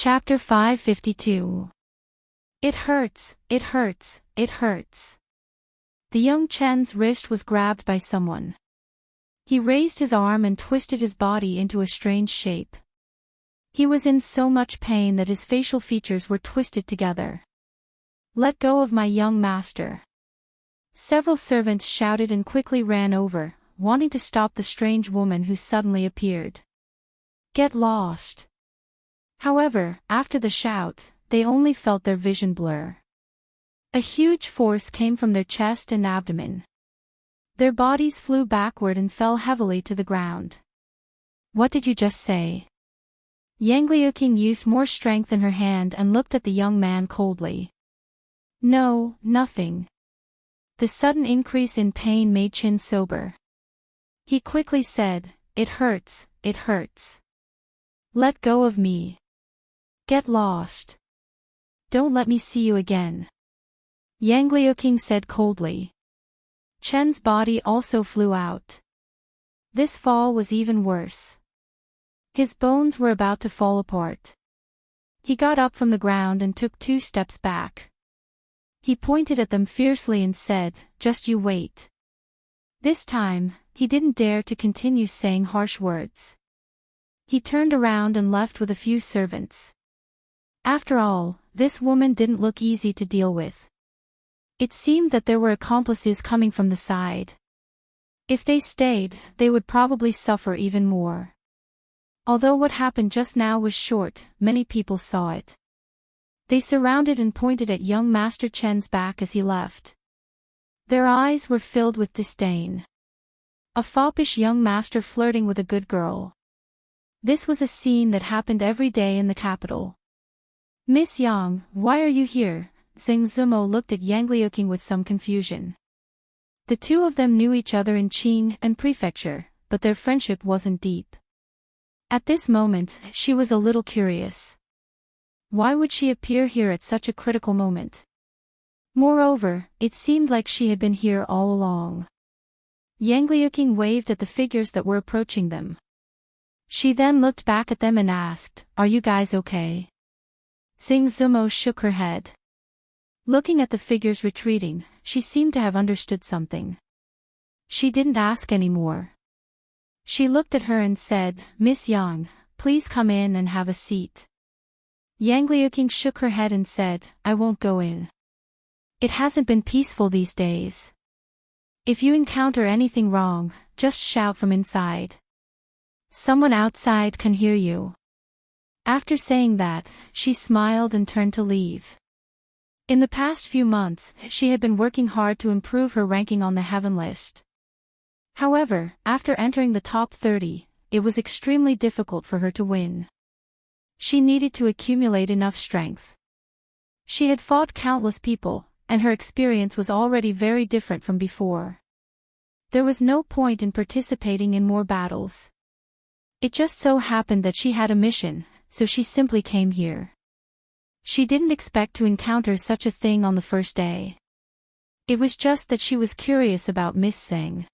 Chapter 552. It hurts, it hurts, it hurts. The young Chen's wrist was grabbed by someone. He raised his arm and twisted his body into a strange shape. He was in so much pain that his facial features were twisted together. "Let go of my young master." Several servants shouted and quickly ran over, wanting to stop the strange woman who suddenly appeared. "Get lost." However, after the shout, they only felt their vision blur. A huge force came from their chest and abdomen. Their bodies flew backward and fell heavily to the ground. "What did you just say?" Yang Liuqing used more strength in her hand and looked at the young man coldly. "No, nothing." The sudden increase in pain made Qin sober. He quickly said, "It hurts, it hurts. Let go of me. Get lost. Don't let me see you again." Yang Liuqing said coldly. Chen's body also flew out. This fall was even worse. His bones were about to fall apart. He got up from the ground and took 2 steps back. He pointed at them fiercely and said, "Just you wait." This time, he didn't dare to continue saying harsh words. He turned around and left with a few servants. After all, this woman didn't look easy to deal with. It seemed that there were accomplices coming from the side. If they stayed, they would probably suffer even more. Although what happened just now was short, many people saw it. They surrounded and pointed at young Master Chen's back as he left. Their eyes were filled with disdain. A foppish young master flirting with a good girl. This was a scene that happened every day in the capital. "Miss Yang, why are you here?" Zheng Zimo looked at Yang Liuqing with some confusion. The two of them knew each other in Qing and Prefecture, but their friendship wasn't deep. At this moment, she was a little curious. Why would she appear here at such a critical moment? Moreover, it seemed like she had been here all along. Yang Liuqing waved at the figures that were approaching them. She then looked back at them and asked, "Are you guys okay?" Zheng Zimo shook her head. Looking at the figures retreating, she seemed to have understood something. She didn't ask any more. She looked at her and said, "Miss Yang, please come in and have a seat." Yang Liuqing shook her head and said, "I won't go in. It hasn't been peaceful these days. If you encounter anything wrong, just shout from inside. Someone outside can hear you." After saying that, she smiled and turned to leave. In the past few months, she had been working hard to improve her ranking on the heaven list. However, after entering the top 30, it was extremely difficult for her to win. She needed to accumulate enough strength. She had fought countless people, and her experience was already very different from before. There was no point in participating in more battles. It just so happened that she had a mission, so she simply came here. She didn't expect to encounter such a thing on the first day. It was just that she was curious about Miss Seng.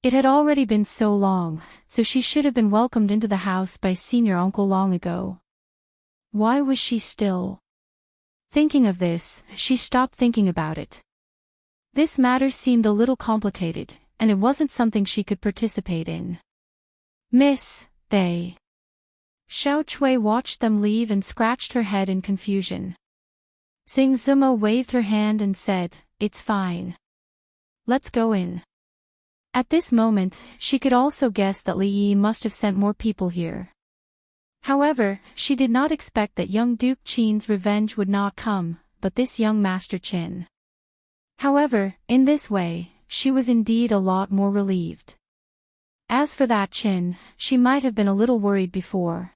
It had already been so long, so she should have been welcomed into the house by senior uncle long ago. Why was she still? Thinking of this, she stopped thinking about it. This matter seemed a little complicated, and it wasn't something she could participate in. "Miss, they..." Xiao Chui watched them leave and scratched her head in confusion. Zheng Zimo waved her hand and said, "It's fine. Let's go in." At this moment, she could also guess that Li Yi must have sent more people here. However, she did not expect that young Duke Qin's revenge would not come, but this young Master Qin. However, in this way, she was indeed a lot more relieved. As for that Qin, she might have been a little worried before.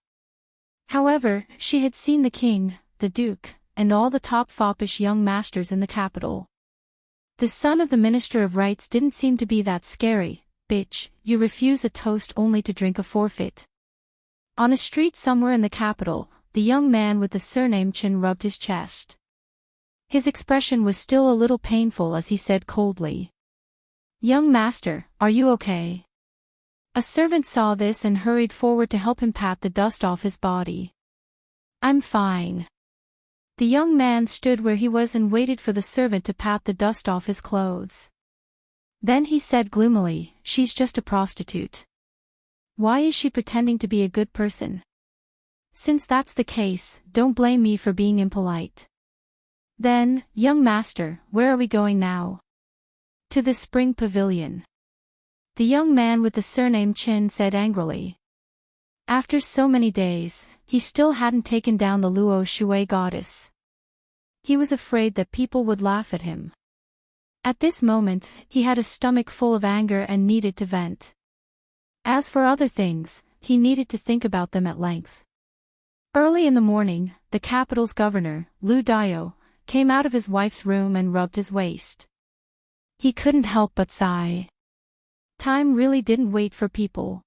However, she had seen the king, the duke, and all the top foppish young masters in the capital. The son of the Minister of Rights didn't seem to be that scary. "Bitch, you refuse a toast only to drink a forfeit." On a street somewhere in the capital, the young man with the surname Chen rubbed his chest. His expression was still a little painful as he said coldly, "Young master, are you okay?" A servant saw this and hurried forward to help him pat the dust off his body. I'm fine. The young man stood where he was and waited for the servant to pat the dust off his clothes. Then he said gloomily, she's just a prostitute. Why is she pretending to be a good person? Since that's the case, don't blame me for being impolite. Then, young master, where are we going now? To the spring pavilion. The young man with the surname Chin said angrily. After so many days, he still hadn't taken down the Luo Shui goddess. He was afraid that people would laugh at him. At this moment, he had a stomach full of anger and needed to vent. As for other things, he needed to think about them at length. Early in the morning, the capital's governor, Lu Dio, came out of his wife's room and rubbed his waist. He couldn't help but sigh. Time really didn't wait for people.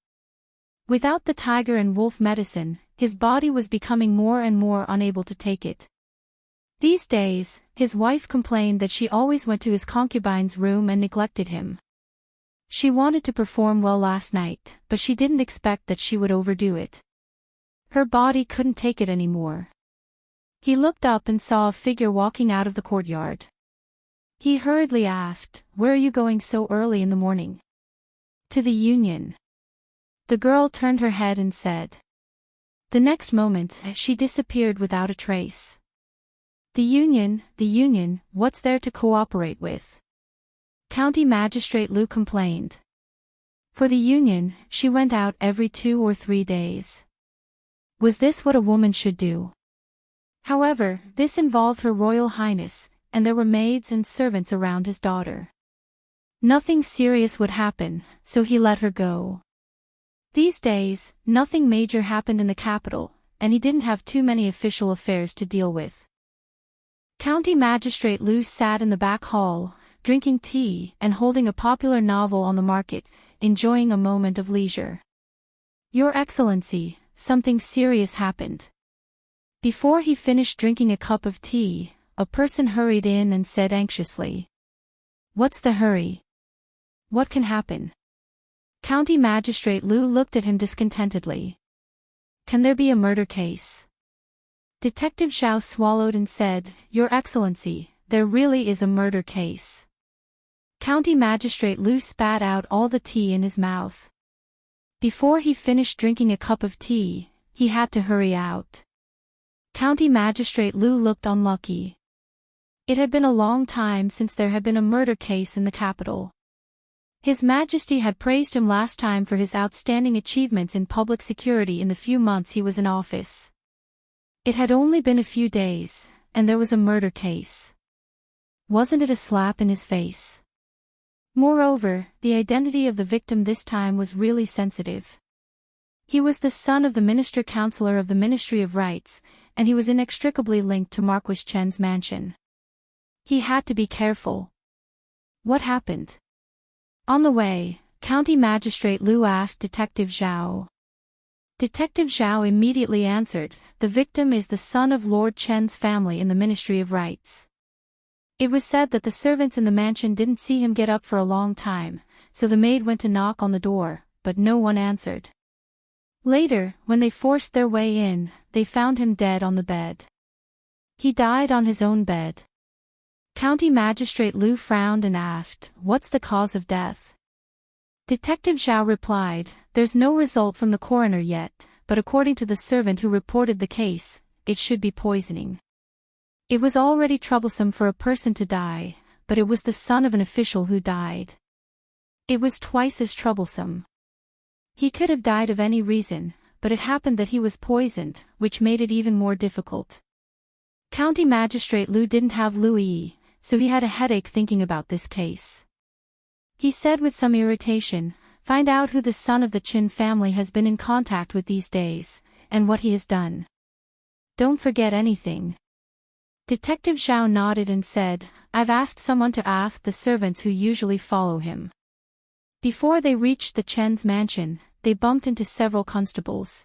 Without the tiger and wolf medicine, his body was becoming more and more unable to take it. These days, his wife complained that she always went to his concubine's room and neglected him. She wanted to perform well last night, but she didn't expect that she would overdo it. Her body couldn't take it anymore. He looked up and saw a figure walking out of the courtyard. He hurriedly asked, "Where are you going so early in the morning?" "To the Union." The girl turned her head and said. The next moment, she disappeared without a trace. The Union, what's there to cooperate with?" County Magistrate Lu complained. For the Union, she went out every 2 or 3 days. Was this what a woman should do? However, this involved Her Royal Highness, and there were maids and servants around his daughter. Nothing serious would happen, so he let her go. These days, nothing major happened in the capital, and he didn't have too many official affairs to deal with. County Magistrate Lu sat in the back hall, drinking tea and holding a popular novel on the market, enjoying a moment of leisure. "Your Excellency, something serious happened." Before he finished drinking a cup of tea, a person hurried in and said anxiously. "What's the hurry? What can happen?" County Magistrate Lu looked at him discontentedly. "Can there be a murder case?" Detective Zhao swallowed and said, "Your Excellency, there really is a murder case." County Magistrate Lu spat out all the tea in his mouth. Before he finished drinking a cup of tea, he had to hurry out. County Magistrate Lu looked unlucky. It had been a long time since there had been a murder case in the capital. His Majesty had praised him last time for his outstanding achievements in public security in the few months he was in office. It had only been a few days, and there was a murder case. Wasn't it a slap in his face? Moreover, the identity of the victim this time was really sensitive. He was the son of the Minister-Counselor of the Ministry of Rights, and he was inextricably linked to Marquis Chen's mansion. He had to be careful. What happened? On the way, County Magistrate Lu asked Detective Zhao. Detective Zhao immediately answered, "The victim is the son of Lord Chen's family in the Ministry of Rights." It was said that the servants in the mansion didn't see him get up for a long time, so the maid went to knock on the door, but no one answered. Later, when they forced their way in, they found him dead on the bed. He died on his own bed. County Magistrate Lu frowned and asked, "What's the cause of death?" Detective Zhao replied, "There's no result from the coroner yet, but according to the servant who reported the case, it should be poisoning. It was already troublesome for a person to die, but it was the son of an official who died. It was twice as troublesome. He could have died of any reason, but it happened that he was poisoned, which made it even more difficult." County Magistrate Lu didn't have Louis, so he had a headache thinking about this case. He said with some irritation, "Find out who the son of the Qin family has been in contact with these days, and what he has done. Don't forget anything." Detective Zhao nodded and said, "I've asked someone to ask the servants who usually follow him." Before they reached the Chen's mansion, they bumped into several constables.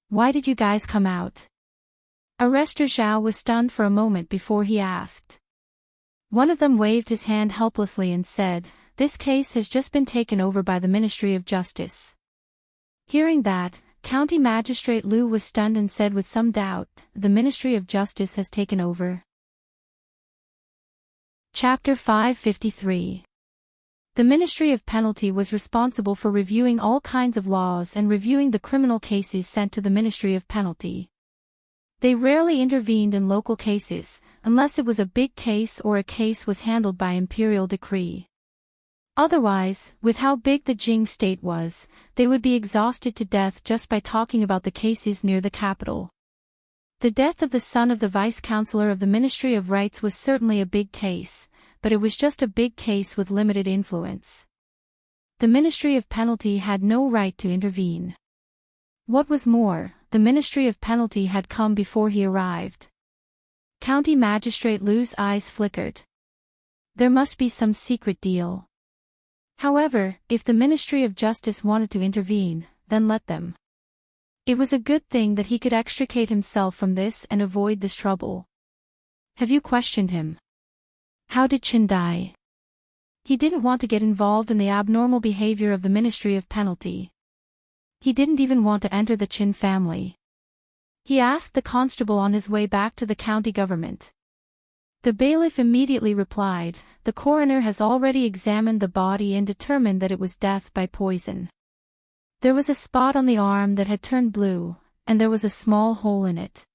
"Why did you guys come out?" Arrestor Zhao was stunned for a moment before he asked. One of them waved his hand helplessly and said, "This case has just been taken over by the Ministry of Justice." Hearing that, County Magistrate Liu was stunned and said with some doubt, "The Ministry of Justice has taken over." Chapter 553. The Ministry of Penalty was responsible for reviewing all kinds of laws and reviewing the criminal cases sent to the Ministry of Penalty. They rarely intervened in local cases, unless it was a big case or a case was handled by imperial decree. Otherwise, with how big the Jing state was, they would be exhausted to death just by talking about the cases near the capital. The death of the son of the vice-chancellor of the Ministry of Rights was certainly a big case, but it was just a big case with limited influence. The Ministry of Penalty had no right to intervene. What was more, the Ministry of Penalty had come before he arrived. County Magistrate Liu's eyes flickered. There must be some secret deal. However, if the Ministry of Justice wanted to intervene, then let them. It was a good thing that he could extricate himself from this and avoid this trouble. "Have you questioned him? How did Qin die?" He didn't want to get involved in the abnormal behavior of the Ministry of Penalty. He didn't even want to enter the Qin family. He asked the constable on his way back to the county government. The bailiff immediately replied, "The coroner has already examined the body and determined that it was death by poison. There was a spot on the arm that had turned blue, and there was a small hole in it.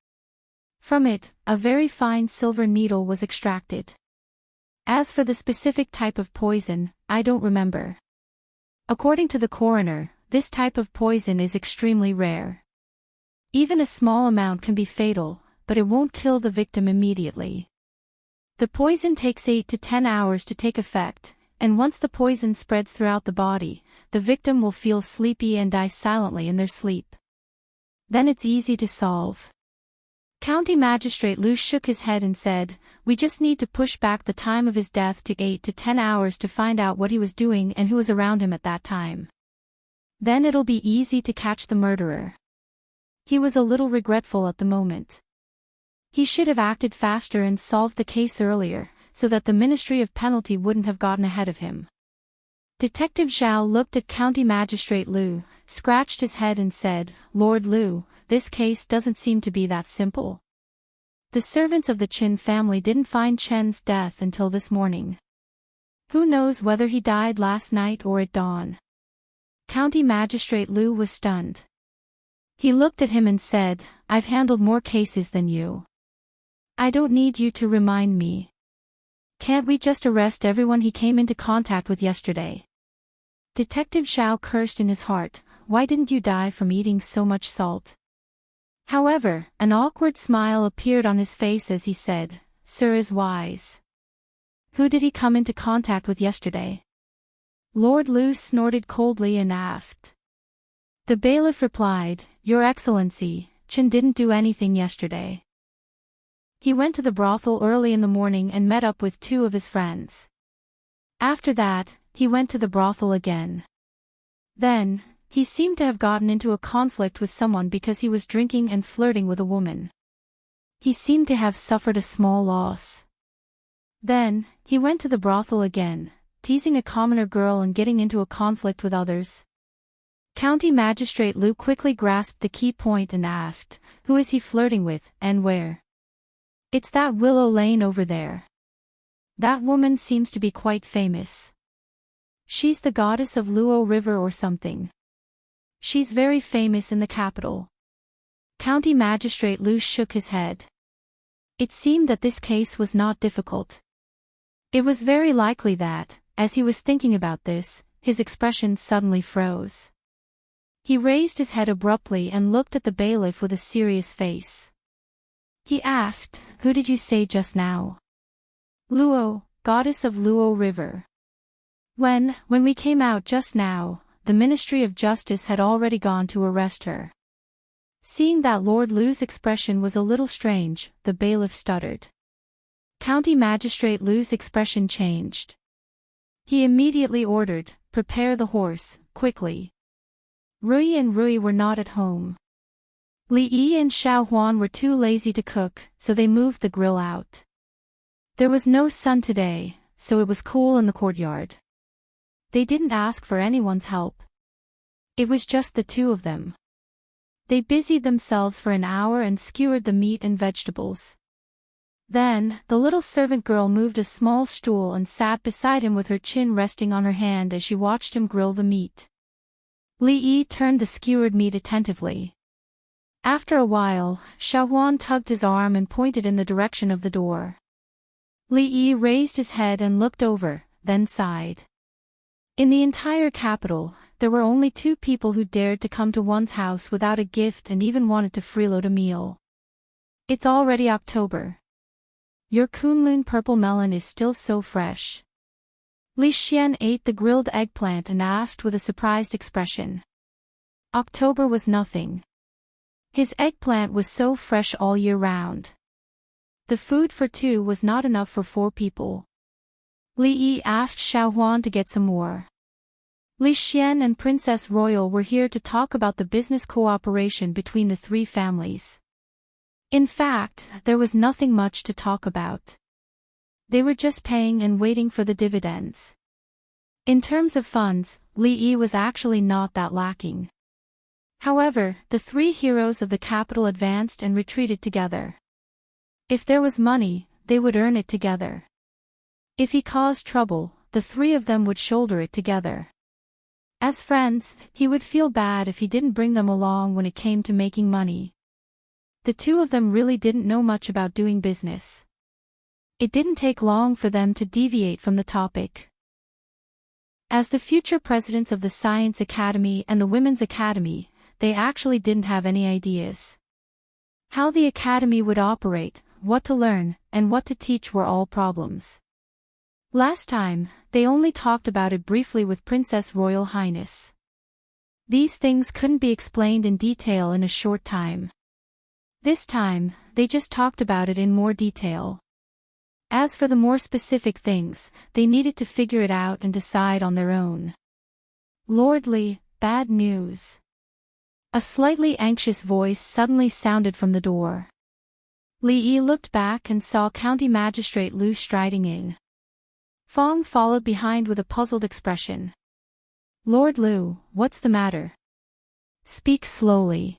From it, a very fine silver needle was extracted. As for the specific type of poison, I don't remember. According to the coroner, this type of poison is extremely rare. Even a small amount can be fatal, but it won't kill the victim immediately. The poison takes 8 to 10 hours to take effect, and once the poison spreads throughout the body, the victim will feel sleepy and die silently in their sleep. Then it's easy to solve." County Magistrate Liu shook his head and said, "We just need to push back the time of his death to 8 to 10 hours to find out what he was doing and who was around him at that time. Then it'll be easy to catch the murderer." He was a little regretful at the moment. He should have acted faster and solved the case earlier, so that the Ministry of Penalty wouldn't have gotten ahead of him. Detective Zhao looked at County Magistrate Liu, scratched his head and said, "Lord Liu, this case doesn't seem to be that simple. The servants of the Qin family didn't find Chen's death until this morning. Who knows whether he died last night or at dawn?" County Magistrate Liu was stunned. He looked at him and said, "I've handled more cases than you. I don't need you to remind me. Can't we just arrest everyone he came into contact with yesterday?" Detective Zhao cursed in his heart, "Why didn't you die from eating so much salt?" However, an awkward smile appeared on his face as he said, "Sir is wise. Who did he come into contact with yesterday?" Lord Liu snorted coldly and asked. The bailiff replied, "Your Excellency, Qin didn't do anything yesterday. He went to the brothel early in the morning and met up with 2 of his friends. After that, he went to the brothel again. Then, he seemed to have gotten into a conflict with someone because he was drinking and flirting with a woman. He seemed to have suffered a small loss. Then, he went to the brothel again, teasing a commoner girl and getting into a conflict with others." County Magistrate Liu quickly grasped the key point and asked, "Who is he flirting with, and where?" "It's that Willow Lane over there. That woman seems to be quite famous. She's the goddess of Luo River or something. She's very famous in the capital." County Magistrate Liu shook his head. It seemed that this case was not difficult. It was very likely that, as he was thinking about this, his expression suddenly froze. He raised his head abruptly and looked at the bailiff with a serious face. He asked, "Who did you say just now?" "Luo, goddess of Luo River. When we came out just now, the Ministry of Justice had already gone to arrest her." Seeing that Lord Liu's expression was a little strange, the bailiff stuttered. County Magistrate Liu's expression changed. He immediately ordered, "Prepare the horse, quickly." Rui and Rui were not at home. Li Yi and Xiao Huan were too lazy to cook, so they moved the grill out. There was no sun today, so it was cool in the courtyard. They didn't ask for anyone's help. It was just the 2 of them. They busied themselves for an hour and skewered the meat and vegetables. Then, the little servant girl moved a small stool and sat beside him with her chin resting on her hand as she watched him grill the meat. Li Yi turned the skewered meat attentively. After a while, Xiaohuan tugged his arm and pointed in the direction of the door. Li Yi raised his head and looked over, then sighed. In the entire capital, there were only 2 people who dared to come to one's house without a gift and even wanted to freeload a meal. It's already October. Your Kunlun purple melon is still so fresh. Li Xian ate the grilled eggplant and asked with a surprised expression. October was nothing. His eggplant was so fresh all year round. The food for 2 was not enough for 4 people. Li Yi asked Xiaohuan to get some more. Li Xian and Princess Royal were here to talk about the business cooperation between the 3 families. In fact, there was nothing much to talk about. They were just paying and waiting for the dividends. In terms of funds, Li Yi was actually not that lacking. However, the 3 heroes of the capital advanced and retreated together. If there was money, they would earn it together. If he caused trouble, the 3 of them would shoulder it together. As friends, he would feel bad if he didn't bring them along when it came to making money. The 2 of them really didn't know much about doing business. It didn't take long for them to deviate from the topic. As the future presidents of the Science Academy and the Women's Academy, they actually didn't have any ideas. How the academy would operate, what to learn, and what to teach were all problems. Last time, they only talked about it briefly with Princess Royal Highness. These things couldn't be explained in detail in a short time. This time, they just talked about it in more detail. As for the more specific things, they needed to figure it out and decide on their own. Lord Li, bad news. A slightly anxious voice suddenly sounded from the door. Li Yi looked back and saw County Magistrate Lu striding in. Fong followed behind with a puzzled expression. Lord Lu, what's the matter? Speak slowly.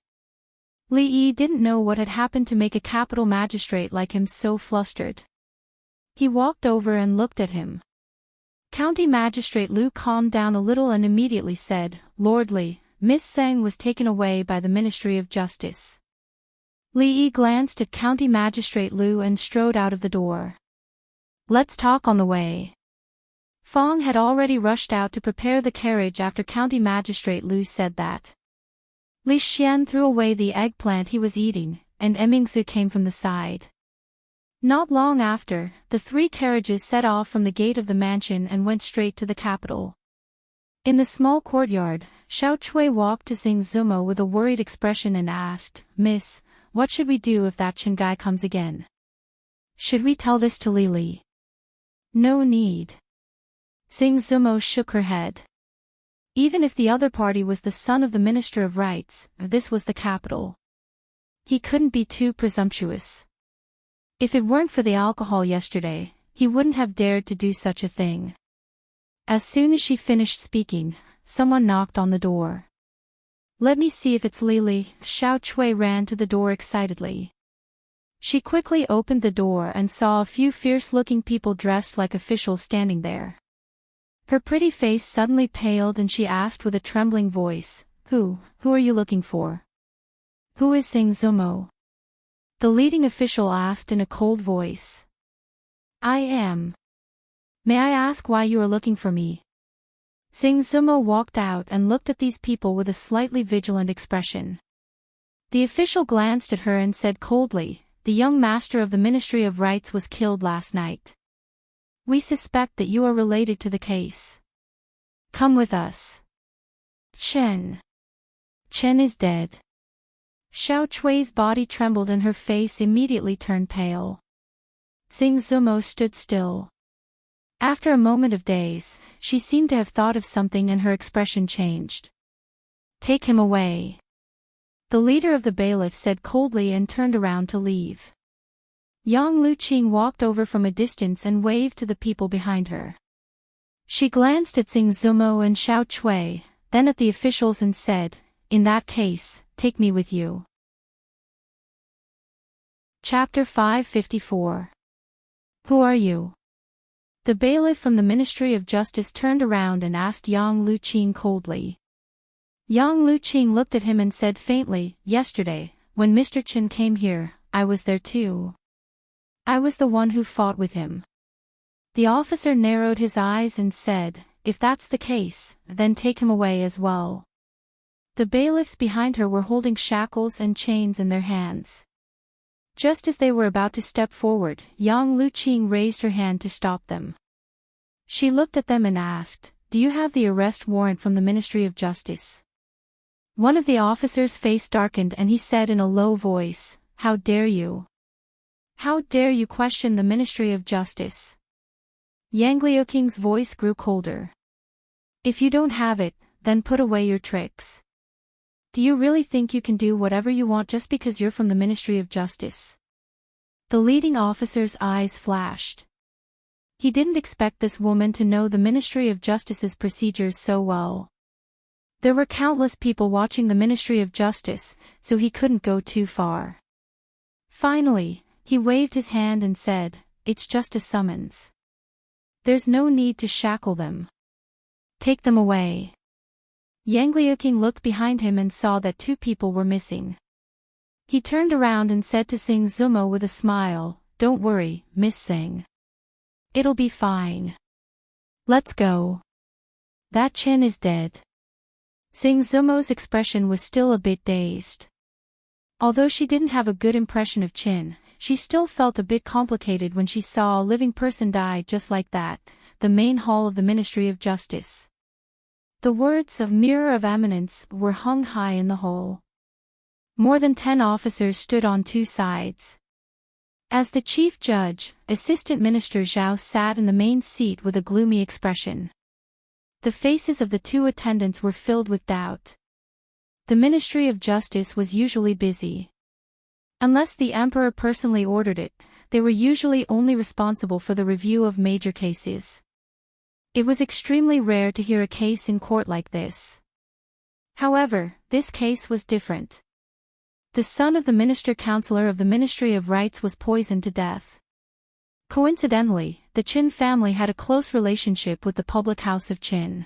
Li Yi didn't know what had happened to make a capital magistrate like him so flustered. He walked over and looked at him. County Magistrate Lu calmed down a little and immediately said, Lord Li, Miss Zheng was taken away by the Ministry of Justice. Li Yi glanced at County Magistrate Lu and strode out of the door. Let's talk on the way. Fong had already rushed out to prepare the carriage after County Magistrate Lu said that. Li Xian threw away the eggplant he was eating, and Emingzu came from the side. Not long after, the 3 carriages set off from the gate of the mansion and went straight to the capital. In the small courtyard, Xiao Chui walked to Xing Zumo with a worried expression and asked, Miss, what should we do if that Chen guy comes again? Should we tell this to Li Li? No need. Xing Zumo shook her head. Even if the other party was the son of the Minister of Rights, this was the capital. He couldn't be too presumptuous. If it weren't for the alcohol yesterday, he wouldn't have dared to do such a thing. As soon as she finished speaking, someone knocked on the door. Let me see if it's Li Li. Xiao Chui ran to the door excitedly. She quickly opened the door and saw a few fierce-looking people dressed like officials standing there. Her pretty face suddenly paled and she asked with a trembling voice, Who are you looking for? Who is Xing Zumo? The leading official asked in a cold voice. I am. May I ask why you are looking for me? Xing Zumo walked out and looked at these people with a slightly vigilant expression. The official glanced at her and said coldly, The young master of the Ministry of Rights was killed last night. We suspect that you are related to the case. Come with us. Chen is dead. Xiao Chui's body trembled and her face immediately turned pale. Xing Zumo stood still. After a moment of daze, she seemed to have thought of something and her expression changed. Take him away. The leader of the bailiff said coldly and turned around to leave. Yang Luqing walked over from a distance and waved to the people behind her. She glanced at Xing Zumo and Xiao Chui, then at the officials and said, In that case, take me with you. Chapter 554. Who are you? The bailiff from the Ministry of Justice turned around and asked Yang Luqing coldly. Yang Luqing looked at him and said faintly, yesterday, when Mr. Chen came here, I was there too. I was the one who fought with him. The officer narrowed his eyes and said, if that's the case, then take him away as well. The bailiffs behind her were holding shackles and chains in their hands. Just as they were about to step forward, Yang Luqing raised her hand to stop them. She looked at them and asked, do you have the arrest warrant from the Ministry of Justice? One of the officers' face darkened and he said in a low voice, how dare you? How dare you question the Ministry of Justice? Yang Liuqing's voice grew colder. If you don't have it, then put away your tricks. Do you really think you can do whatever you want just because you're from the Ministry of Justice? The leading officer's eyes flashed. He didn't expect this woman to know the Ministry of Justice's procedures so well. There were countless people watching the Ministry of Justice, so he couldn't go too far. Finally, he waved his hand and said, it's just a summons. There's no need to shackle them. Take them away. Yang Liuqing looked behind him and saw that 2 people were missing. He turned around and said to Sing Zumo with a smile, don't worry, Miss Sing. It'll be fine. Let's go. That Chen is dead. Sing Zumo's expression was still a bit dazed. Although she didn't have a good impression of Chen, she still felt a bit complicated when she saw a living person die just like that, the main hall of the Ministry of Justice. The words of Mirror of Eminence were hung high in the hall. More than 10 officers stood on 2 sides. As the chief judge, Assistant Minister Zhao sat in the main seat with a gloomy expression. The faces of the 2 attendants were filled with doubt. The Ministry of Justice was usually busy. Unless the emperor personally ordered it, they were usually only responsible for the review of major cases. It was extremely rare to hear a case in court like this. However, this case was different. The son of the minister-counselor of the Ministry of Rights was poisoned to death. Coincidentally, the Qin family had a close relationship with the public house of Qin.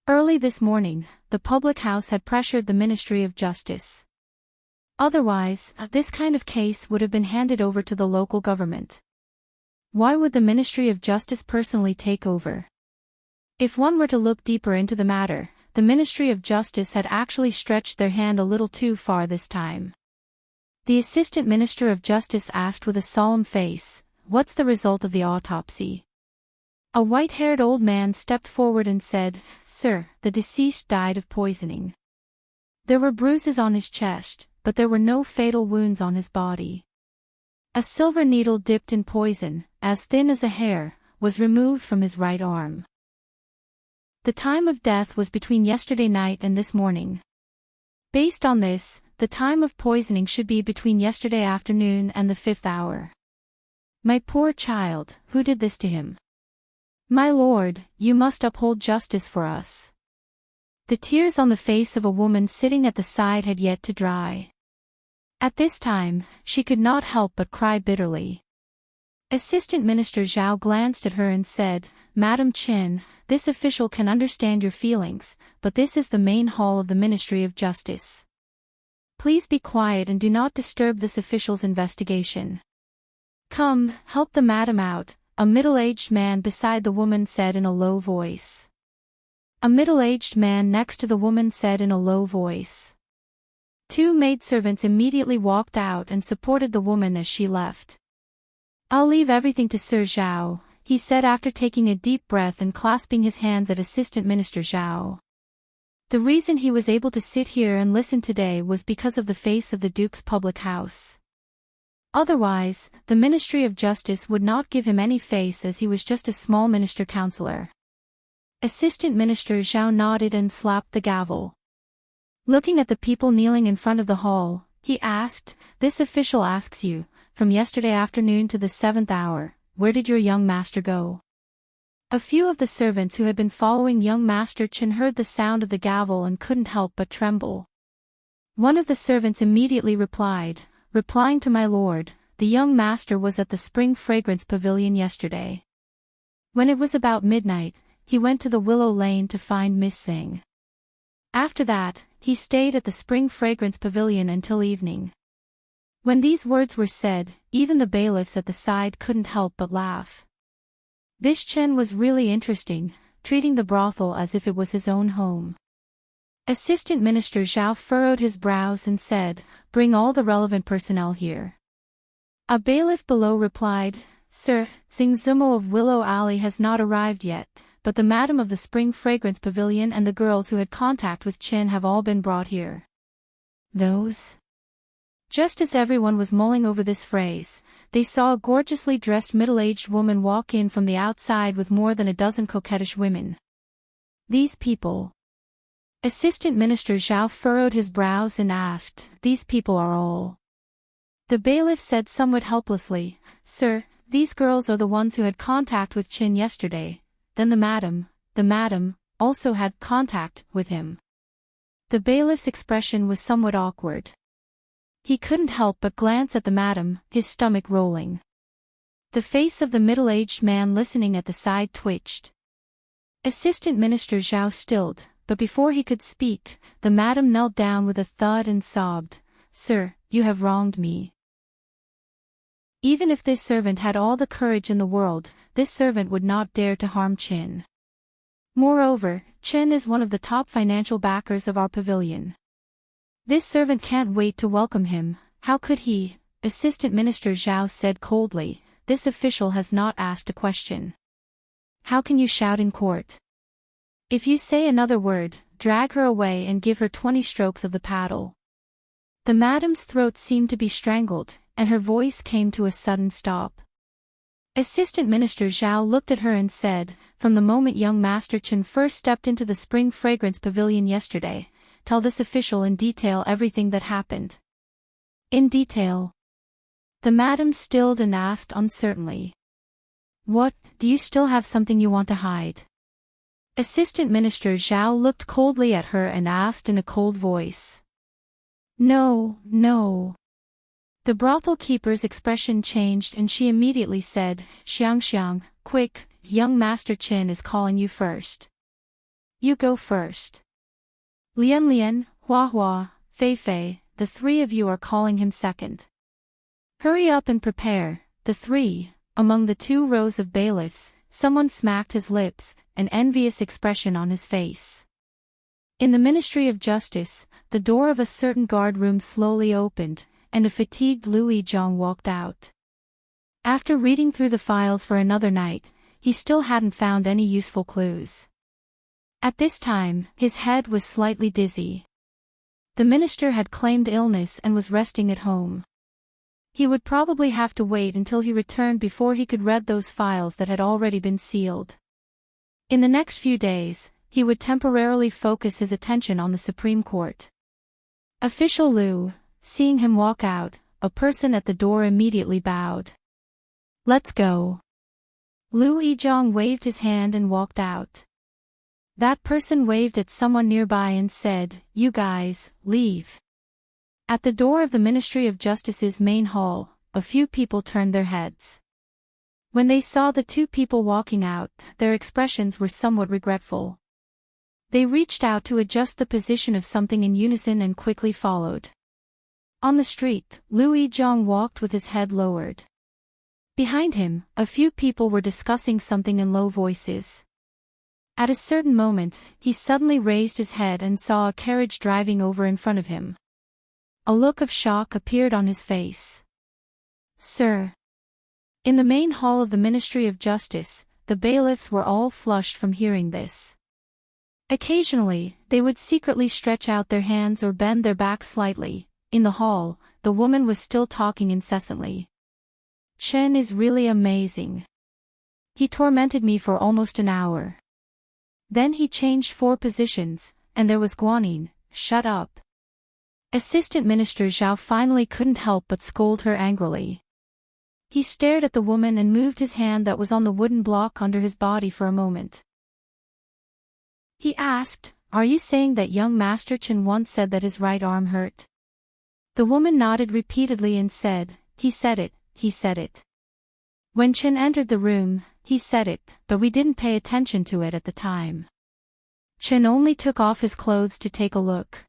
Early this morning, the public house had pressured the Ministry of Justice. Otherwise, this kind of case would have been handed over to the local government. Why would the Ministry of Justice personally take over? If one were to look deeper into the matter, the Ministry of Justice had actually stretched their hand a little too far this time. The Assistant Minister of Justice asked with a solemn face, what's the result of the autopsy? A white-haired old man stepped forward and said, sir, the deceased died of poisoning. There were bruises on his chest, but there were no fatal wounds on his body. A silver needle dipped in poison, as thin as a hair, was removed from his right arm. The time of death was between yesterday night and this morning. Based on this, the time of poisoning should be between yesterday afternoon and the 5th hour. My poor child, who did this to him? My lord, you must uphold justice for us. The tears on the face of a woman sitting at the side had yet to dry. At this time, she could not help but cry bitterly. Assistant Minister Zhao glanced at her and said, Madam Qin, this official can understand your feelings, but this is the main hall of the Ministry of Justice. Please be quiet and do not disturb this official's investigation. Come, help the madam out, a middle-aged man beside the woman said in a low voice. A middle-aged man next to the woman said in a low voice. 2 maidservants immediately walked out and supported the woman as she left. I'll leave everything to Sir Zhao, he said after taking a deep breath and clasping his hands at Assistant Minister Zhao. The reason he was able to sit here and listen today was because of the face of the Duke's public house. Otherwise, the Ministry of Justice would not give him any face as he was just a small minister-counselor. Assistant Minister Zhao nodded and slapped the gavel. Looking at the people kneeling in front of the hall, he asked, this official asks you, from yesterday afternoon to the 7th hour, where did your young master go? A few of the servants who had been following young Master Chen heard the sound of the gavel and couldn't help but tremble. One of the servants immediately replied, replying to my lord, the young master was at the spring fragrance pavilion yesterday. When it was about midnight, he went to the willow lane to find Miss Singh. After that, he stayed at the spring fragrance pavilion until evening. When these words were said, even the bailiffs at the side couldn't help but laugh. This Chen was really interesting, treating the brothel as if it was his own home. Assistant Minister Zhao furrowed his brows and said, bring all the relevant personnel here. A bailiff below replied, Sir, Sing Zumo of Willow Alley has not arrived yet, but the madam of the Spring Fragrance Pavilion and the girls who had contact with Chen have all been brought here. Those? Just as everyone was mulling over this phrase, they saw a gorgeously dressed middle-aged woman walk in from the outside with more than a dozen coquettish women. These people. Assistant Minister Zhao furrowed his brows and asked, these people are all. The bailiff said somewhat helplessly, Sir, these girls are the ones who had contact with Chin yesterday, then the madam, also had contact with him. The bailiff's expression was somewhat awkward. He couldn't help but glance at the madam, his stomach rolling. The face of the middle-aged man listening at the side twitched. Assistant Minister Zhao stilled, but before he could speak, the madam knelt down with a thud and sobbed, Sir, you have wronged me. Even if this servant had all the courage in the world, this servant would not dare to harm Chin. Moreover, Chin is one of the top financial backers of our pavilion. This servant can't wait to welcome him, how could he? Assistant Minister Zhao said coldly, this official has not asked a question. How can you shout in court? If you say another word, drag her away and give her 20 strokes of the paddle. The madam's throat seemed to be strangled, and her voice came to a sudden stop. Assistant Minister Zhao looked at her and said, from the moment young Master Chen first stepped into the Spring Fragrance Pavilion yesterday, tell this official in detail everything that happened. In detail. The madam stilled and asked uncertainly. What, do you still have something you want to hide? Assistant Minister Zhao looked coldly at her and asked in a cold voice. No. The brothel keeper's expression changed and she immediately said, Xiang, quick, young Master Chen is calling you first. You go first. Lian, Hua, Fei, the three of you are calling him second. Hurry up and prepare, the three. Among the 2 rows of bailiffs, someone smacked his lips, an envious expression on his face. In the Ministry of Justice, the door of a certain guard room slowly opened, and a fatigued Lu Yizhong walked out. After reading through the files for another night, he still hadn't found any useful clues. At this time, his head was slightly dizzy. The minister had claimed illness and was resting at home. He would probably have to wait until he returned before he could read those files that had already been sealed. In the next few days, he would temporarily focus his attention on the Supreme Court. Official Lu, seeing him walk out, a person at the door immediately bowed. Let's go. Lu Yizhong waved his hand and walked out. That person waved at someone nearby and said, you guys, leave. At the door of the Ministry of Justice's main hall, a few people turned their heads. When they saw the 2 people walking out, their expressions were somewhat regretful. They reached out to adjust the position of something in unison and quickly followed. On the street, Lu Yizhong walked with his head lowered. Behind him, a few people were discussing something in low voices. At a certain moment, he suddenly raised his head and saw a carriage driving over in front of him. A look of shock appeared on his face. Sir. In the main hall of the Ministry of Justice, the bailiffs were all flushed from hearing this. Occasionally, they would secretly stretch out their hands or bend their backs slightly. In the hall, the woman was still talking incessantly. Chen is really amazing. He tormented me for almost an hour. Then he changed 4 positions, and there was Guanyin, shut up. Assistant Minister Zhao finally couldn't help but scold her angrily. He stared at the woman and moved his hand that was on the wooden block under his body for a moment. He asked, are you saying that young Master Chen once said that his right arm hurt? The woman nodded repeatedly and said, he said it, he said it. When Chen entered the room, he said it, but we didn't pay attention to it at the time. Chen only took off his clothes to take a look.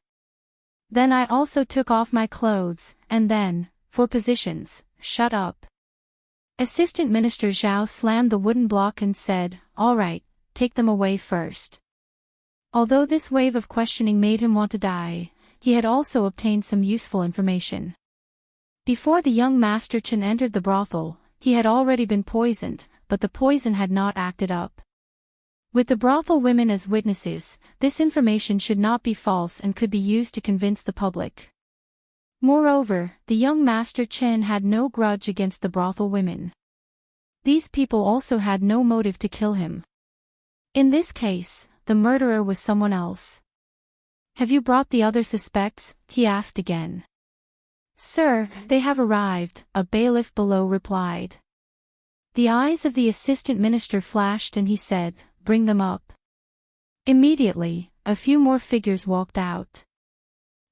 Then I also took off my clothes, and then, for positions, shut up. Assistant Minister Zhao slammed the wooden block and said, all right, take them away first. Although this wave of questioning made him want to die, he had also obtained some useful information. Before the young Master Chen entered the brothel, he had already been poisoned, but the poison had not acted up. With the brothel women as witnesses, this information should not be false and could be used to convince the public. Moreover, the young Master Chen had no grudge against the brothel women. These people also had no motive to kill him. In this case, the murderer was someone else. Have you brought the other suspects? He asked again. Sir, they have arrived, a bailiff below replied. The eyes of the assistant minister flashed and he said, bring them up. Immediately, a few more figures walked out.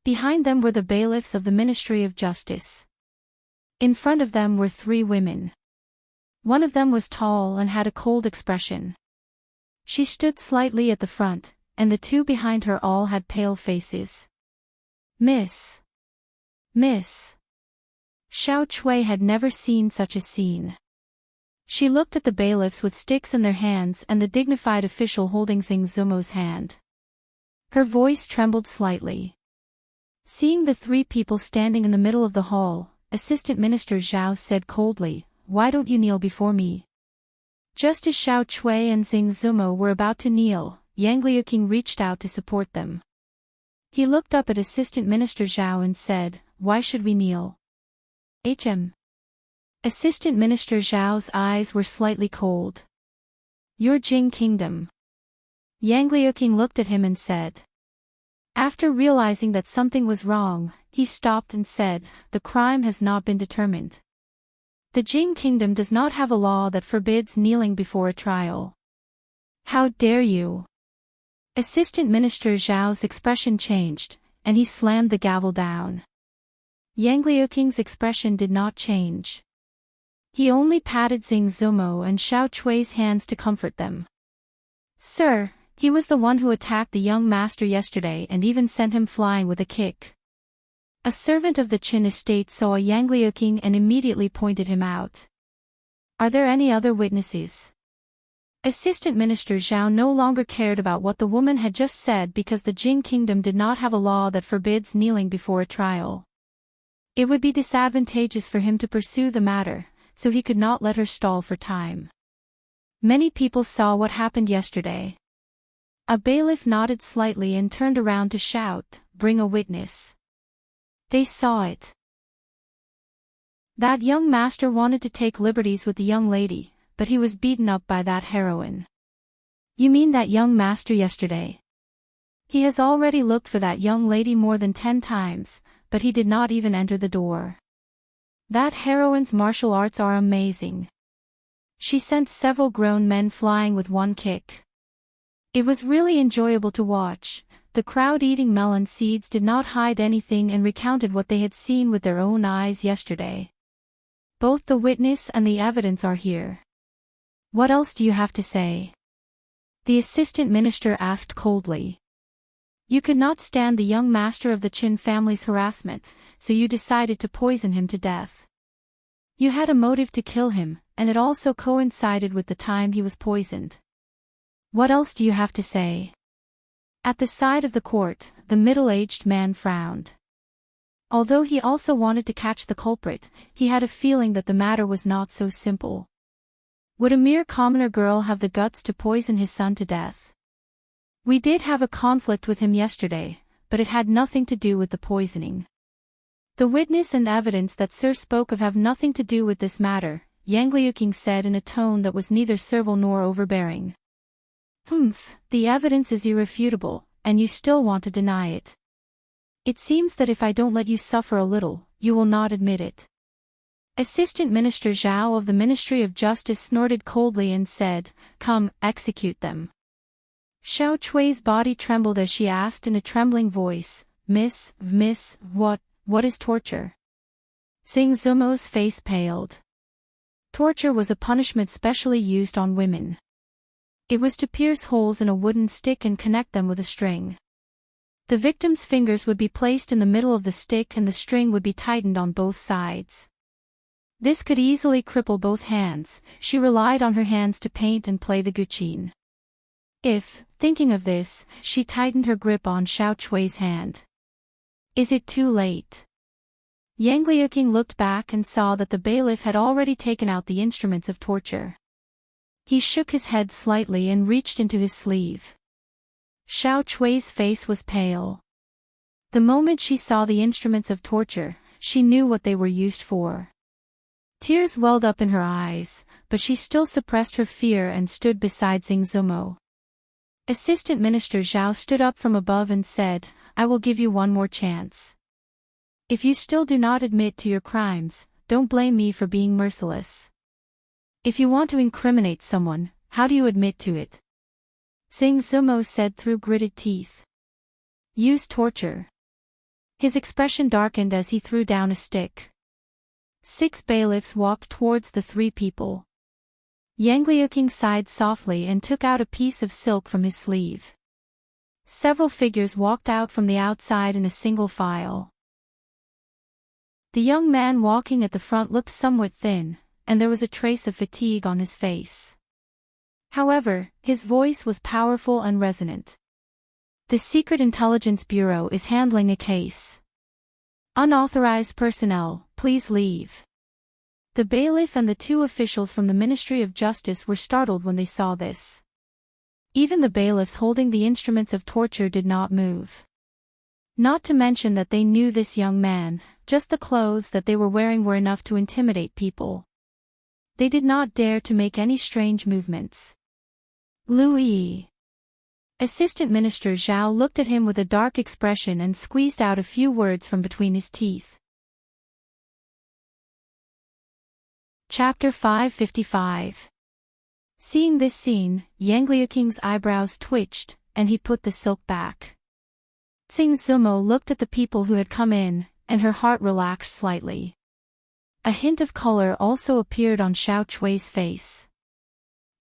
Behind them were the bailiffs of the Ministry of Justice. In front of them were 3 women. One of them was tall and had a cold expression. She stood slightly at the front, and the 2 behind her all had pale faces. Miss. Xiao Chui had never seen such a scene. She looked at the bailiffs with sticks in their hands and the dignified official holding Xing Zumo's hand. Her voice trembled slightly. Seeing the 3 people standing in the middle of the hall, Assistant Minister Zhao said coldly, why don't you kneel before me? Just as Xiao Chui and Xing Zumo were about to kneel, Yang Liuqing reached out to support them. He looked up at Assistant Minister Zhao and said, why should we kneel? Assistant Minister Zhao's eyes were slightly cold. Your Jing Kingdom. Yang Liuqing looked at him and said. After realizing that something was wrong, he stopped and said, the crime has not been determined. The Jing Kingdom does not have a law that forbids kneeling before a trial. How dare you? Assistant Minister Zhao's expression changed, and he slammed the gavel down. Yang Liuqing's expression did not change. He only patted Xing Zumo and Xiao Chui's hands to comfort them. Sir, he was the one who attacked the young master yesterday and even sent him flying with a kick. A servant of the Qin estate saw Yang Liuqing and immediately pointed him out. Are there any other witnesses? Assistant Minister Zhao no longer cared about what the woman had just said because the Jing Kingdom did not have a law that forbids kneeling before a trial. It would be disadvantageous for him to pursue the matter, so he could not let her stall for time. Many people saw what happened yesterday. A bailiff nodded slightly and turned around to shout, bring a witness. They saw it. That young master wanted to take liberties with the young lady, but he was beaten up by that heroine. You mean that young master yesterday? He has already looked for that young lady more than 10 times, but he did not even enter the door. That heroine's martial arts are amazing. She sent several grown men flying with one kick. It was really enjoyable to watch. The crowd eating melon seeds did not hide anything and recounted what they had seen with their own eyes yesterday. Both the witness and the evidence are here. What else do you have to say? The assistant minister asked coldly. You could not stand the young master of the Qin family's harassment, so you decided to poison him to death. You had a motive to kill him, and it also coincided with the time he was poisoned. What else do you have to say? At the side of the court, the middle-aged man frowned. Although he also wanted to catch the culprit, he had a feeling that the matter was not so simple. Would a mere commoner girl have the guts to poison his son to death? We did have a conflict with him yesterday, but it had nothing to do with the poisoning. The witness and evidence that Sir spoke of have nothing to do with this matter, Yang Liuqing said in a tone that was neither servile nor overbearing. The evidence is irrefutable, and you still want to deny it. It seems that if I don't let you suffer a little, you will not admit it. Assistant Minister Zhao of the Ministry of Justice snorted coldly and said, come, execute them. Xiao Chui's body trembled as she asked in a trembling voice, Miss, what is torture? Xing Zumo's face paled. Torture was a punishment specially used on women. It was to pierce holes in a wooden stick and connect them with a string. The victim's fingers would be placed in the middle of the stick and the string would be tightened on both sides. This could easily cripple both hands. She relied on her hands to paint and play the guqin. If, thinking of this, she tightened her grip on Xiao Chui's hand. Is it too late? Yang Liuqing looked back and saw that the bailiff had already taken out the instruments of torture. He shook his head slightly and reached into his sleeve. Xiao Chui's face was pale. The moment she saw the instruments of torture, she knew what they were used for. Tears welled up in her eyes, but she still suppressed her fear and stood beside Xing Zumo. Assistant Minister Zhao stood up from above and said, I will give you one more chance. If you still do not admit to your crimes, don't blame me for being merciless. If you want to incriminate someone, how do you admit to it? Xing Zumo said through gritted teeth. Use torture. His expression darkened as he threw down a stick. 6 bailiffs walked towards the 3 people. Yang Liuqing sighed softly and took out a piece of silk from his sleeve. Several figures walked out from the outside in a single file. The young man walking at the front looked somewhat thin, and there was a trace of fatigue on his face. However, his voice was powerful and resonant. The Secret Intelligence Bureau is handling a case. Unauthorized personnel, please leave. The bailiff and the 2 officials from the Ministry of Justice were startled when they saw this. Even the bailiffs holding the instruments of torture did not move. Not to mention that they knew this young man, just the clothes that they were wearing were enough to intimidate people. They did not dare to make any strange movements. Lu Yi. Assistant Minister Zhao looked at him with a dark expression and squeezed out a few words from between his teeth. Chapter 555. Seeing this scene, Yang Liuqing's eyebrows twitched, and he put the silk back. Xing Zumo looked at the people who had come in, and her heart relaxed slightly. A hint of color also appeared on Xiao Chui's face.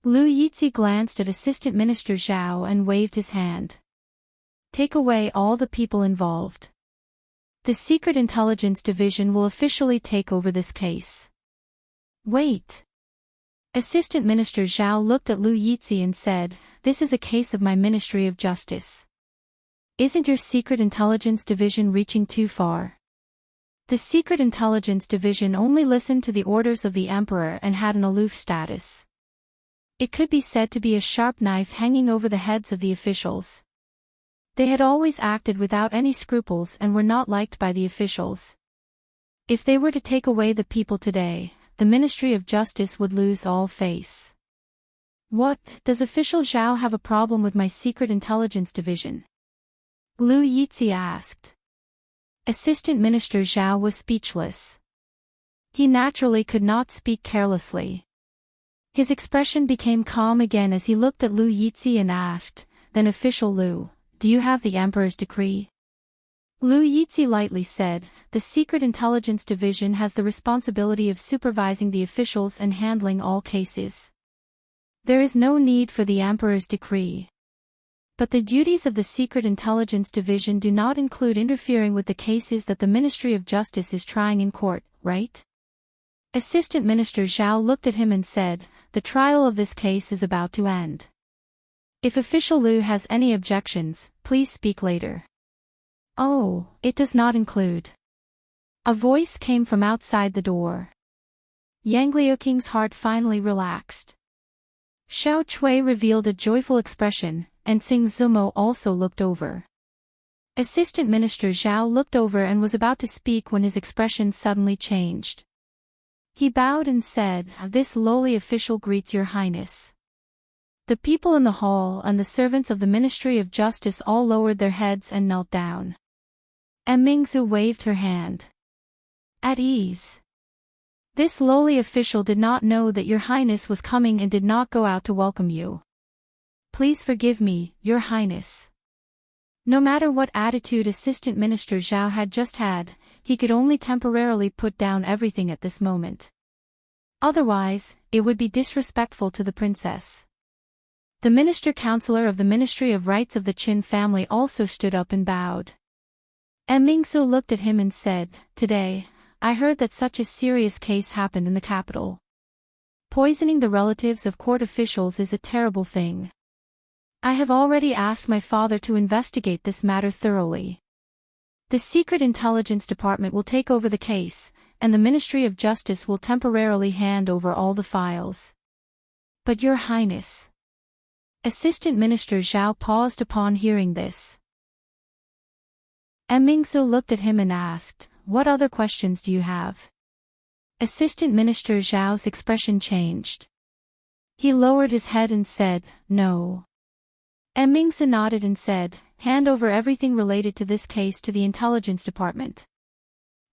Lu Yizi glanced at Assistant Minister Zhao and waved his hand. Take away all the people involved. The Secret Intelligence Division will officially take over this case. Wait. Assistant Minister Zhao looked at Lu Yizi and said, This is a case of my Ministry of Justice. Isn't your Secret Intelligence Division reaching too far? The Secret Intelligence Division only listened to the orders of the Emperor and had an aloof status. It could be said to be a sharp knife hanging over the heads of the officials. They had always acted without any scruples and were not liked by the officials. If they were to take away the people today, the Ministry of Justice would lose all face. What, does official Zhao have a problem with my Secret Intelligence Division? Lu Yizi asked. Assistant Minister Zhao was speechless. He naturally could not speak carelessly. His expression became calm again as he looked at Lu Yizi and asked, Then official Lu, do you have the Emperor's decree? Lu Yizi lightly said, The Secret Intelligence Division has the responsibility of supervising the officials and handling all cases. There is no need for the Emperor's decree. But the duties of the Secret Intelligence Division do not include interfering with the cases that the Ministry of Justice is trying in court, right? Assistant Minister Zhao looked at him and said, The trial of this case is about to end. If official Lu has any objections, please speak later. Oh, it does not include. A voice came from outside the door. Yang Liuqing's heart finally relaxed. Xiao Chui revealed a joyful expression, and Xing Zumo also looked over. Assistant Minister Zhao looked over and was about to speak when his expression suddenly changed. He bowed and said, This lowly official greets your highness. The people in the hall and the servants of the Ministry of Justice all lowered their heads and knelt down. Mingzu waved her hand. At ease. This lowly official did not know that your highness was coming and did not go out to welcome you. Please forgive me, Your Highness. No matter what attitude Assistant Minister Zhao had just had, he could only temporarily put down everything at this moment. Otherwise, it would be disrespectful to the princess. The Minister Counselor of the Ministry of Rights of the Qin family also stood up and bowed. Mingsu looked at him and said, "Today, I heard that such a serious case happened in the capital. Poisoning the relatives of court officials is a terrible thing. I have already asked my father to investigate this matter thoroughly. The Secret Intelligence Department will take over the case, and the Ministry of Justice will temporarily hand over all the files. But Your Highness..." Assistant Minister Zhao paused upon hearing this. Mingsu looked at him and asked, "What other questions do you have?" Assistant Minister Zhao's expression changed. He lowered his head and said, "No." Mingsu nodded and said, "Hand over everything related to this case to the Intelligence Department."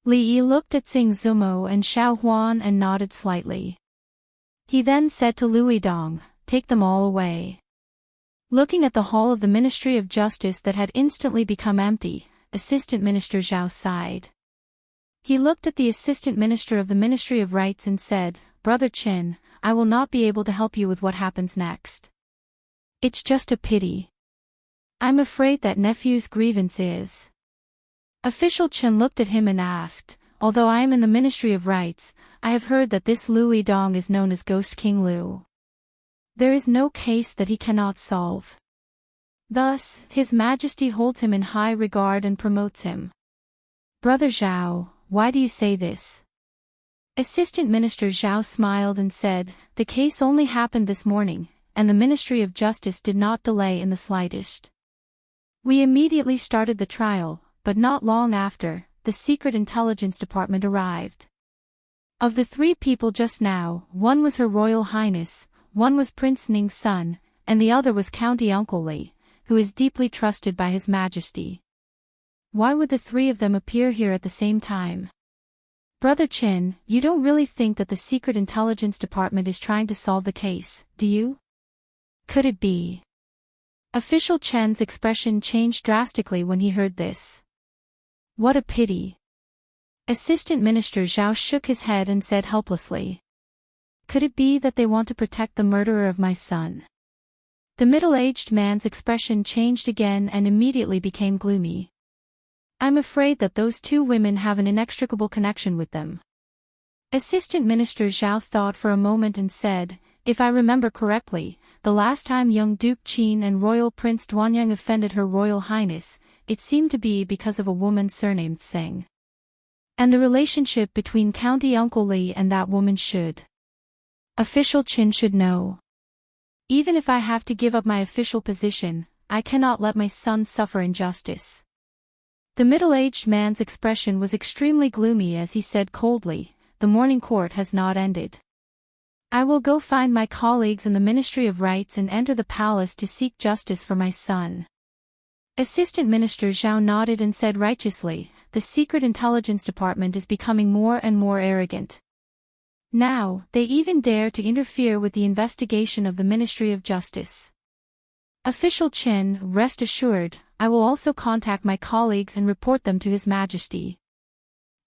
Li Yi looked at Xing Zumo and Xiao Huan and nodded slightly. He then said to Lui Dong, "Take them all away." Looking at the hall of the Ministry of Justice that had instantly become empty, Assistant Minister Zhao sighed. He looked at the Assistant Minister of the Ministry of Rights and said, "Brother Qin, I will not be able to help you with what happens next. It's just a pity. I'm afraid that nephew's grievance is..." Official Qin looked at him and asked, "Although I am in the Ministry of Rights, I have heard that this Lui Dong is known as Ghost King Liu. There is no case that he cannot solve. Thus, His Majesty holds him in high regard and promotes him." "Brother Zhao, why do you say this?" Assistant Minister Zhao smiled and said, "The case only happened this morning, and the Ministry of Justice did not delay in the slightest. We immediately started the trial, but not long after, the Secret Intelligence Department arrived. Of the three people just now, one was Her Royal Highness, one was Prince Ning's son, and the other was County Uncle Li, who is deeply trusted by His Majesty. Why would the three of them appear here at the same time? Brother Qin, you don't really think that the Secret Intelligence Department is trying to solve the case, do you? Could it be?" Official Chen's expression changed drastically when he heard this. "What a pity." Assistant Minister Zhao shook his head and said helplessly, "Could it be that they want to protect the murderer of my son?" The middle-aged man's expression changed again and immediately became gloomy. "I'm afraid that those two women have an inextricable connection with them." Assistant Minister Zhao thought for a moment and said, "If I remember correctly, the last time young Duke Qin and Royal Prince Duanyang offended Her Royal Highness, it seemed to be because of a woman surnamed Seng. And the relationship between County Uncle Li and that woman should. Official Qin should know. Even if I have to give up my official position, I cannot let my son suffer injustice." The middle-aged man's expression was extremely gloomy as he said coldly, "The morning court has not ended. I will go find my colleagues in the Ministry of Rights and enter the palace to seek justice for my son." Assistant Minister Zhao nodded and said righteously, "The Secret Intelligence Department is becoming more and more arrogant. Now, they even dare to interfere with the investigation of the Ministry of Justice. Official Qin, rest assured, I will also contact my colleagues and report them to His Majesty."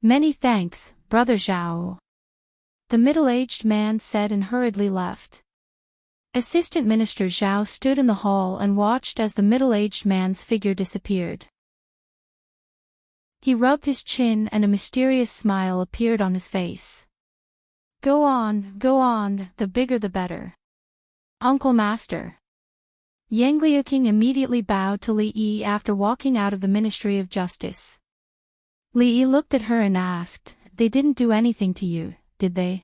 "Many thanks, Brother Zhao," the middle-aged man said and hurriedly left. Assistant Minister Zhao stood in the hall and watched as the middle-aged man's figure disappeared. He rubbed his chin and a mysterious smile appeared on his face. Go on, the bigger the better. Uncle Master." Yang Liuqing immediately bowed to Li Yi after walking out of the Ministry of Justice. Li Yi looked at her and asked, "They didn't do anything to you, did they?"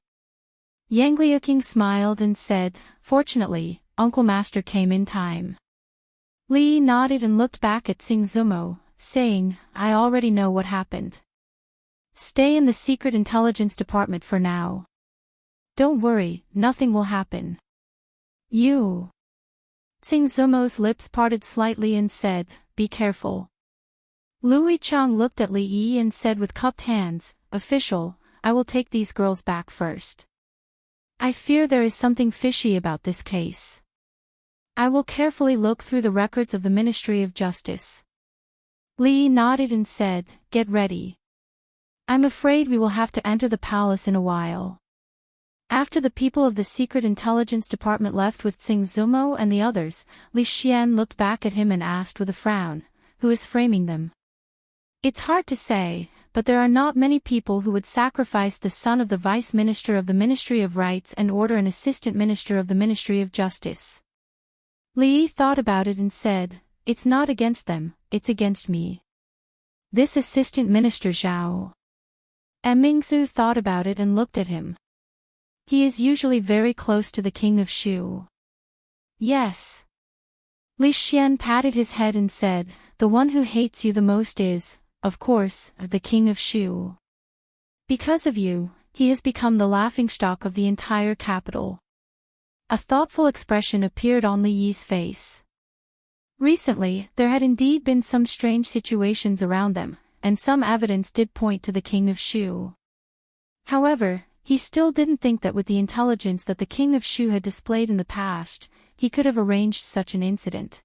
Yang Liuqing smiled and said, "Fortunately, Uncle Master came in time." Li Yi nodded and looked back at Xing Zumo, saying, "I already know what happened. Stay in the Secret Intelligence Department for now. Don't worry, nothing will happen. You..." Xing Zumo's lips parted slightly and said, "Be careful." Lui Chang looked at Li Yi and said with cupped hands, "Official, I will take these girls back first. I fear there is something fishy about this case." I will carefully look through the records of the Ministry of Justice. Li nodded and said, "Get ready. I'm afraid we will have to enter the palace in a while." After the people of the Secret Intelligence Department left with Tsing Zumo and the others, Li Xian looked back at him and asked with a frown, "Who is framing them?" "It's hard to say, but there are not many people who would sacrifice the son of the Vice Minister of the Ministry of Rights and order an Assistant Minister of the Ministry of Justice." Li thought about it and said, "It's not against them, it's against me. This Assistant Minister Zhao." Mingzu thought about it and looked at him. "He is usually very close to the King of Shu." "Yes." Li Xian patted his head and said, "The one who hates you the most is, of course, the King of Shu. Because of you, he has become the laughingstock of the entire capital." A thoughtful expression appeared on Li Yi's face. Recently, there had indeed been some strange situations around them, and some evidence did point to the King of Shu. However, he still didn't think that with the intelligence that the King of Shu had displayed in the past, he could have arranged such an incident.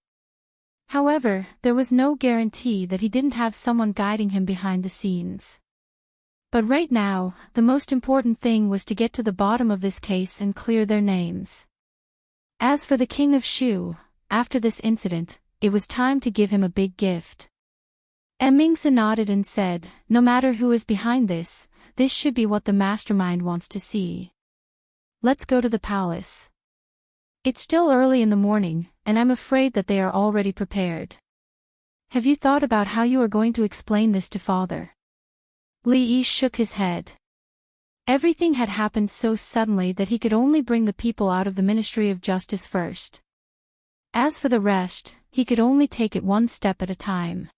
However, there was no guarantee that he didn't have someone guiding him behind the scenes. But right now, the most important thing was to get to the bottom of this case and clear their names. As for the King of Shu, after this incident, it was time to give him a big gift. Mingzi nodded and said, "No matter who is behind this should be what the mastermind wants to see. Let's go to the palace. It's still early in the morning, and I'm afraid that they are already prepared. Have you thought about how you are going to explain this to father?" Li Yi shook his head. Everything had happened so suddenly that he could only bring the people out of the Ministry of Justice first. As for the rest, he could only take it one step at a time.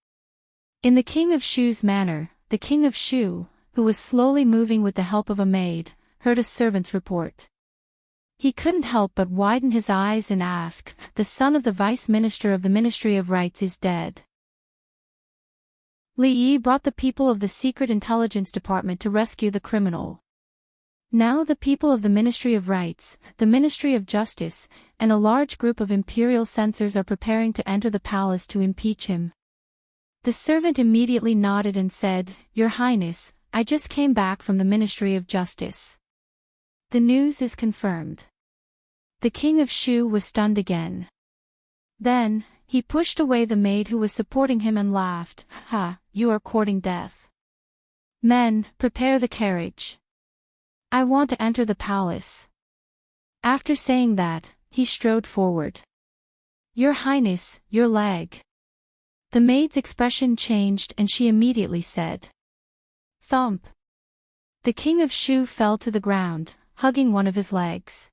In the King of Shu's manner, the King of Shu, who was slowly moving with the help of a maid, heard a servant's report. He couldn't help but widen his eyes and ask, "The son of the Vice Minister of the Ministry of Rights is dead?" Li Yi brought the people of the Secret Intelligence Department to rescue the criminal. Now the people of the Ministry of Rights, the Ministry of Justice, and a large group of imperial censors are preparing to enter the palace to impeach him. The servant immediately nodded and said, "Your Highness, I just came back from the Ministry of Justice. The news is confirmed." The King of Shu was stunned again. Then, he pushed away the maid who was supporting him and laughed, "Ha, you are courting death. Men, prepare the carriage. I want to enter the palace." After saying that, he strode forward. "Your Highness, your leg." The maid's expression changed and she immediately said, "Thump." The King of Shu fell to the ground, hugging one of his legs.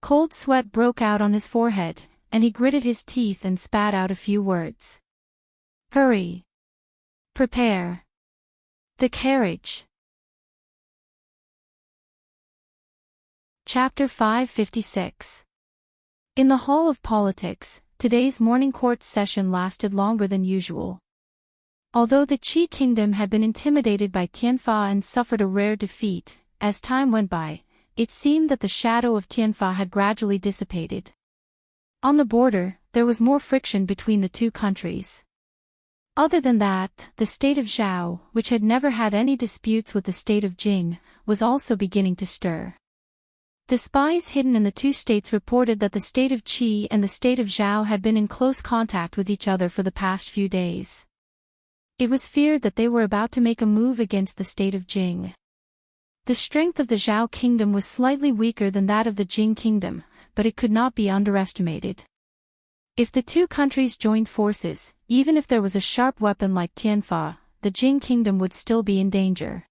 Cold sweat broke out on his forehead, and he gritted his teeth and spat out a few words. "Hurry. Prepare. The carriage." Chapter 556. In the Hall of Politics, today's morning court session lasted longer than usual. Although the Qi Kingdom had been intimidated by Tianfa and suffered a rare defeat, as time went by, it seemed that the shadow of Tianfa had gradually dissipated. On the border, there was more friction between the two countries. Other than that, the state of Zhao, which had never had any disputes with the state of Jing, was also beginning to stir. The spies hidden in the two states reported that the state of Qi and the state of Zhao had been in close contact with each other for the past few days. It was feared that they were about to make a move against the state of Jing. The strength of the Zhao kingdom was slightly weaker than that of the Jing kingdom, but it could not be underestimated. If the two countries joined forces, even if there was a sharp weapon like Tianfa, the Jing kingdom would still be in danger.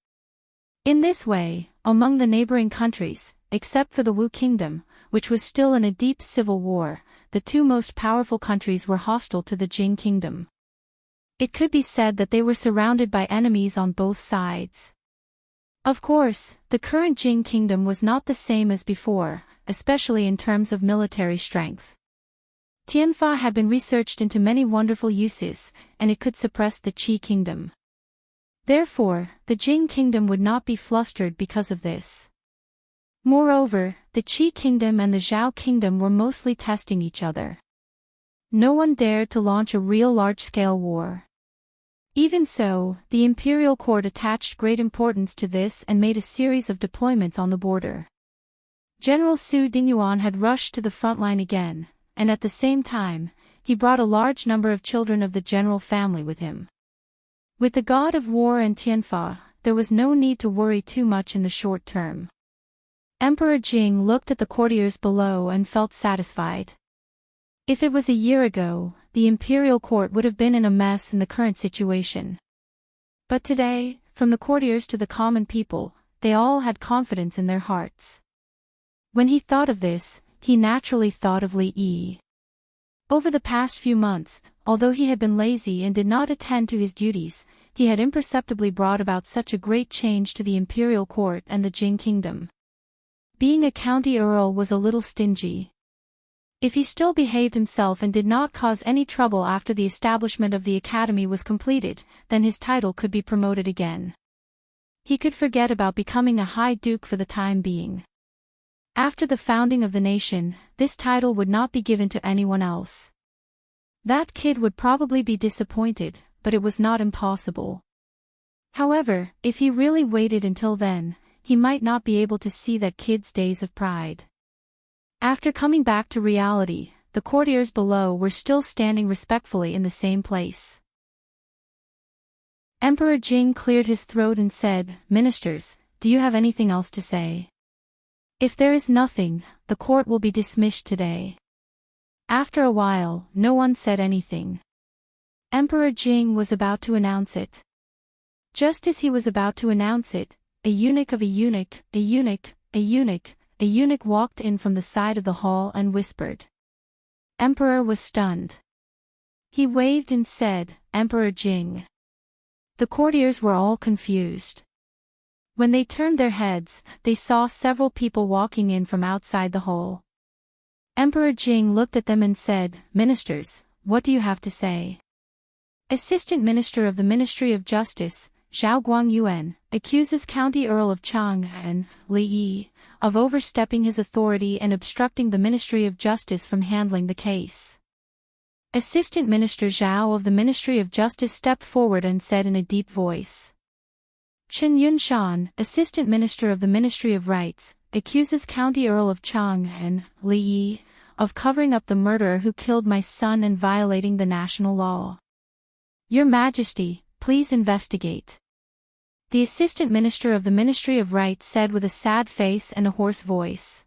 In this way, among the neighboring countries, except for the Wu kingdom, which was still in a deep civil war, the two most powerful countries were hostile to the Jing kingdom. It could be said that they were surrounded by enemies on both sides. Of course, the current Jing kingdom was not the same as before, especially in terms of military strength. Tianfa had been researched into many wonderful uses, and it could suppress the Qi kingdom. Therefore, the Jing kingdom would not be flustered because of this. Moreover, the Qi kingdom and the Zhao kingdom were mostly testing each other. No one dared to launch a real large-scale war. Even so, the imperial court attached great importance to this and made a series of deployments on the border. General Su Dingyuan had rushed to the front line again, and at the same time, he brought a large number of children of the general family with him. With the god of war and Tianfa, there was no need to worry too much in the short term. Emperor Jing looked at the courtiers below and felt satisfied. If it was a year ago, the imperial court would have been in a mess in the current situation. But today, from the courtiers to the common people, they all had confidence in their hearts. When he thought of this, he naturally thought of Li Yi. Over the past few months, although he had been lazy and did not attend to his duties, he had imperceptibly brought about such a great change to the imperial court and the Jing kingdom. Being a county earl was a little stingy. If he still behaved himself and did not cause any trouble after the establishment of the academy was completed, then his title could be promoted again. He could forget about becoming a high duke for the time being. After the founding of the nation, this title would not be given to anyone else. That kid would probably be disappointed, but it was not impossible. However, if he really waited until then, he might not be able to see that kid's days of pride. After coming back to reality, the courtiers below were still standing respectfully in the same place. Emperor Jing cleared his throat and said, "Ministers, do you have anything else to say? If there is nothing, the court will be dismissed today." After a while, no one said anything. Emperor Jing was about to announce it. Just as he was about to announce it, a eunuch walked in from the side of the hall and whispered. Emperor was stunned. He waved and said, "Emperor Jing." The courtiers were all confused. When they turned their heads, they saw several people walking in from outside the hall. Emperor Jing looked at them and said, "Ministers, what do you have to say?" Assistant Minister of the Ministry of Justice, Zhao Guangyuan, accuses County Earl of Chang'an, Li Yi, of overstepping his authority and obstructing the Ministry of Justice from handling the case. Assistant Minister Zhao of the Ministry of Justice stepped forward and said in a deep voice. Chen Yunshan, Assistant Minister of the Ministry of Rights, accuses County Earl of Chang'an, Li Yi, of covering up the murderer who killed my son and violating the national law. Your Majesty, please investigate. The Assistant Minister of the Ministry of Rights said with a sad face and a hoarse voice.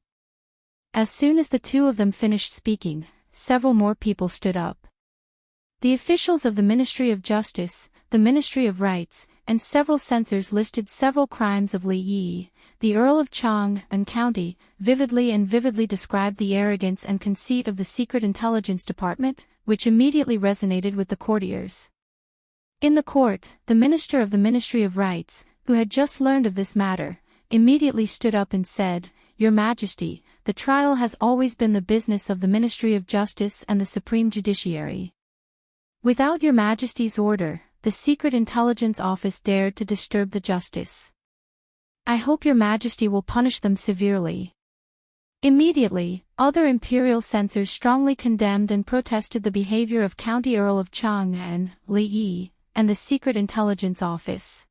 As soon as the two of them finished speaking, several more people stood up. The officials of the Ministry of Justice, the Ministry of Rights, and several censors listed several crimes of Li Yi, the Earl of Chang'an County, vividly described the arrogance and conceit of the Secret Intelligence Department, which immediately resonated with the courtiers. In the court, the Minister of the Ministry of Rights, who had just learned of this matter, immediately stood up and said, "Your Majesty, the trial has always been the business of the Ministry of Justice and the Supreme Judiciary. Without Your Majesty's order, the Secret Intelligence Office dared to disturb the justice. I hope Your Majesty will punish them severely." Immediately, other imperial censors strongly condemned and protested the behavior of County Earl of Chang'an, Li Yi, and the Secret Intelligence Office.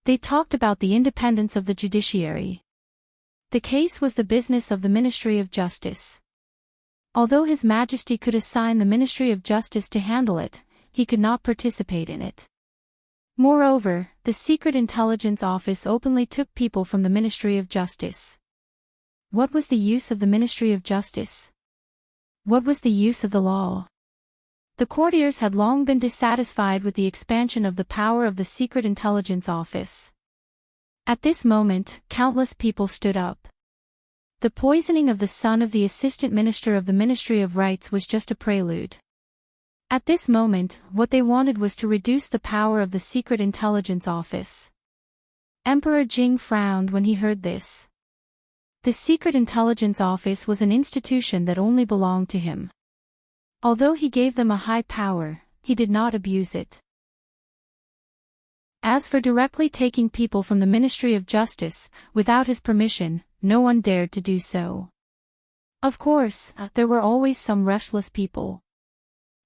They talked about the independence of the judiciary. The case was the business of the Ministry of Justice. Although His Majesty could assign the Ministry of Justice to handle it, he could not participate in it. Moreover, the Secret Intelligence Office openly took people from the Ministry of Justice. What was the use of the Ministry of Justice? What was the use of the law? The courtiers had long been dissatisfied with the expansion of the power of the Secret Intelligence Office. At this moment, countless people stood up. The poisoning of the son of the Assistant Minister of the Ministry of Rights was just a prelude. At this moment, what they wanted was to reduce the power of the Secret Intelligence Office. Emperor Jing frowned when he heard this. The Secret Intelligence Office was an institution that only belonged to him. Although he gave them a high power, he did not abuse it. As for directly taking people from the Ministry of Justice, without his permission, no one dared to do so. Of course, there were always some restless people.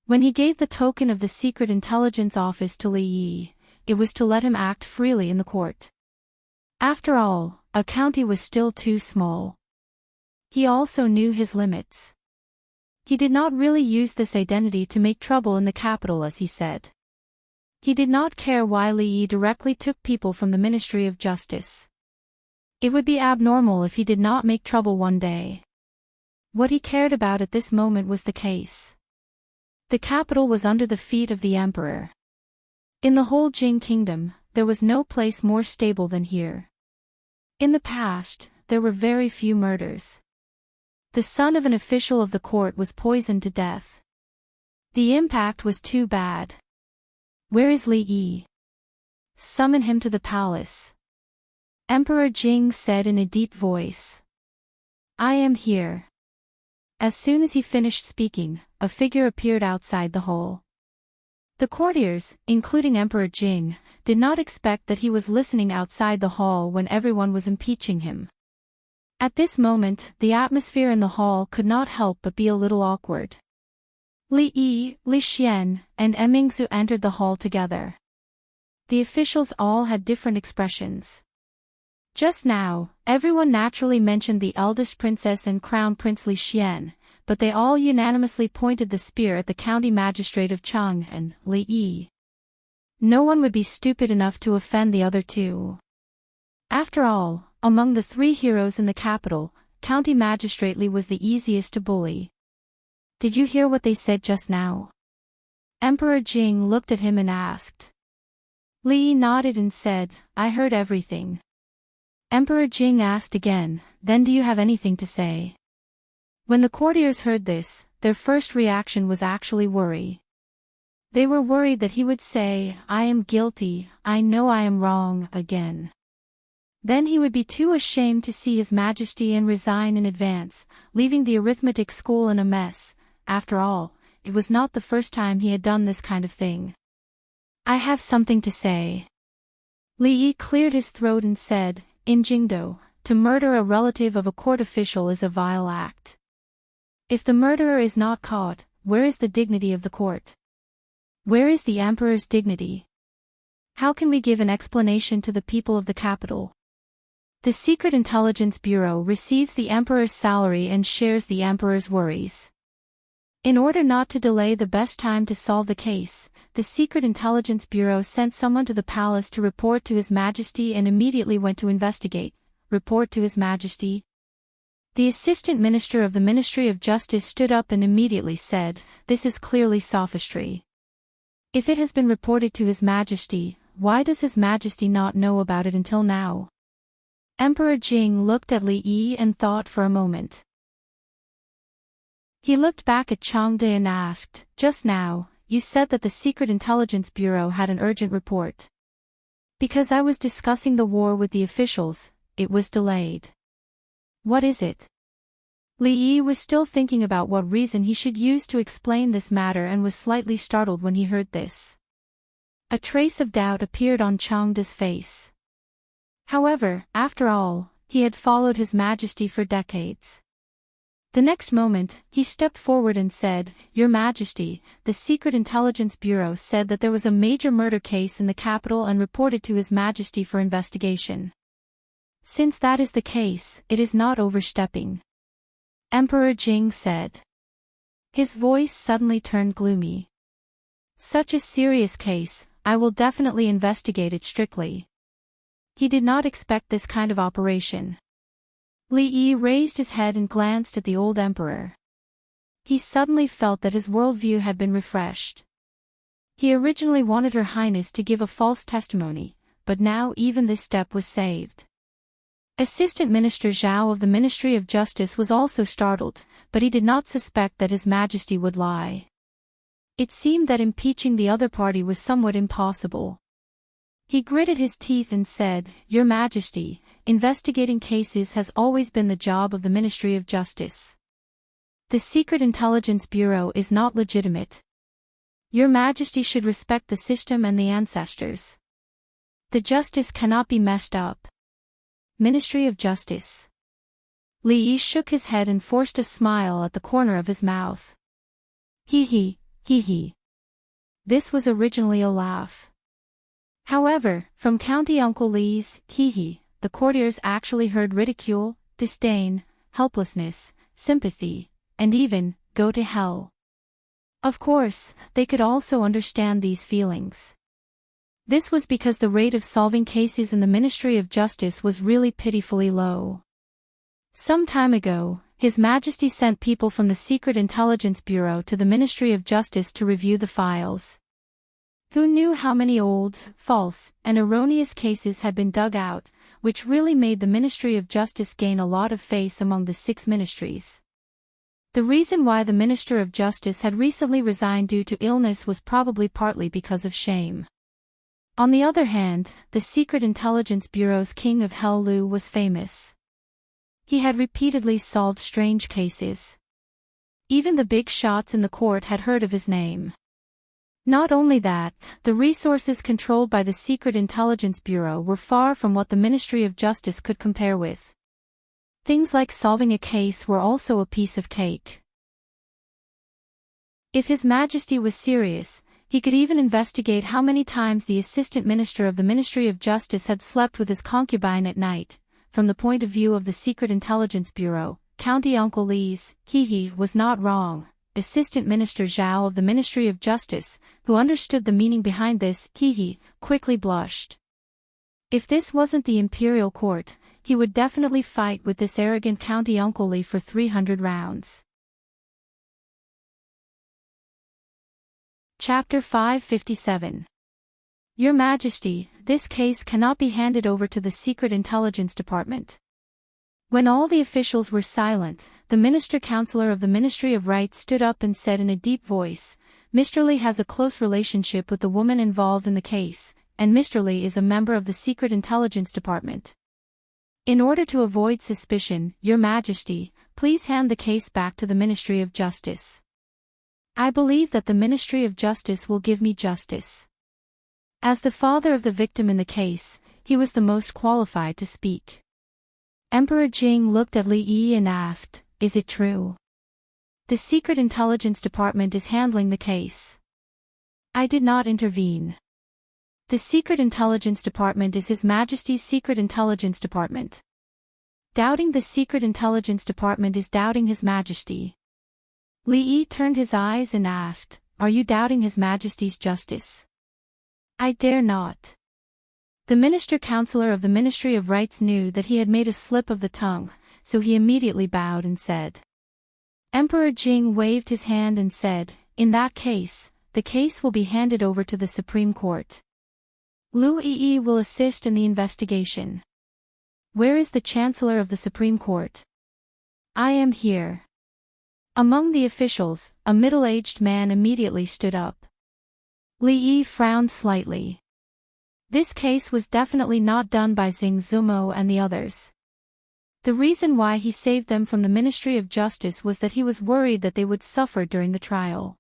When he gave the token of the secret intelligence office to Li Yi, it was to let him act freely in the court. After all, a county was still too small. He also knew his limits. He did not really use this identity to make trouble in the capital, as he said. He did not care why Li Yi directly took people from the Ministry of Justice. It would be abnormal if he did not make trouble one day. What he cared about at this moment was the case. The capital was under the feet of the emperor. In the whole Jing kingdom, there was no place more stable than here. In the past, there were very few murders. The son of an official of the court was poisoned to death. The impact was too bad. Where is Li Yi? Summon him to the palace. Emperor Jing said in a deep voice. I am here. As soon as he finished speaking, a figure appeared outside the hall. The courtiers, including Emperor Jing, did not expect that he was listening outside the hall when everyone was impeaching him. At this moment, the atmosphere in the hall could not help but be a little awkward. Li Yi, Li Xian, and Emingzu entered the hall together. The officials all had different expressions. Just now, everyone naturally mentioned the eldest princess and crown prince Li Xian, but they all unanimously pointed the spear at the county magistrate of Cheng and Li Yi. No one would be stupid enough to offend the other two. After all, among the three heroes in the capital, county magistrate Li was the easiest to bully. Did you hear what they said just now? Emperor Jing looked at him and asked. Li nodded and said, I heard everything. Emperor Jing asked again, then do you have anything to say? When the courtiers heard this, their first reaction was actually worry. They were worried that he would say, I am guilty, I know I am wrong, again. Then he would be too ashamed to see His Majesty and resign in advance, leaving the arithmetic school in a mess. After all, it was not the first time he had done this kind of thing. I have something to say. Li Yi cleared his throat and said, in Jingdo, to murder a relative of a court official is a vile act. If the murderer is not caught, where is the dignity of the court? Where is the emperor's dignity? How can we give an explanation to the people of the capital? The Secret Intelligence Bureau receives the emperor's salary and shares the emperor's worries. In order not to delay the best time to solve the case, the Secret Intelligence Bureau sent someone to the palace to report to His Majesty and immediately went to investigate. Report to His Majesty? The Assistant Minister of the Ministry of Justice stood up and immediately said, this is clearly sophistry. If it has been reported to His Majesty, why does His Majesty not know about it until now? Emperor Jing looked at Li Yi and thought for a moment. He looked back at Changde and asked, just now, you said that the Secret Intelligence Bureau had an urgent report. Because I was discussing the war with the officials, it was delayed. What is it? Li Yi was still thinking about what reason he should use to explain this matter and was slightly startled when he heard this. A trace of doubt appeared on Changde's face. However, after all, he had followed His Majesty for decades. The next moment, he stepped forward and said, Your Majesty, the Secret Intelligence Bureau said that there was a major murder case in the capital and reported to His Majesty for investigation. Since that is the case, it is not overstepping. Emperor Jing said. His voice suddenly turned gloomy. Such a serious case, I will definitely investigate it strictly. He did not expect this kind of operation. Li Yi raised his head and glanced at the old emperor. He suddenly felt that his worldview had been refreshed. He originally wanted Her Highness to give a false testimony, but now even this step was saved. Assistant Minister Zhao of the Ministry of Justice was also startled, but he did not suspect that His Majesty would lie. It seemed that impeaching the other party was somewhat impossible. He gritted his teeth and said, Your Majesty, investigating cases has always been the job of the Ministry of Justice. The Secret Intelligence Bureau is not legitimate. Your Majesty should respect the system and the ancestors. The justice cannot be messed up. Ministry of Justice. Li Yi shook his head and forced a smile at the corner of his mouth. Hee hee, hee hee. This was originally a laugh. However, from County Uncle Li's hee hee, the courtiers actually heard ridicule, disdain, helplessness, sympathy, and even, go to hell. Of course, they could also understand these feelings. This was because the rate of solving cases in the Ministry of Justice was really pitifully low. Some time ago, His Majesty sent people from the Secret Intelligence Bureau to the Ministry of Justice to review the files. Who knew how many old, false, and erroneous cases had been dug out, which really made the Ministry of Justice gain a lot of face among the 6 ministries. The reason why the Minister of Justice had recently resigned due to illness was probably partly because of shame. On the other hand, the Secret Intelligence Bureau's King of Hell Lu was famous. He had repeatedly solved strange cases. Even the big shots in the court had heard of his name. Not only that, the resources controlled by the Secret Intelligence Bureau were far from what the Ministry of Justice could compare with. Things like solving a case were also a piece of cake. If His Majesty was serious, he could even investigate how many times the Assistant Minister of the Ministry of Justice had slept with his concubine at night. From the point of view of the Secret Intelligence Bureau, County Uncle Li's hee hee was not wrong. Assistant Minister Zhao of the Ministry of Justice, who understood the meaning behind this hee hee, quickly blushed. If this wasn't the imperial court, he would definitely fight with this arrogant County Uncle Li for 300 rounds. Chapter 557. Your Majesty, this case cannot be handed over to the Secret Intelligence Department. When all the officials were silent, the Minister Counselor of the Ministry of Rights stood up and said in a deep voice, Mr. Li has a close relationship with the woman involved in the case, and Mr. Li is a member of the Secret Intelligence Department. In order to avoid suspicion, Your Majesty, please hand the case back to the Ministry of Justice. I believe that the Ministry of Justice will give me justice. As the father of the victim in the case, he was the most qualified to speak. Emperor Jing looked at Li Yi and asked, Is it true? The Secret Intelligence Department is handling the case. I did not intervene. The Secret Intelligence Department is His Majesty's Secret Intelligence Department. Doubting the Secret Intelligence Department is doubting His Majesty. Li Yi turned his eyes and asked, Are you doubting His Majesty's justice? I dare not. The Minister Counselor of the Ministry of Rights knew that he had made a slip of the tongue, so he immediately bowed and said. Emperor Jing waved his hand and said, In that case, the case will be handed over to the Supreme Court. Lu Yi will assist in the investigation. Where is the Chancellor of the Supreme Court? I am here. Among the officials, a middle-aged man immediately stood up. Li Yi frowned slightly. This case was definitely not done by Xing Zumo and the others. The reason why he saved them from the Ministry of Justice was that he was worried that they would suffer during the trial.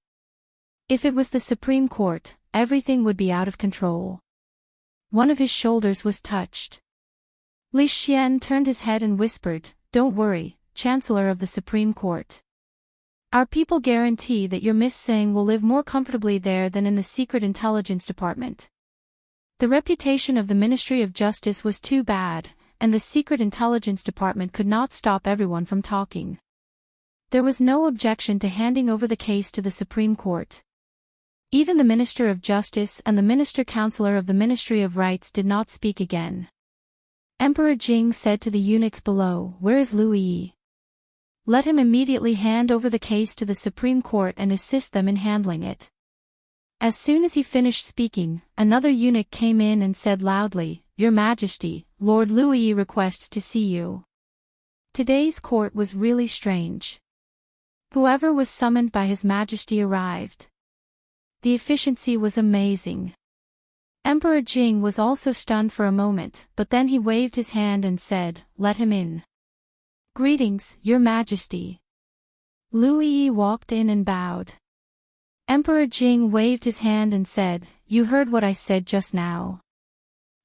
If it was the Supreme Court, everything would be out of control. One of his shoulders was touched. Li Xian turned his head and whispered, Don't worry, Chancellor of the Supreme Court. Our people guarantee that your Miss Xing will live more comfortably there than in the Secret Intelligence Department. The reputation of the Ministry of Justice was too bad, and the Secret Intelligence Department could not stop everyone from talking. There was no objection to handing over the case to the Supreme Court. Even the Minister of Justice and the Minister Counselor of the Ministry of Rights did not speak again. Emperor Jing said to the eunuchs below, Where is Lu Yi? Let him immediately hand over the case to the Supreme Court and assist them in handling it. As soon as he finished speaking, another eunuch came in and said loudly, Your Majesty, Lord Lu Yi requests to see you. Today's court was really strange. Whoever was summoned by His Majesty arrived. The efficiency was amazing. Emperor Jing was also stunned for a moment, but then he waved his hand and said, Let him in. Greetings, Your Majesty. Lu Yi walked in and bowed. Emperor Jing waved his hand and said, You heard what I said just now.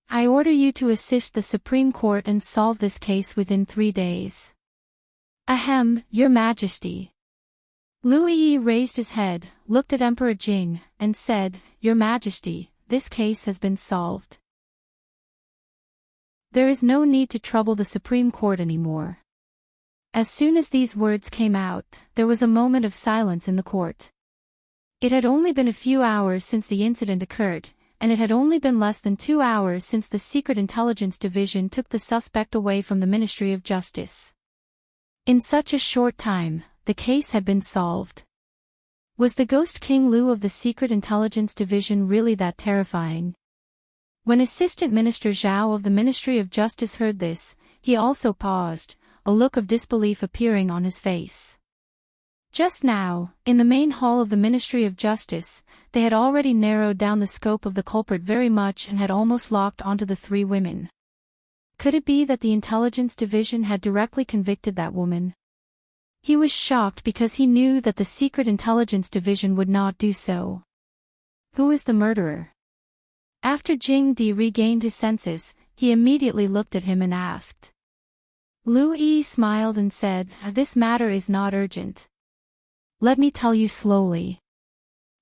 I order you to assist the Supreme Court and solve this case within 3 days. Ahem, Your Majesty. Lu Yi raised his head, looked at Emperor Jing, and said, Your Majesty, this case has been solved. There is no need to trouble the Supreme Court anymore. As soon as these words came out, there was a moment of silence in the court. It had only been a few hours since the incident occurred, and it had only been less than 2 hours since the Secret Intelligence Division took the suspect away from the Ministry of Justice. In such a short time, the case had been solved. Was the Ghost King Lu of the Secret Intelligence Division really that terrifying? When Assistant Minister Zhao of the Ministry of Justice heard this, he also paused, a look of disbelief appearing on his face. Just now, in the main hall of the Ministry of Justice, they had already narrowed down the scope of the culprit very much and had almost locked onto the 3 women. Could it be that the Intelligence Division had directly convicted that woman? He was shocked because he knew that the Secret Intelligence Division would not do so. Who is the murderer? After Jing Di regained his senses, he immediately looked at him and asked. Lu Yi smiled and said, This matter is not urgent. Let me tell you slowly.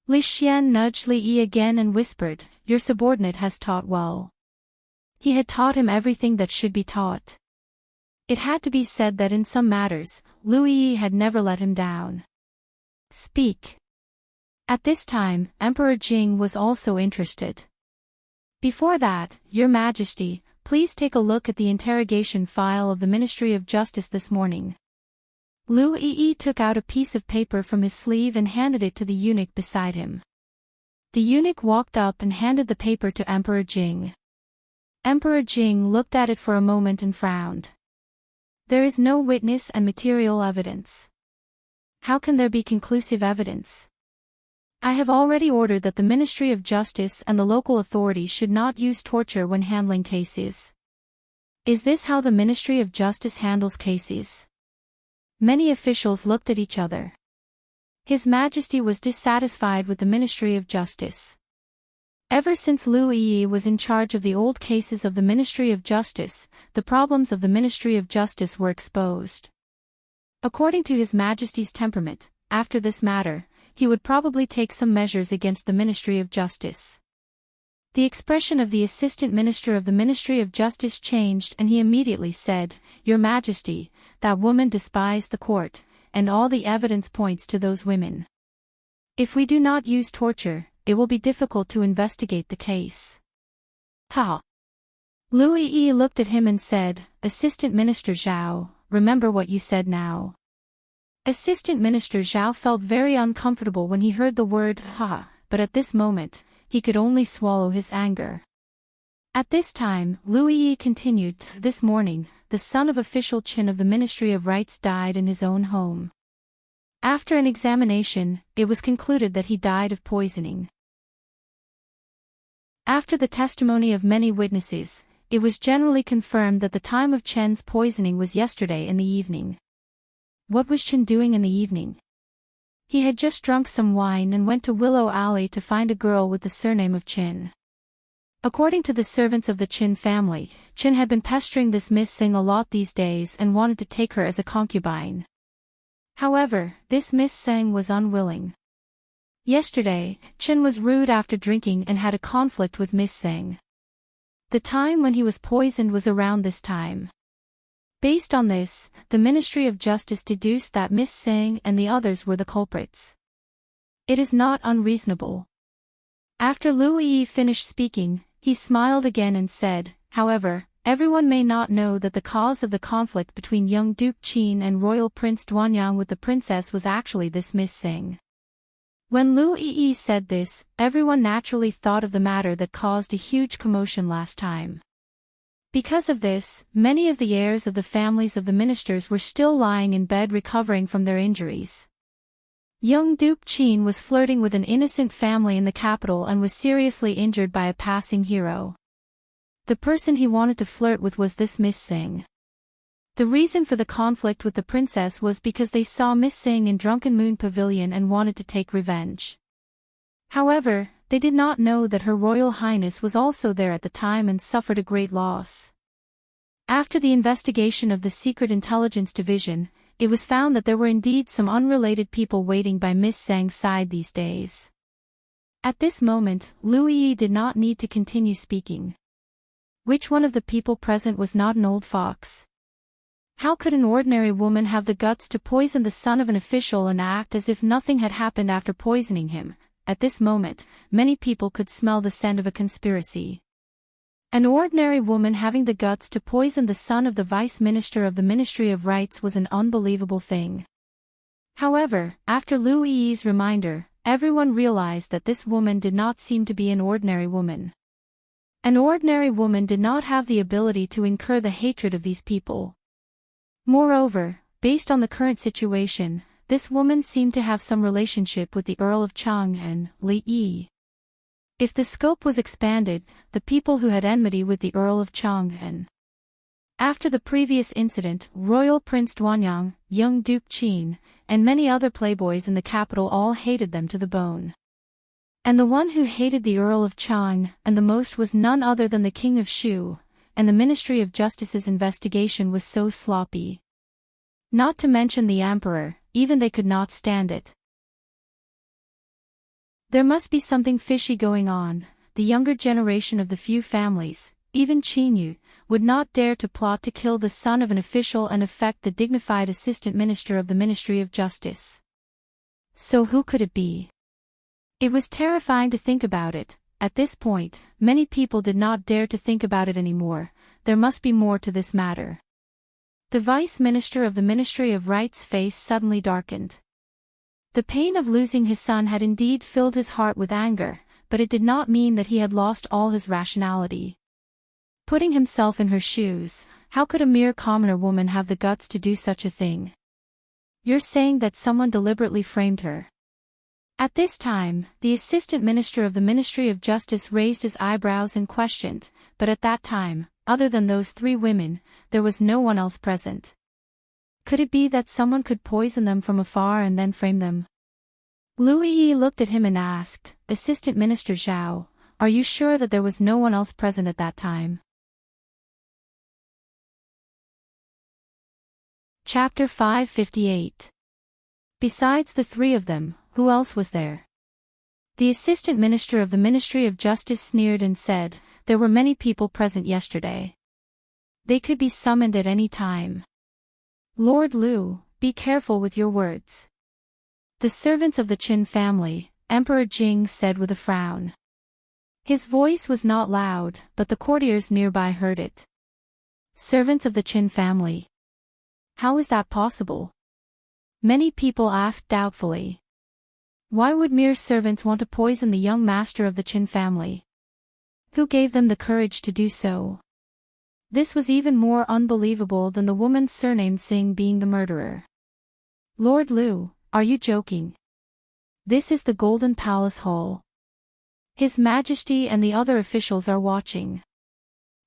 Li Xian nudged Li Yi again and whispered, Your subordinate has taught well. He had taught him everything that should be taught. It had to be said that in some matters, Lu Yi had never let him down. Speak. At this time, Emperor Jing was also interested. Before that, Your Majesty, please take a look at the interrogation file of the Ministry of Justice this morning. Lu Yi took out a piece of paper from his sleeve and handed it to the eunuch beside him. The eunuch walked up and handed the paper to Emperor Jing. Emperor Jing looked at it for a moment and frowned. There is no witness and material evidence. How can there be conclusive evidence? I have already ordered that the Ministry of Justice and the local authorities should not use torture when handling cases. Is this how the Ministry of Justice handles cases? Many officials looked at each other. His Majesty was dissatisfied with the Ministry of Justice. Ever since Lu Yi was in charge of the old cases of the Ministry of Justice, the problems of the Ministry of Justice were exposed. According to His Majesty's temperament, after this matter, he would probably take some measures against the Ministry of Justice. The expression of the Assistant Minister of the Ministry of Justice changed and he immediately said, Your Majesty, that woman despised the court, and all the evidence points to those women. If we do not use torture, it will be difficult to investigate the case. Ha! Lu Yi looked at him and said, Assistant Minister Zhao, remember what you said now. Assistant Minister Zhao felt very uncomfortable when he heard the word ha, but at this moment, he could only swallow his anger. At this time, Lu Yi continued, This morning, the son of official Qin of the Ministry of Rights died in his own home. After an examination, it was concluded that he died of poisoning. After the testimony of many witnesses, it was generally confirmed that the time of Chen's poisoning was yesterday in the evening. What was Chen doing in the evening? He had just drunk some wine and went to Willow Alley to find a girl with the surname of Qin. According to the servants of the Qin family, Qin had been pestering this Miss Singh a lot these days and wanted to take her as a concubine. However, this Miss Singh was unwilling. Yesterday, Qin was rude after drinking and had a conflict with Miss Singh. The time when he was poisoned was around this time. Based on this, the Ministry of Justice deduced that Miss Singh and the others were the culprits. It is not unreasonable. After Lu Yi finished speaking, he smiled again and said, However, everyone may not know that the cause of the conflict between young Duke Qin and Royal Prince Duanyang with the princess was actually this Miss Singh. When Lu Yi said this, everyone naturally thought of the matter that caused a huge commotion last time. Because of this, many of the heirs of the families of the ministers were still lying in bed recovering from their injuries. Young Duke Qin was flirting with an innocent family in the capital and was seriously injured by a passing hero. The person he wanted to flirt with was this Miss Singh. The reason for the conflict with the princess was because they saw Miss Singh in Drunken Moon Pavilion and wanted to take revenge. However, they did not know that Her Royal Highness was also there at the time and suffered a great loss. After the investigation of the Secret Intelligence Division, it was found that there were indeed some unrelated people waiting by Miss Zhang's side these days. At this moment, Lu Yi did not need to continue speaking. Which one of the people present was not an old fox? How could an ordinary woman have the guts to poison the son of an official and act as if nothing had happened after poisoning him? At this moment, many people could smell the scent of a conspiracy. An ordinary woman having the guts to poison the son of the vice minister of the Ministry of Rights was an unbelievable thing. However, after Lu Yi's reminder, everyone realized that this woman did not seem to be an ordinary woman. An ordinary woman did not have the ability to incur the hatred of these people. Moreover, based on the current situation, this woman seemed to have some relationship with the Earl of Chang and Li Yi. If the scope was expanded, the people who had enmity with the Earl of Chang and after the previous incident, Royal Prince Duanyang, young Duke Qin, and many other playboys in the capital all hated them to the bone. And the one who hated the Earl of Chang and the most was none other than the King of Shu, and the Ministry of Justice's investigation was so sloppy. Not to mention the Emperor, even they could not stand it. There must be something fishy going on. The younger generation of the few families, even Qinyu, would not dare to plot to kill the son of an official and affect the dignified assistant minister of the Ministry of Justice. So who could it be? It was terrifying to think about it. At this point, many people did not dare to think about it anymore. There must be more to this matter. The vice minister of the Ministry of Rights' face suddenly darkened. The pain of losing his son had indeed filled his heart with anger, but it did not mean that he had lost all his rationality. Putting himself in her shoes, how could a mere commoner woman have the guts to do such a thing? You're saying that someone deliberately framed her. At this time, the assistant minister of the Ministry of Justice raised his eyebrows and questioned, but at that time, other than those three women, there was no one else present. Could it be that someone could poison them from afar and then frame them? Lu Yi looked at him and asked, Assistant Minister Zhao, are you sure that there was no one else present at that time? Chapter 558. Besides the three of them, who else was there? The assistant minister of the Ministry of Justice sneered and said, there were many people present yesterday. They could be summoned at any time. Lord Lu, be careful with your words. The servants of the Qin family, Emperor Jing said with a frown. His voice was not loud, but the courtiers nearby heard it. Servants of the Qin family. How is that possible? Many people asked doubtfully. Why would mere servants want to poison the young master of the Qin family? Who gave them the courage to do so? This was even more unbelievable than the woman surnamed Singh being the murderer. Lord Lu, are you joking? This is the Golden Palace Hall. His Majesty and the other officials are watching.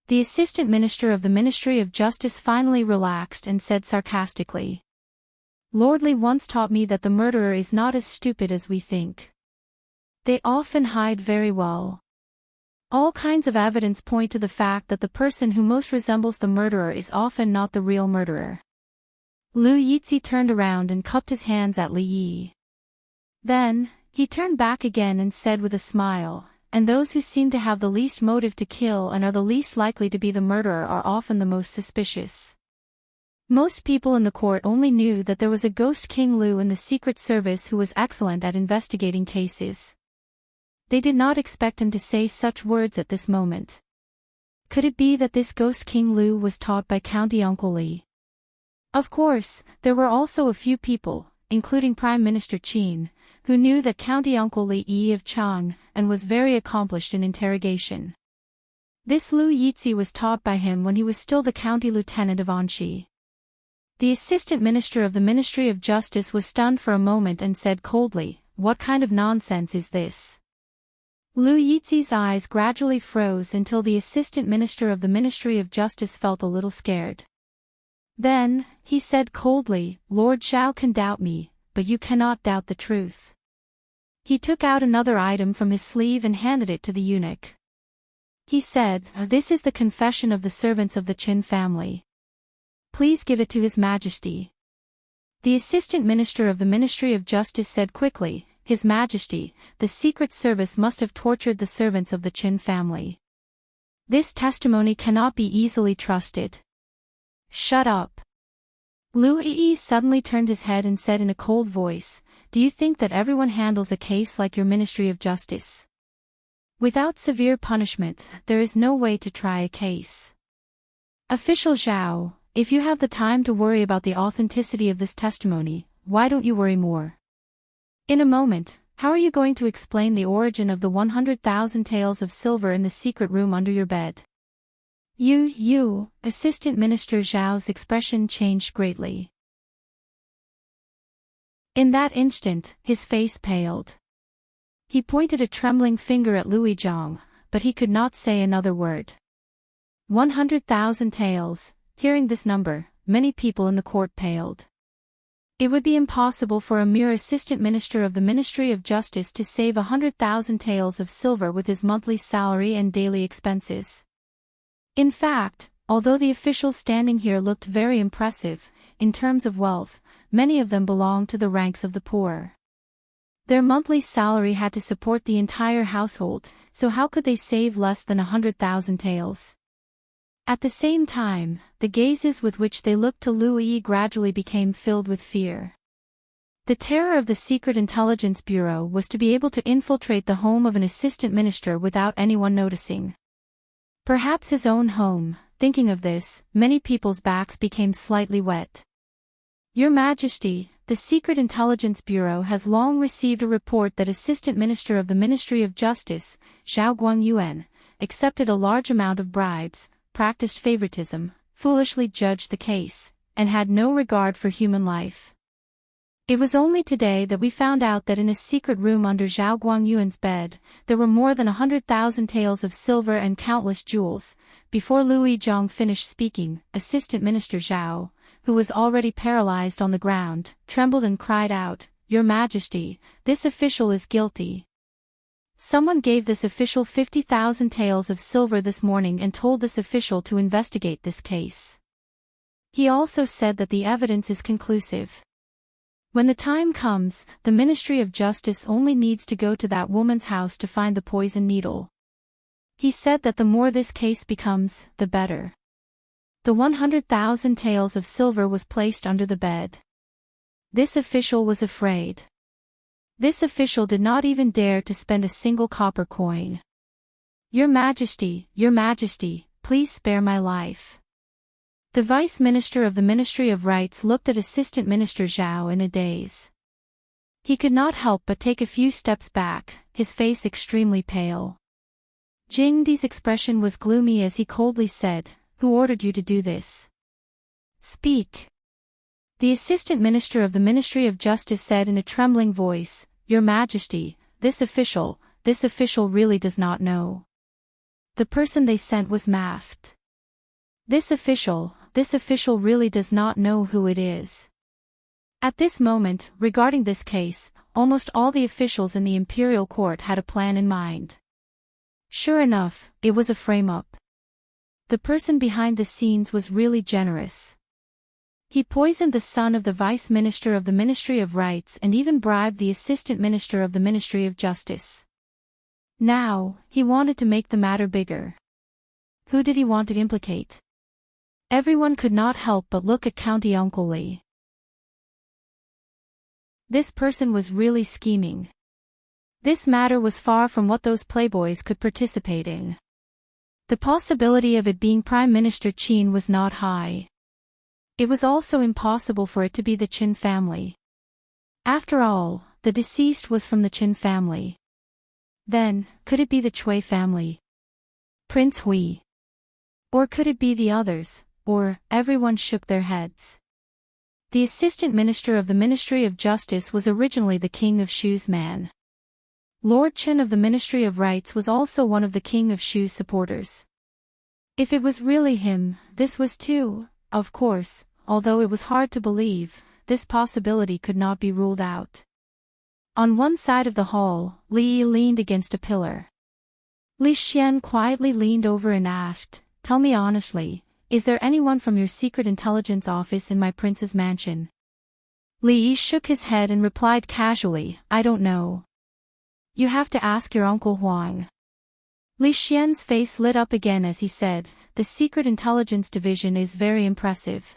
The assistant minister of the Ministry of Justice finally relaxed and said sarcastically. Lord Li once taught me that the murderer is not as stupid as we think. They often hide very well. All kinds of evidence point to the fact that the person who most resembles the murderer is often not the real murderer. Lu Yizhi turned around and cupped his hands at Li Yi. Then, he turned back again and said with a smile, and those who seem to have the least motive to kill and are the least likely to be the murderer are often the most suspicious. Most people in the court only knew that there was a ghost King Lu in the Secret Service who was excellent at investigating cases. They did not expect him to say such words at this moment. Could it be that this ghost King Lu was taught by County Uncle Li? Of course, there were also a few people, including Prime Minister Qin, who knew that County Uncle Li Yi of Chang and was very accomplished in interrogation. This Lu Yizhi was taught by him when he was still the county lieutenant of Anxi. The assistant minister of the Ministry of Justice was stunned for a moment and said coldly, "What kind of nonsense is this?" Lu Yizhi's eyes gradually froze until the assistant minister of the Ministry of Justice felt a little scared. Then, he said coldly, "Lord Zhao can doubt me, but you cannot doubt the truth." He took out another item from his sleeve and handed it to the eunuch. He said, "This is the confession of the servants of the Qin family. Please give it to His Majesty." The assistant minister of the Ministry of Justice said quickly, His Majesty, the Secret Service must have tortured the servants of the Qin family. This testimony cannot be easily trusted. Shut up. Lu Yi suddenly turned his head and said in a cold voice, Do you think that everyone handles a case like your Ministry of Justice? Without severe punishment, there is no way to try a case. Official Zhao, if you have the time to worry about the authenticity of this testimony, why don't you worry more? In a moment, how are you going to explain the origin of the 100,000 taels of silver in the secret room under your bed? Assistant Minister Zhao's expression changed greatly. In that instant, his face paled. He pointed a trembling finger at Lui Zhang, but he could not say another word. 100,000 taels. Hearing this number, many people in the court paled. It would be impossible for a mere assistant minister of the Ministry of Justice to save 100,000 taels of silver with his monthly salary and daily expenses. In fact, although the officials standing here looked very impressive, in terms of wealth, many of them belonged to the ranks of the poor. Their monthly salary had to support the entire household, so how could they save less than 100,000 taels? At the same time, the gazes with which they looked to Lu Yi gradually became filled with fear. The terror of the Secret Intelligence Bureau was to be able to infiltrate the home of an assistant minister without anyone noticing. Perhaps his own home. Thinking of this, many people's backs became slightly wet. Your Majesty, the Secret Intelligence Bureau has long received a report that Assistant Minister of the Ministry of Justice, Zhao Guangyuan, accepted a large amount of bribes, practiced favoritism, foolishly judged the case, and had no regard for human life. It was only today that we found out that in a secret room under Zhao Guangyuan's bed, there were more than 100,000 taels of silver and countless jewels. Before Lu Yizhang finished speaking, Assistant Minister Zhao, who was already paralyzed on the ground, trembled and cried out, Your Majesty, this official is guilty. Someone gave this official 50,000 taels of silver this morning and told this official to investigate this case. He also said that the evidence is conclusive. When the time comes, the Ministry of Justice only needs to go to that woman's house to find the poison needle. He said that the more this case becomes, the better. The 100,000 taels of silver was placed under the bed. This official was afraid. This official did not even dare to spend a single copper coin. Your Majesty, please spare my life. The Vice Minister of the Ministry of Rights looked at Assistant Minister Zhao in a daze. He could not help but take a few steps back, his face extremely pale. Jing Di's expression was gloomy as he coldly said, Who ordered you to do this? Speak. The Assistant Minister of the Ministry of Justice said in a trembling voice, Your Majesty, this official really does not know. The person they sent was masked. This official really does not know who it is. At this moment, regarding this case, almost all the officials in the imperial court had a plan in mind. Sure enough, it was a frame-up. The person behind the scenes was really generous. He poisoned the son of the Vice Minister of the Ministry of Rights and even bribed the Assistant Minister of the Ministry of Justice. Now, he wanted to make the matter bigger. Who did he want to implicate? Everyone could not help but look at County Uncle Li. This person was really scheming. This matter was far from what those playboys could participate in. The possibility of it being Prime Minister Qin was not high. It was also impossible for it to be the Qin family. After all, the deceased was from the Qin family. Then, could it be the Cui family? Prince Hui? Or could it be the others? Or, everyone shook their heads. The Assistant Minister of the Ministry of Justice was originally the King of Shu's man. Lord Chen of the Ministry of Rights was also one of the King of Shu's supporters. If it was really him, this was too, of course, although it was hard to believe, this possibility could not be ruled out. On one side of the hall, Li Yi leaned against a pillar. Li Xian quietly leaned over and asked, Tell me honestly, is there anyone from your secret intelligence office in my prince's mansion? Li shook his head and replied casually, I don't know. You have to ask your Uncle Huang. Li Xian's face lit up again as he said, the Secret Intelligence Division is very impressive.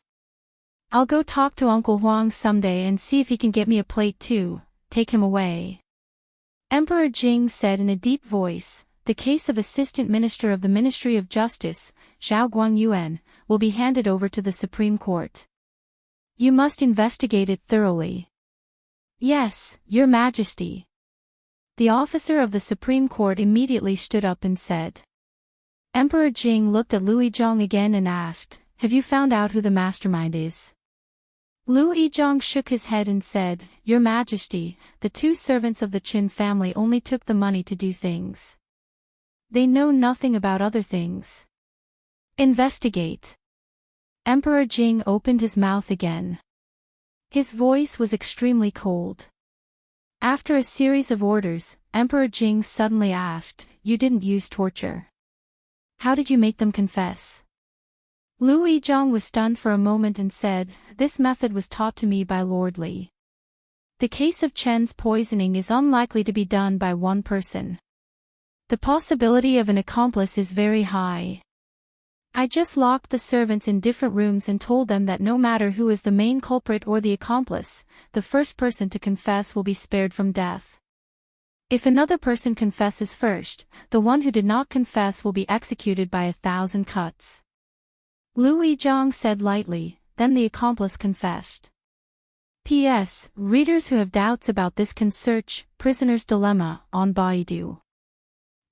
I'll go talk to Uncle Huang someday and see if he can get me a plate too. Take him away. Emperor Jing said in a deep voice, the case of Assistant Minister of the Ministry of Justice, Zhao Guangyuan, will be handed over to the Supreme Court. You must investigate it thoroughly. Yes, Your Majesty. The officer of the Supreme Court immediately stood up and said. Emperor Jing looked at Lu Yizhong again and asked, have you found out who the mastermind is? Lu Yizhong shook his head and said, Your Majesty, the two servants of the Qin family only took the money to do things. They know nothing about other things. Investigate. Emperor Jing opened his mouth again. His voice was extremely cold. After a series of orders, Emperor Jing suddenly asked, You didn't use torture. How did you make them confess? Lu Yizhong was stunned for a moment and said, This method was taught to me by Lord Li. The case of Chen's poisoning is unlikely to be done by one person. The possibility of an accomplice is very high. I just locked the servants in different rooms and told them that no matter who is the main culprit or the accomplice, the first person to confess will be spared from death. If another person confesses first, the one who did not confess will be executed by 1,000 cuts. Lu Yizhong said lightly, then the accomplice confessed. P.S. Readers who have doubts about this can search Prisoner's Dilemma on Baidu.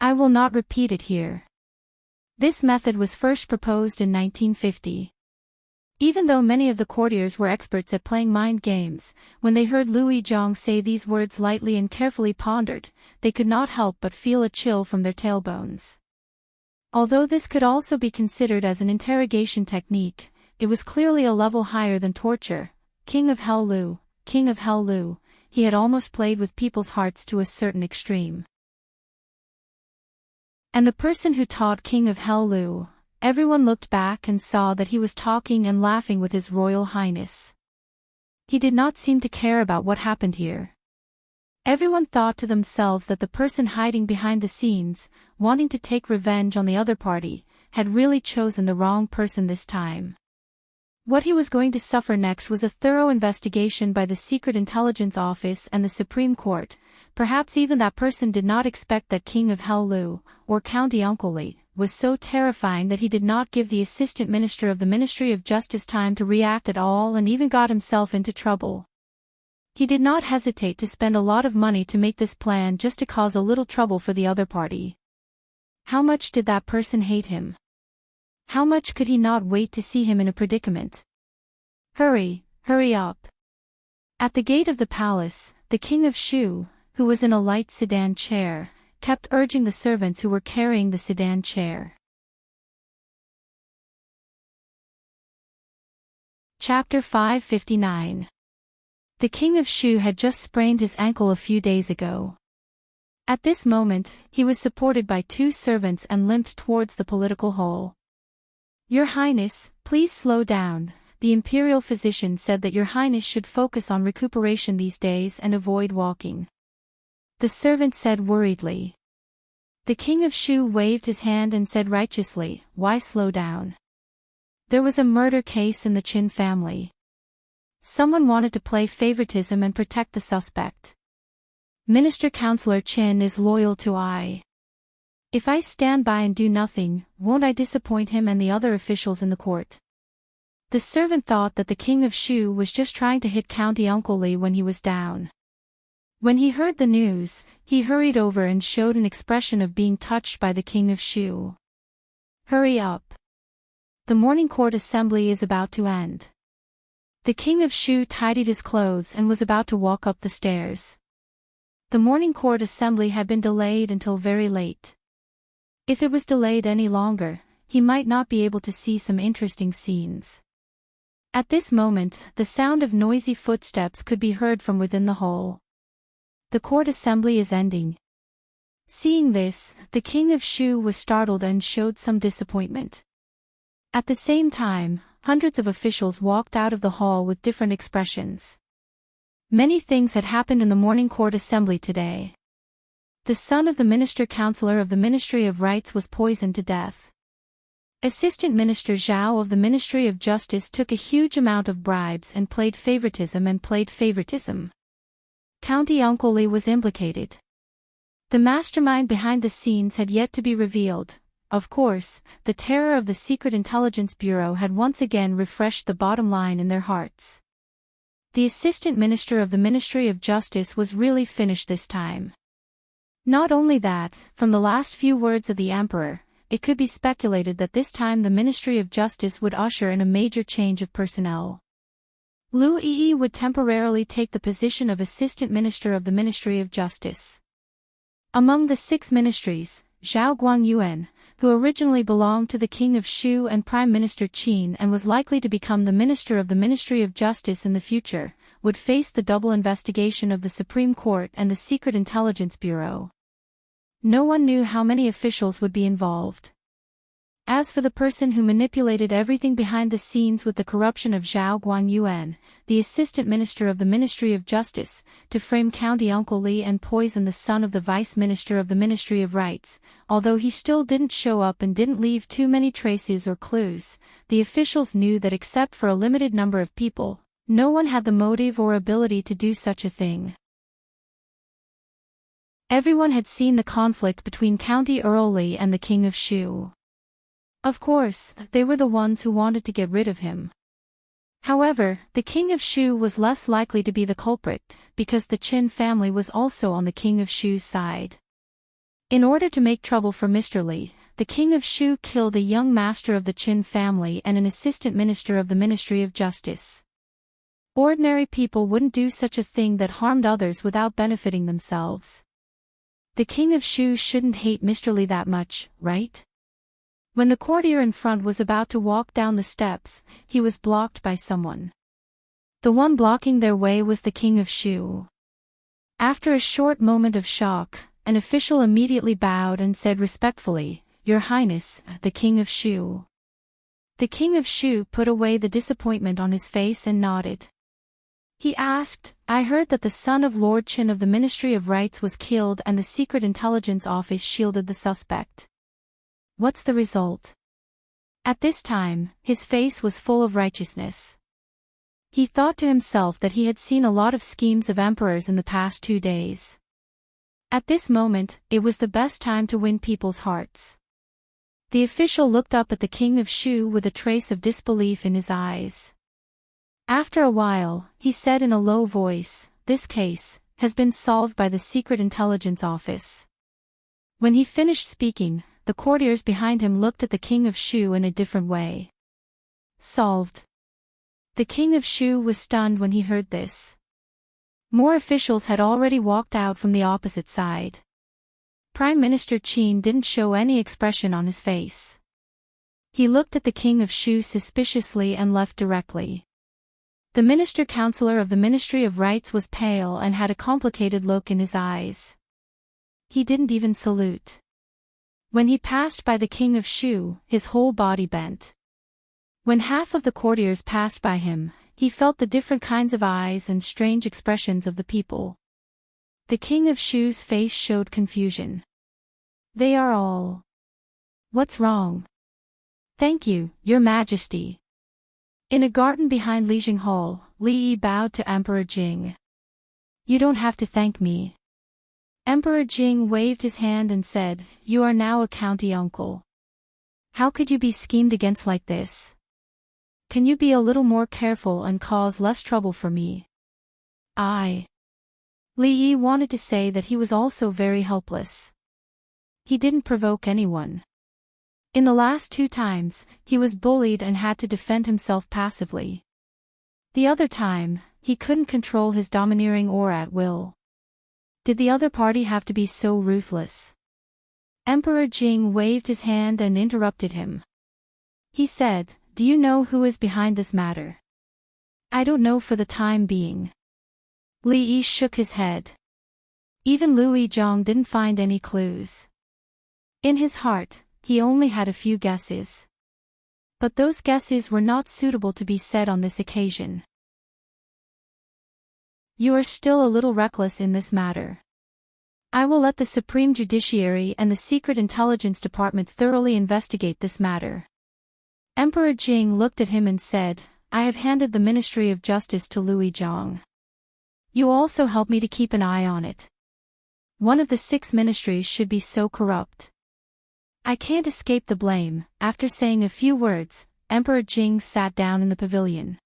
I will not repeat it here. This method was first proposed in 1950. Even though many of the courtiers were experts at playing mind games, when they heard Lu Yizhong say these words lightly and carefully pondered, they could not help but feel a chill from their tailbones. Although this could also be considered as an interrogation technique, it was clearly a level higher than torture. King of Hell Lu, he had almost played with people's hearts to a certain extreme. And the person who taught King of Hell Lu, everyone looked back and saw that he was talking and laughing with His Royal Highness. He did not seem to care about what happened here. Everyone thought to themselves that the person hiding behind the scenes, wanting to take revenge on the other party, had really chosen the wrong person this time. What he was going to suffer next was a thorough investigation by the Secret Intelligence Office and the Supreme Court. Perhaps even that person did not expect that King of Hell Lu, or County Uncle Li, was so terrifying that he did not give the Assistant Minister of the Ministry of Justice time to react at all and even got himself into trouble. He did not hesitate to spend a lot of money to make this plan just to cause a little trouble for the other party. How much did that person hate him? How much could he not wait to see him in a predicament? Hurry, hurry up. At the gate of the palace, the King of Shu, who was in a light sedan chair, kept urging the servants who were carrying the sedan chair. Chapter 559. The King of Shu had just sprained his ankle a few days ago. At this moment, he was supported by two servants and limped towards the political hall. Your Highness, please slow down. The imperial physician said that Your Highness should focus on recuperation these days and avoid walking. The servant said worriedly. The King of Shu waved his hand and said righteously, Why slow down? There was a murder case in the Qin family. Someone wanted to play favoritism and protect the suspect. Minister Counselor Qin is loyal to I. If I stand by and do nothing, won't I disappoint him and the other officials in the court? The servant thought that the King of Shu was just trying to hit County Uncle Li when he was down. When he heard the news, he hurried over and showed an expression of being touched by the King of Shu. Hurry up. The morning court assembly is about to end. The King of Shu tidied his clothes and was about to walk up the stairs. The morning court assembly had been delayed until very late. If it was delayed any longer, he might not be able to see some interesting scenes. At this moment, the sound of noisy footsteps could be heard from within the hall. The court assembly is ending. Seeing this, the King of Shu was startled and showed some disappointment. At the same time, hundreds of officials walked out of the hall with different expressions. Many things had happened in the morning court assembly today. The son of the minister-counselor of the Ministry of Rights was poisoned to death. Assistant Minister Zhao of the Ministry of Justice took a huge amount of bribes and played favoritism. County Uncle Li was implicated. The mastermind behind the scenes had yet to be revealed. Of course, the terror of the Secret Intelligence Bureau had once again refreshed the bottom line in their hearts. The Assistant Minister of the Ministry of Justice was really finished this time. Not only that, from the last few words of the Emperor, it could be speculated that this time the Ministry of Justice would usher in a major change of personnel. Lu Yi would temporarily take the position of Assistant Minister of the Ministry of Justice. Among the 6 ministries, Zhao Guangyuan, who originally belonged to the King of Shu and Prime Minister Qin and was likely to become the Minister of the Ministry of Justice in the future, would face the double investigation of the Supreme Court and the Secret Intelligence Bureau. No one knew how many officials would be involved. As for the person who manipulated everything behind the scenes with the corruption of Zhao Guangyuan, the Assistant Minister of the Ministry of Justice, to frame County Uncle Li and poison the son of the Vice Minister of the Ministry of Rights, although he still didn't show up and didn't leave too many traces or clues, the officials knew that except for a limited number of people, no one had the motive or ability to do such a thing. Everyone had seen the conflict between County Earl Li and the King of Shu. Of course, they were the ones who wanted to get rid of him. However, the King of Shu was less likely to be the culprit, because the Qin family was also on the King of Shu's side. In order to make trouble for Mr. Li, the King of Shu killed a young master of the Qin family and an assistant minister of the Ministry of Justice. Ordinary people wouldn't do such a thing that harmed others without benefiting themselves. The King of Shu shouldn't hate Mr. Li that much, right? When the courtier in front was about to walk down the steps, he was blocked by someone. The one blocking their way was the King of Shu. After a short moment of shock, an official immediately bowed and said respectfully, "Your Highness, the King of Shu." The King of Shu put away the disappointment on his face and nodded. He asked, "I heard that the son of Lord Qin of the Ministry of Rights was killed and the Secret Intelligence Office shielded the suspect. What's the result?" At this time, his face was full of righteousness. He thought to himself that he had seen a lot of schemes of emperors in the past 2 days. At this moment, it was the best time to win people's hearts. The official looked up at the King of Shu with a trace of disbelief in his eyes. After a while, he said in a low voice, "This case has been solved by the Secret Intelligence Office." When he finished speaking, the courtiers behind him looked at the King of Shu in a different way. Solved. The King of Shu was stunned when he heard this. More officials had already walked out from the opposite side. Prime Minister Qin didn't show any expression on his face. He looked at the King of Shu suspiciously and left directly. The minister-counselor of the Ministry of Rights was pale and had a complicated look in his eyes. He didn't even salute. When he passed by the King of Shu, his whole body bent. When half of the courtiers passed by him, he felt the different kinds of eyes and strange expressions of the people. The King of Shu's face showed confusion. "They are all... What's wrong?" "Thank you, Your Majesty." In a garden behind Lijing Hall, Li Yi bowed to Emperor Jing. "You don't have to thank me." Emperor Jing waved his hand and said, "You are now a county uncle. How could you be schemed against like this? Can you be a little more careful and cause less trouble for me?" Li Yi wanted to say that he was also very helpless. He didn't provoke anyone. In the last 2 times, he was bullied and had to defend himself passively. The other time, he couldn't control his domineering aura at will. Did the other party have to be so ruthless? Emperor Jing waved his hand and interrupted him. He said, "Do you know who is behind this matter?" "I don't know for the time being." Li Yi shook his head. Even Lu Yizhong didn't find any clues. In his heart, he only had a few guesses. But those guesses were not suitable to be said on this occasion. You are still a little reckless in this matter. I will let the Supreme Judiciary and the Secret Intelligence Department thoroughly investigate this matter. Emperor Jing looked at him and said, I have handed the Ministry of Justice to Louis Zhang. You also help me to keep an eye on it. One of the 6 ministries should be so corrupt. I can't escape the blame. After saying a few words, Emperor Jing sat down in the pavilion.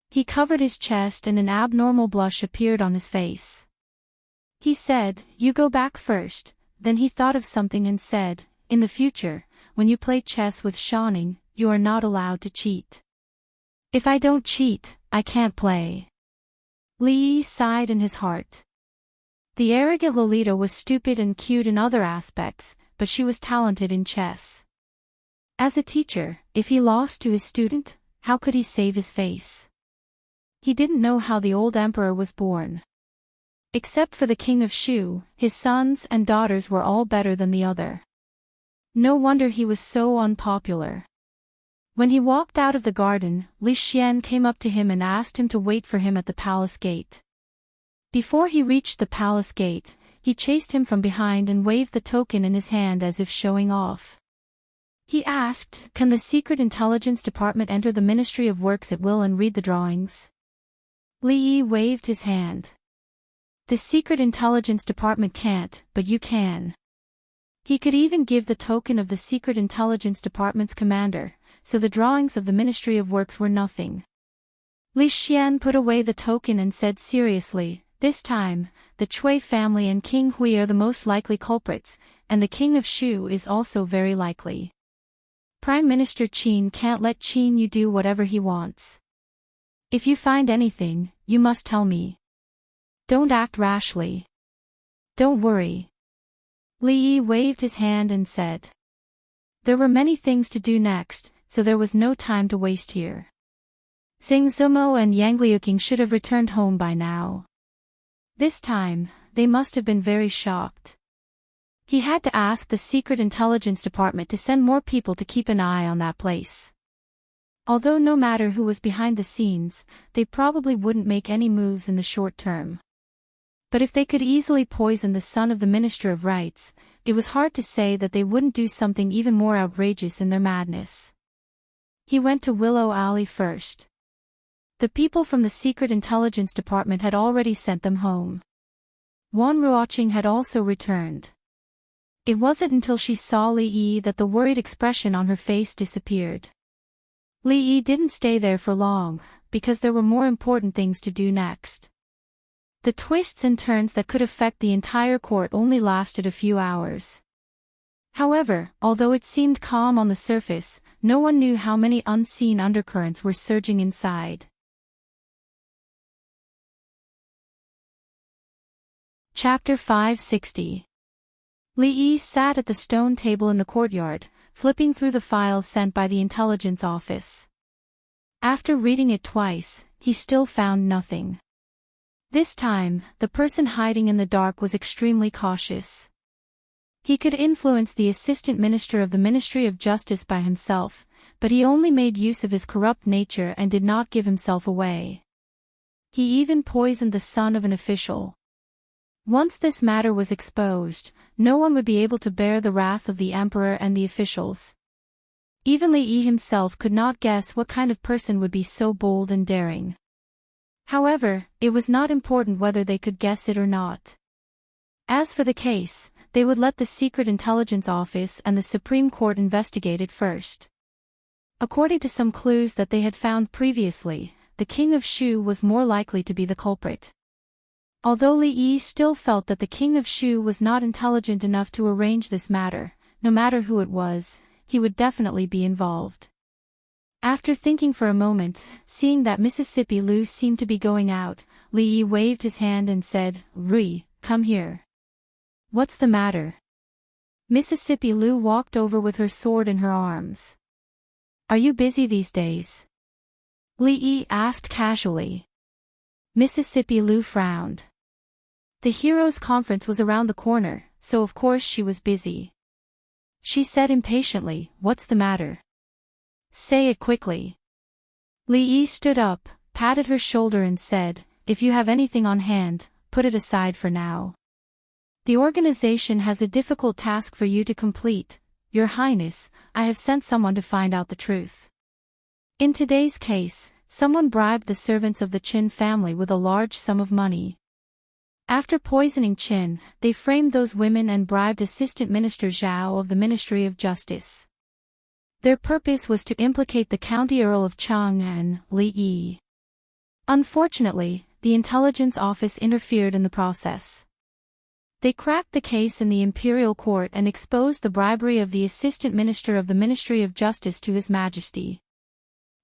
He covered his chest and an abnormal blush appeared on his face. He said, You go back first. Then he thought of something and said, In the future, when you play chess with Shanning, you are not allowed to cheat. If I don't cheat, I can't play. Li Yi sighed in his heart. The arrogant Lolita was stupid and cute in other aspects, but she was talented in chess. As a teacher, if he lost to his student, how could he save his face? He didn't know how the old emperor was born. Except for the king of Shu, his sons and daughters were all better than the other. No wonder he was so unpopular. When he walked out of the garden, Li Xian came up to him and asked him to wait for him at the palace gate. Before he reached the palace gate, he chased him from behind and waved the token in his hand as if showing off. He asked, Can the Secret Intelligence Department enter the Ministry of Works at will and read the drawings? Li Yi waved his hand. The Secret Intelligence Department can't, but you can. He could even give the token of the Secret Intelligence Department's commander, so the drawings of the Ministry of Works were nothing. Li Xian put away the token and said seriously, This time, the Cui family and King Hui are the most likely culprits, and the King of Shu is also very likely. Prime Minister Qin can't let Qin Yu do whatever he wants. If you find anything, you must tell me. Don't act rashly. Don't worry. Li Yi waved his hand and said. There were many things to do next, so there was no time to waste here. Xing Zumo and Yang Liuqing should have returned home by now. This time, they must have been very shocked. He had to ask the Secret Intelligence Department to send more people to keep an eye on that place. Although no matter who was behind the scenes, they probably wouldn't make any moves in the short term. But if they could easily poison the son of the Minister of Rights, it was hard to say that they wouldn't do something even more outrageous in their madness. He went to Willow Alley first. The people from the Secret Intelligence Department had already sent them home. Wan Ruoqing had also returned. It wasn't until she saw Li Yi that the worried expression on her face disappeared. Li Yi didn't stay there for long, because there were more important things to do next. The twists and turns that could affect the entire court only lasted a few hours. However, although it seemed calm on the surface, no one knew how many unseen undercurrents were surging inside. Chapter 560. Li Yi sat at the stone table in the courtyard, flipping through the files sent by the intelligence office. After reading it twice, he still found nothing. This time, the person hiding in the dark was extremely cautious. He could influence the Assistant Minister of the Ministry of Justice by himself, but he only made use of his corrupt nature and did not give himself away. He even poisoned the son of an official. Once this matter was exposed, no one would be able to bear the wrath of the emperor and the officials. Even Li Yi himself could not guess what kind of person would be so bold and daring. However, it was not important whether they could guess it or not. As for the case, they would let the Secret Intelligence Office and the Supreme Court investigate it first. According to some clues that they had found previously, the King of Shu was more likely to be the culprit. Although Li Yi still felt that the King of Shu was not intelligent enough to arrange this matter, no matter who it was, he would definitely be involved. After thinking for a moment, seeing that Mississippi Lu seemed to be going out, Li Yi waved his hand and said, Rui, come here. What's the matter? Mississippi Lu walked over with her sword in her arms. Are you busy these days? Li Yi asked casually. Mississippi Lu frowned. The Heroes' Conference was around the corner, so of course she was busy. She said impatiently, What's the matter? Say it quickly. Li Yi stood up, patted her shoulder and said, if you have anything on hand, put it aside for now. The organization has a difficult task for you to complete. Your Highness, I have sent someone to find out the truth. In today's case, someone bribed the servants of the Qin family with a large sum of money. After poisoning Qin, they framed those women and bribed Assistant Minister Zhao of the Ministry of Justice. Their purpose was to implicate the County Earl of Chang'an, Li Yi. Unfortunately, the intelligence office interfered in the process. They cracked the case in the imperial court and exposed the bribery of the Assistant Minister of the Ministry of Justice to His Majesty.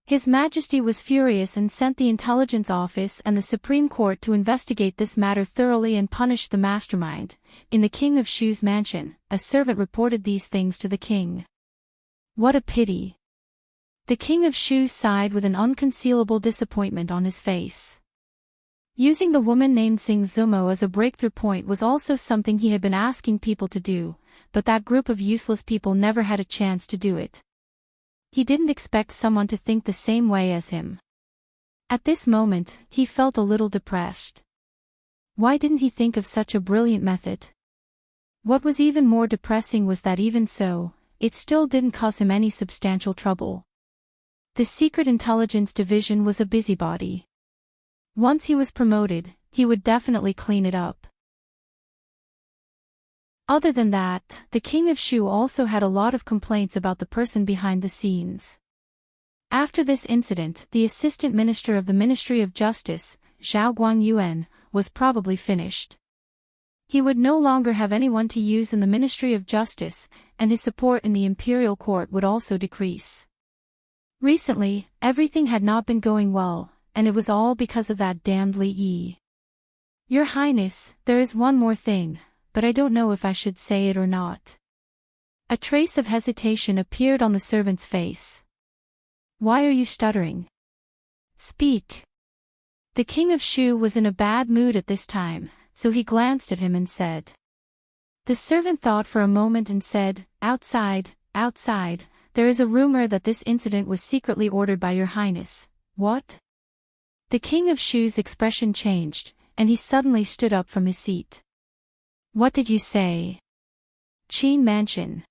His Majesty was furious and sent the Intelligence Office and the Supreme Court to investigate this matter thoroughly and punish the mastermind. In the King of Shu's mansion, a servant reported these things to the king. What a pity! The King of Shu sighed with an unconcealable disappointment on his face. Using the woman named Sing Zumo as a breakthrough point was also something he had been asking people to do, but that group of useless people never had a chance to do it. He didn't expect someone to think the same way as him. At this moment, he felt a little depressed. Why didn't he think of such a brilliant method? What was even more depressing was that even so, it still didn't cause him any substantial trouble. The Secret Intelligence Division was a busybody. Once he was promoted, he would definitely clean it up. Other than that, the King of Shu also had a lot of complaints about the person behind the scenes. After this incident, the Assistant Minister of the Ministry of Justice, Zhao Guangyuan, was probably finished. He would no longer have anyone to use in the Ministry of Justice, and his support in the Imperial Court would also decrease. Recently, everything had not been going well, and it was all because of that damned Li Yi. Your Highness, there is one more thing, but I don't know if I should say it or not. A trace of hesitation appeared on the servant's face. Why are you stuttering? Speak. The King of Shu was in a bad mood at this time, so he glanced at him and said. The servant thought for a moment and said, outside, there is a rumor that this incident was secretly ordered by Your Highness. What? The King of Shu's expression changed, and he suddenly stood up from his seat. What did you say? Qin Mansion.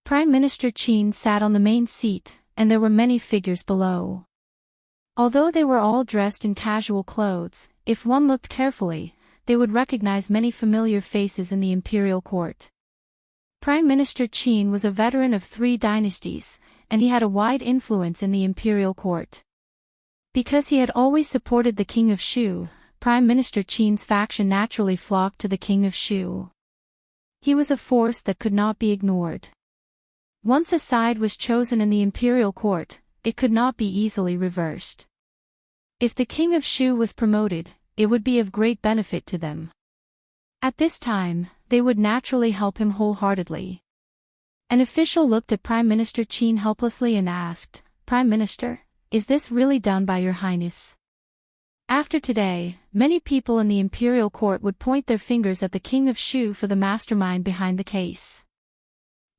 Prime Minister Qin sat on the main seat, and there were many figures below. Although they were all dressed in casual clothes, if one looked carefully, they would recognize many familiar faces in the imperial court. Prime Minister Qin was a veteran of 3 dynasties, and he had a wide influence in the imperial court. Because he had always supported the King of Shu, Prime Minister Qin's faction naturally flocked to the King of Shu. He was a force that could not be ignored. Once a side was chosen in the imperial court, it could not be easily reversed. If the King of Shu was promoted, it would be of great benefit to them. At this time, they would naturally help him wholeheartedly. An official looked at Prime Minister Qin helplessly and asked, Prime Minister, is this really done by Your Highness? After today, many people in the imperial court would point their fingers at the King of Shu for the mastermind behind the case.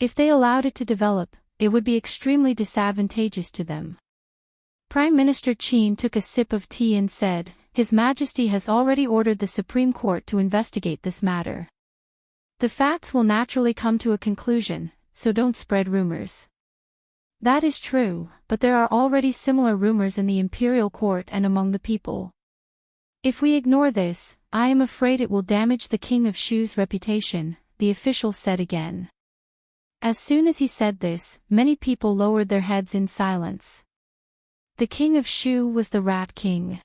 If they allowed it to develop, it would be extremely disadvantageous to them. Prime Minister Qin took a sip of tea and said, His Majesty has already ordered the Supreme Court to investigate this matter. The facts will naturally come to a conclusion, so don't spread rumors. That is true, but there are already similar rumors in the imperial court and among the people. If we ignore this, I am afraid it will damage the King of Shu's reputation, the official said again. As soon as he said this, many people lowered their heads in silence. The King of Shu was the Rat King.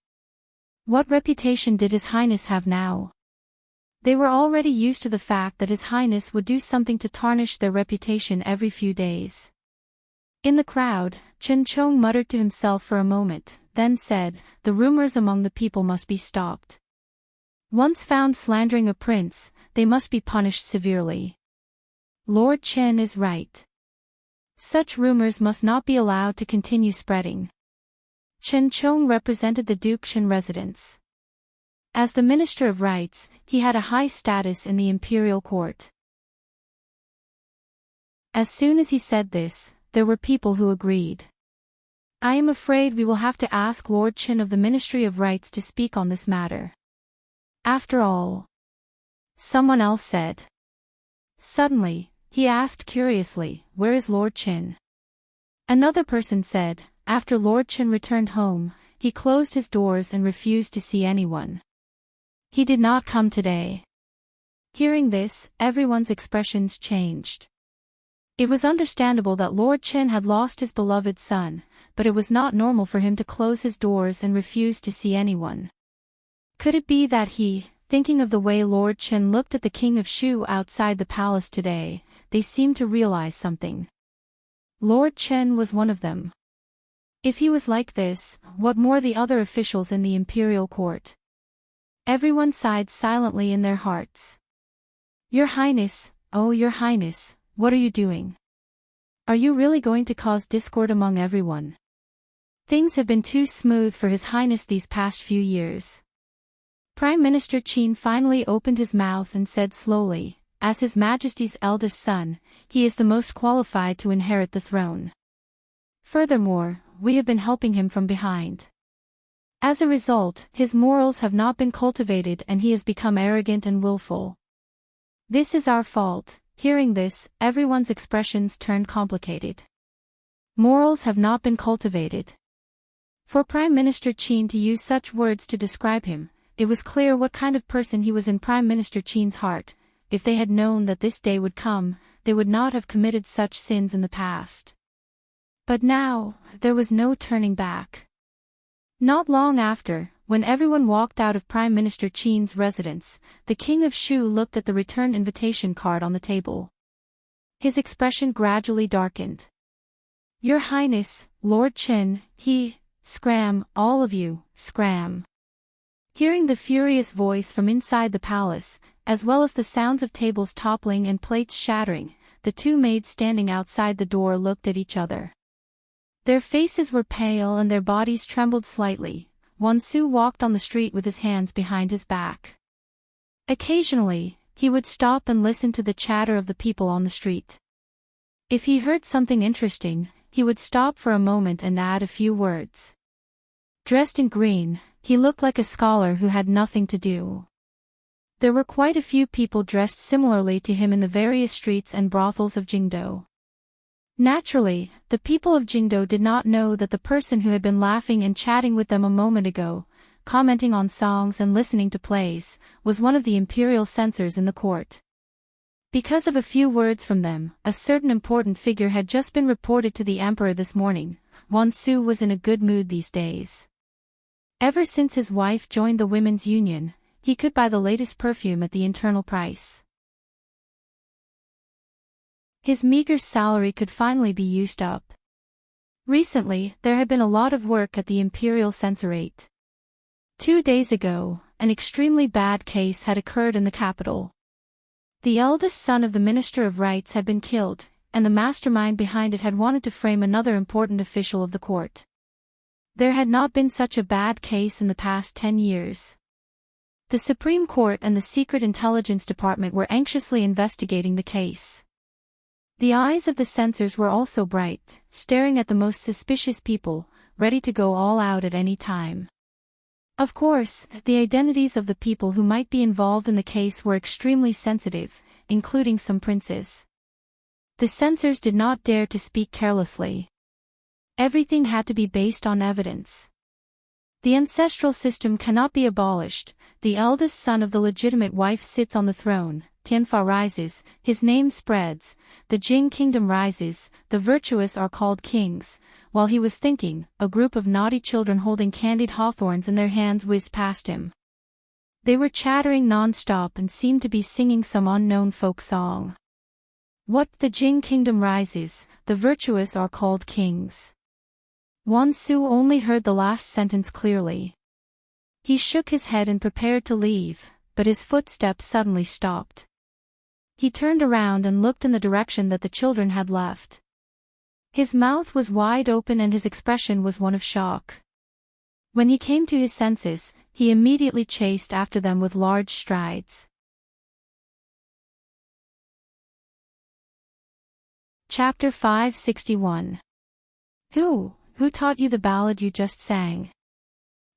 What reputation did His Highness have now? They were already used to the fact that His Highness would do something to tarnish their reputation every few days. In the crowd, Chen Chong muttered to himself for a moment, then said, The rumors among the people must be stopped. Once found slandering a prince, they must be punished severely. Lord Chen is right. Such rumors must not be allowed to continue spreading. Chen Chong represented the Dukshan residence. As the Minister of Rights, he had a high status in the imperial court. As soon as he said this, there were people who agreed. I am afraid we will have to ask Lord Chin of the Ministry of Rights to speak on this matter. After all, someone else said. Suddenly, he asked curiously, where is Lord Chin? Another person said, after Lord Chin returned home, he closed his doors and refused to see anyone. He did not come today. Hearing this, everyone's expressions changed. It was understandable that Lord Chin had lost his beloved son, but it was not normal for him to close his doors and refuse to see anyone. Could it be that he, thinking of the way Lord Chin looked at the King of Shu outside the palace today, they seemed to realize something. Lord Chin was one of them. If he was like this, what more the other officials in the imperial court? Everyone sighed silently in their hearts. Your Highness, oh Your Highness, what are you doing? Are you really going to cause discord among everyone? Things have been too smooth for His Highness these past few years. Prime Minister Qin finally opened his mouth and said slowly, as His Majesty's eldest son, he is the most qualified to inherit the throne. Furthermore, we have been helping him from behind. As a result, his morals have not been cultivated and he has become arrogant and willful. This is our fault. Hearing this, everyone's expressions turned complicated. Morals have not been cultivated. For Prime Minister Qin to use such words to describe him, it was clear what kind of person he was in Prime Minister Qin's heart. If they had known that this day would come, they would not have committed such sins in the past. But now, there was no turning back. Not long after, when everyone walked out of Prime Minister Qin's residence, the King of Shu looked at the return invitation card on the table. His expression gradually darkened. Your Highness, Lord Qin, scram, all of you, scram. Hearing the furious voice from inside the palace, as well as the sounds of tables toppling and plates shattering, the two maids standing outside the door looked at each other. Their faces were pale and their bodies trembled slightly. Wansu walked on the street with his hands behind his back. Occasionally, he would stop and listen to the chatter of the people on the street. If he heard something interesting, he would stop for a moment and add a few words. Dressed in green, he looked like a scholar who had nothing to do. There were quite a few people dressed similarly to him in the various streets and brothels of Jingdo. Naturally, the people of Jingdo did not know that the person who had been laughing and chatting with them a moment ago, commenting on songs and listening to plays, was one of the imperial censors in the court. Because of a few words from them, a certain important figure had just been reported to the emperor this morning. Wansu was in a good mood these days. Ever since his wife joined the women's union, he could buy the latest perfume at the internal price. His meager salary could finally be used up. Recently, there had been a lot of work at the Imperial Censorate. 2 days ago, an extremely bad case had occurred in the capital. The eldest son of the Minister of Rights had been killed, and the mastermind behind it had wanted to frame another important official of the court. There had not been such a bad case in the past 10 years. The Supreme Court and the Secret Intelligence Department were anxiously investigating the case. The eyes of the censors were also bright, staring at the most suspicious people, ready to go all out at any time. Of course, the identities of the people who might be involved in the case were extremely sensitive, including some princes. The censors did not dare to speak carelessly. Everything had to be based on evidence. The ancestral system cannot be abolished. The eldest son of the legitimate wife sits on the throne. Tianfa rises, his name spreads, the Jing kingdom rises, the virtuous are called kings. While he was thinking, a group of naughty children holding candied hawthorns in their hands whizzed past him. They were chattering non-stop and seemed to be singing some unknown folk song. What? The Jing kingdom rises, the virtuous are called kings. Wansu only heard the last sentence clearly. He shook his head and prepared to leave, but his footsteps suddenly stopped. He turned around and looked in the direction that the children had left. His mouth was wide open and his expression was one of shock. When he came to his senses, he immediately chased after them with large strides. Chapter 561. Who who taught you the ballad you just sang?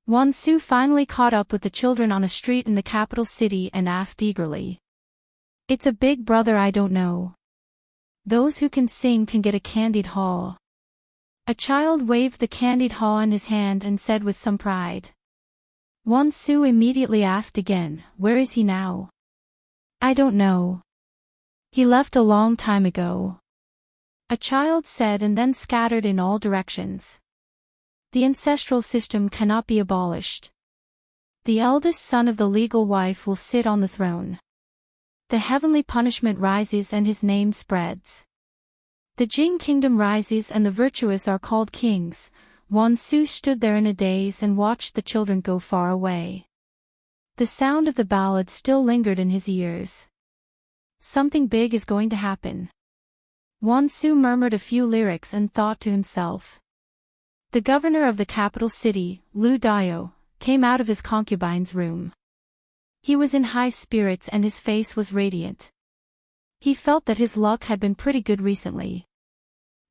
Wansu finally caught up with the children on a street in the capital city and asked eagerly. It's a big brother I don't know. Those who can sing can get a candied haw. A child waved the candied haw in his hand and said with some pride. Wansu immediately asked again, where is he now? I don't know. He left a long time ago. A child said and then scattered in all directions. The ancestral system cannot be abolished. The eldest son of the legal wife will sit on the throne. The heavenly punishment rises and his name spreads. The Jing kingdom rises and the virtuous are called kings. Wansu stood there in a daze and watched the children go far away. The sound of the ballad still lingered in his ears. Something big is going to happen. Wansu murmured a few lyrics and thought to himself. The governor of the capital city, Lu Dio, came out of his concubine's room. He was in high spirits and his face was radiant. He felt that his luck had been pretty good recently.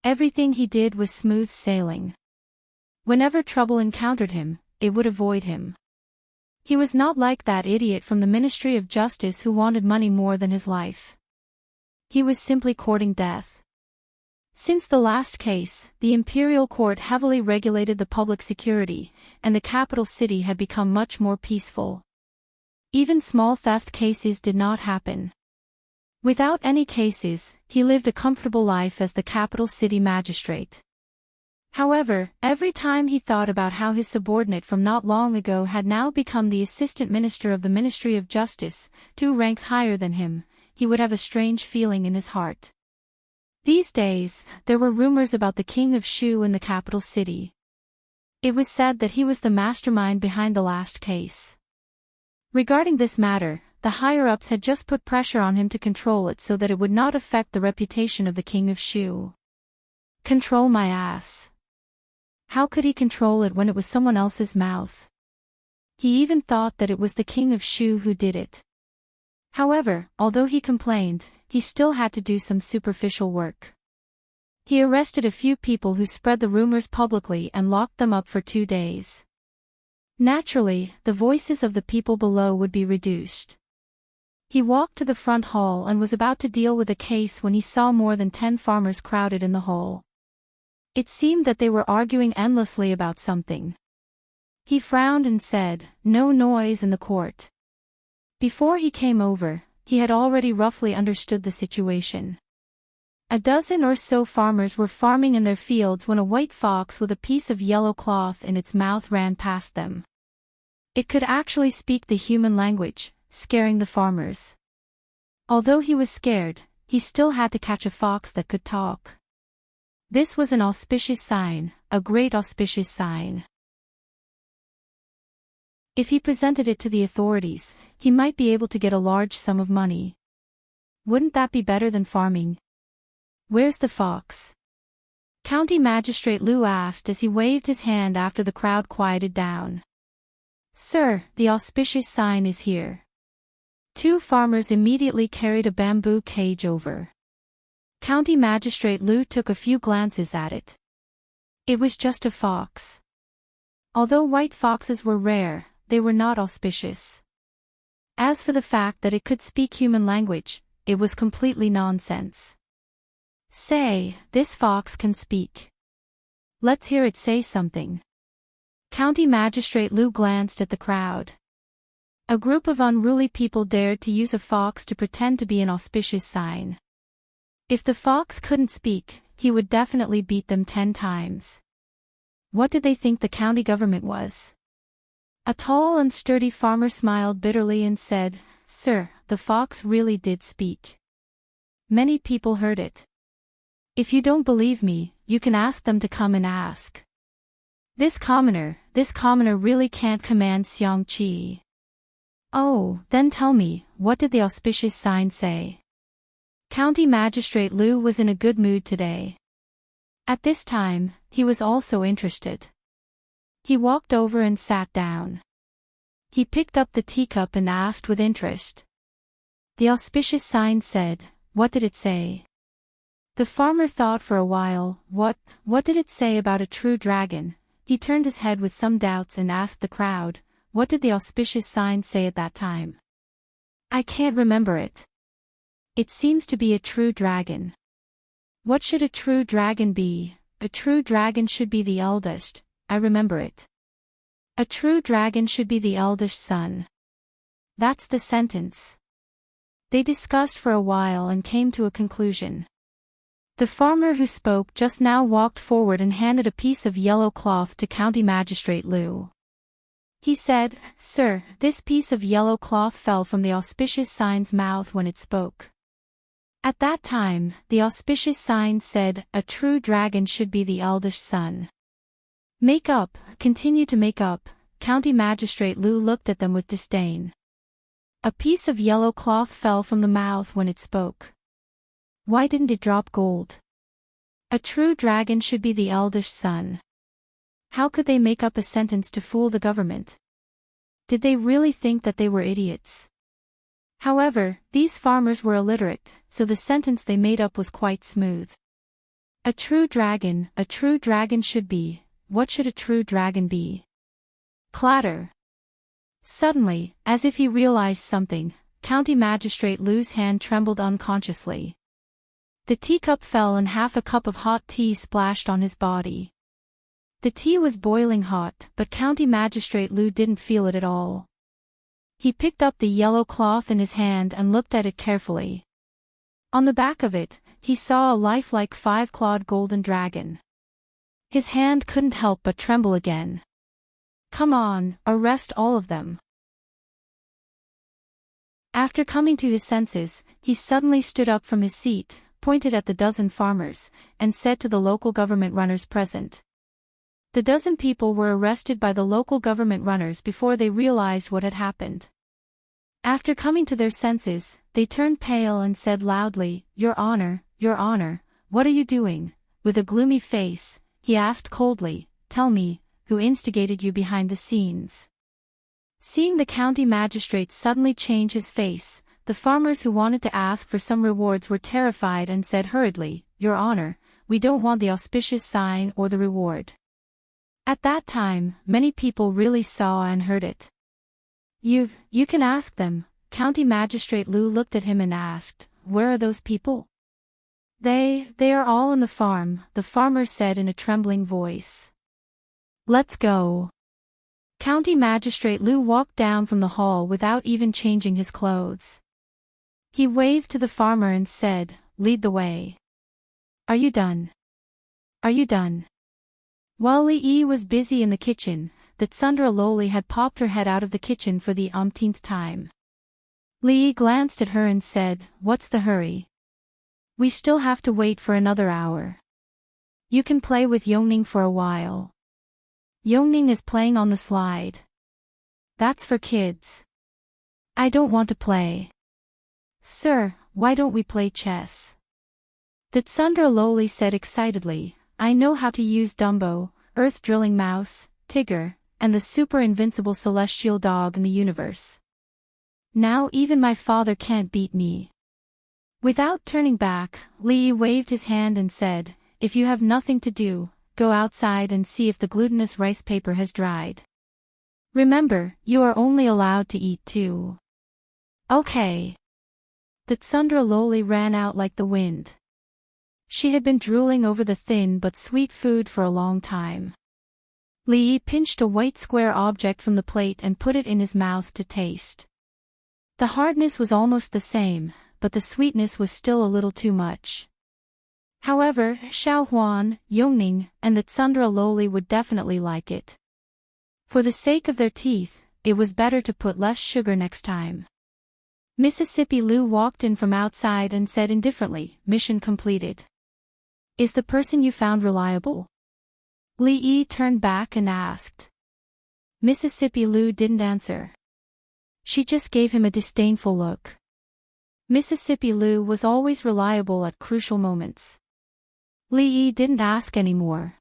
Everything he did was smooth sailing. Whenever trouble encountered him, it would avoid him. He was not like that idiot from the Ministry of Justice who wanted money more than his life. He was simply courting death. Since the last case, the imperial court heavily regulated the public security, and the capital city had become much more peaceful. Even small theft cases did not happen. Without any cases, he lived a comfortable life as the capital city magistrate. However, every time he thought about how his subordinate from not long ago had now become the assistant minister of the Ministry of Justice, 2 ranks higher than him, he would have a strange feeling in his heart. These days, there were rumors about the king of Shu in the capital city. It was said that he was the mastermind behind the last case. Regarding this matter, the higher-ups had just put pressure on him to control it so that it would not affect the reputation of the king of Shu. Control my ass. How could he control it when it was someone else's mouth? He even thought that it was the king of Shu who did it. However, although he complained, he still had to do some superficial work. He arrested a few people who spread the rumors publicly and locked them up for 2 days. Naturally, the voices of the people below would be reduced. He walked to the front hall and was about to deal with a case when he saw more than 10 farmers crowded in the hall. It seemed that they were arguing endlessly about something. He frowned and said, "No noise in the court." Before he came over, he had already roughly understood the situation. A dozen or so farmers were farming in their fields when a white fox with a piece of yellow cloth in its mouth ran past them. It could actually speak the human language, scaring the farmers. Although he was scared, he still had to catch a fox that could talk. This was an auspicious sign, a great auspicious sign. If he presented it to the authorities, he might be able to get a large sum of money. Wouldn't that be better than farming? Where's the fox? County Magistrate Liu asked as he waved his hand after the crowd quieted down. Sir, the auspicious sign is here. 2 farmers immediately carried a bamboo cage over. County Magistrate Liu took a few glances at it. It was just a fox. Although white foxes were rare, they were not auspicious. As for the fact that it could speak human language, it was completely nonsense. Say, this fox can speak. Let's hear it say something. County Magistrate Liu glanced at the crowd. A group of unruly people dared to use a fox to pretend to be an auspicious sign. If the fox couldn't speak, he would definitely beat them 10 times. What did they think the county government was? A tall and sturdy farmer smiled bitterly and said, Sir, the fox really did speak. Many people heard it. If you don't believe me, you can ask them to come and ask. This commoner really can't command Xiang Qi. Oh, then tell me, what did the auspicious sign say? County Magistrate Liu was in a good mood today. At this time, he was also interested. He walked over and sat down. He picked up the teacup and asked with interest. The auspicious sign said, what did it say? The farmer thought for a while, what did it say about a true dragon? He turned his head with some doubts and asked the crowd, what did the auspicious sign say at that time? I can't remember it. It seems to be a true dragon. What should a true dragon be? A true dragon should be the eldest, I remember it. A true dragon should be the eldest son. That's the sentence. They discussed for a while and came to a conclusion. The farmer who spoke just now walked forward and handed a piece of yellow cloth to County Magistrate Liu. He said, "Sir, this piece of yellow cloth fell from the auspicious sign's mouth when it spoke. At that time, the auspicious sign said, a true dragon should be the eldest son. Make up, continue to make up." County Magistrate Liu looked at them with disdain. A piece of yellow cloth fell from the mouth when it spoke. Why didn't it drop gold? A true dragon should be the eldest son. How could they make up a sentence to fool the government? Did they really think that they were idiots? However, these farmers were illiterate, so the sentence they made up was quite smooth. A true dragon should be. What should a true dragon be? Clatter. Suddenly, as if he realized something, County Magistrate Liu's hand trembled unconsciously. The teacup fell and half a cup of hot tea splashed on his body. The tea was boiling hot, but County Magistrate Liu didn't feel it at all. He picked up the yellow cloth in his hand and looked at it carefully. On the back of it, he saw a lifelike 5-clawed golden dragon. His hand couldn't help but tremble again. Come on, arrest all of them. After coming to his senses, he suddenly stood up from his seat, pointed at the dozen farmers, and said to the local government runners present. The dozen people were arrested by the local government runners before they realized what had happened. After coming to their senses, they turned pale and said loudly, Your Honor, what are you doing?" With a gloomy face, he asked coldly, "Tell me, who instigated you behind the scenes?" Seeing the county magistrate suddenly change his face, the farmers who wanted to ask for some rewards were terrified and said hurriedly, "Your Honor, we don't want the auspicious sign or the reward." At that time, many people really saw and heard it. You can ask them." County Magistrate Liu looked at him and asked, "Where are those people?" They are all on the farm," the farmer said in a trembling voice. "Let's go." County Magistrate Liu walked down from the hall without even changing his clothes. He waved to the farmer and said, "Lead the way." "Are you done? Are you done?" While Li Yi was busy in the kitchen, the Tsundra Loli had popped her head out of the kitchen for the umpteenth time. Li Yi glanced at her and said, "What's the hurry? We still have to wait for another hour. You can play with Yongning for a while." "Yongning is playing on the slide. That's for kids. I don't want to play." "Sir, why don't we play chess?" The Tsundra Loli said excitedly, "I know how to use Dumbo, Earth Drilling Mouse, Tigger, and the super invincible celestial dog in the universe. Now even my father can't beat me." Without turning back, Li Yi waved his hand and said, "If you have nothing to do, go outside and see if the glutinous rice paper has dried. Remember, you are only allowed to eat 2. Okay." The Tsundra Loli ran out like the wind. She had been drooling over the thin but sweet food for a long time. Li Yi pinched a white square object from the plate and put it in his mouth to taste. The hardness was almost the same, but the sweetness was still a little too much. However, Xiaohuan, Yongning, and the Tsundra Loli would definitely like it. For the sake of their teeth, it was better to put less sugar next time. Mississippi Liu walked in from outside and said indifferently, "Mission completed. Is the person you found reliable?" Li Yi turned back and asked. Mississippi Liu didn't answer. She just gave him a disdainful look. Mississippi Liu was always reliable at crucial moments. Li Yi didn't ask anymore.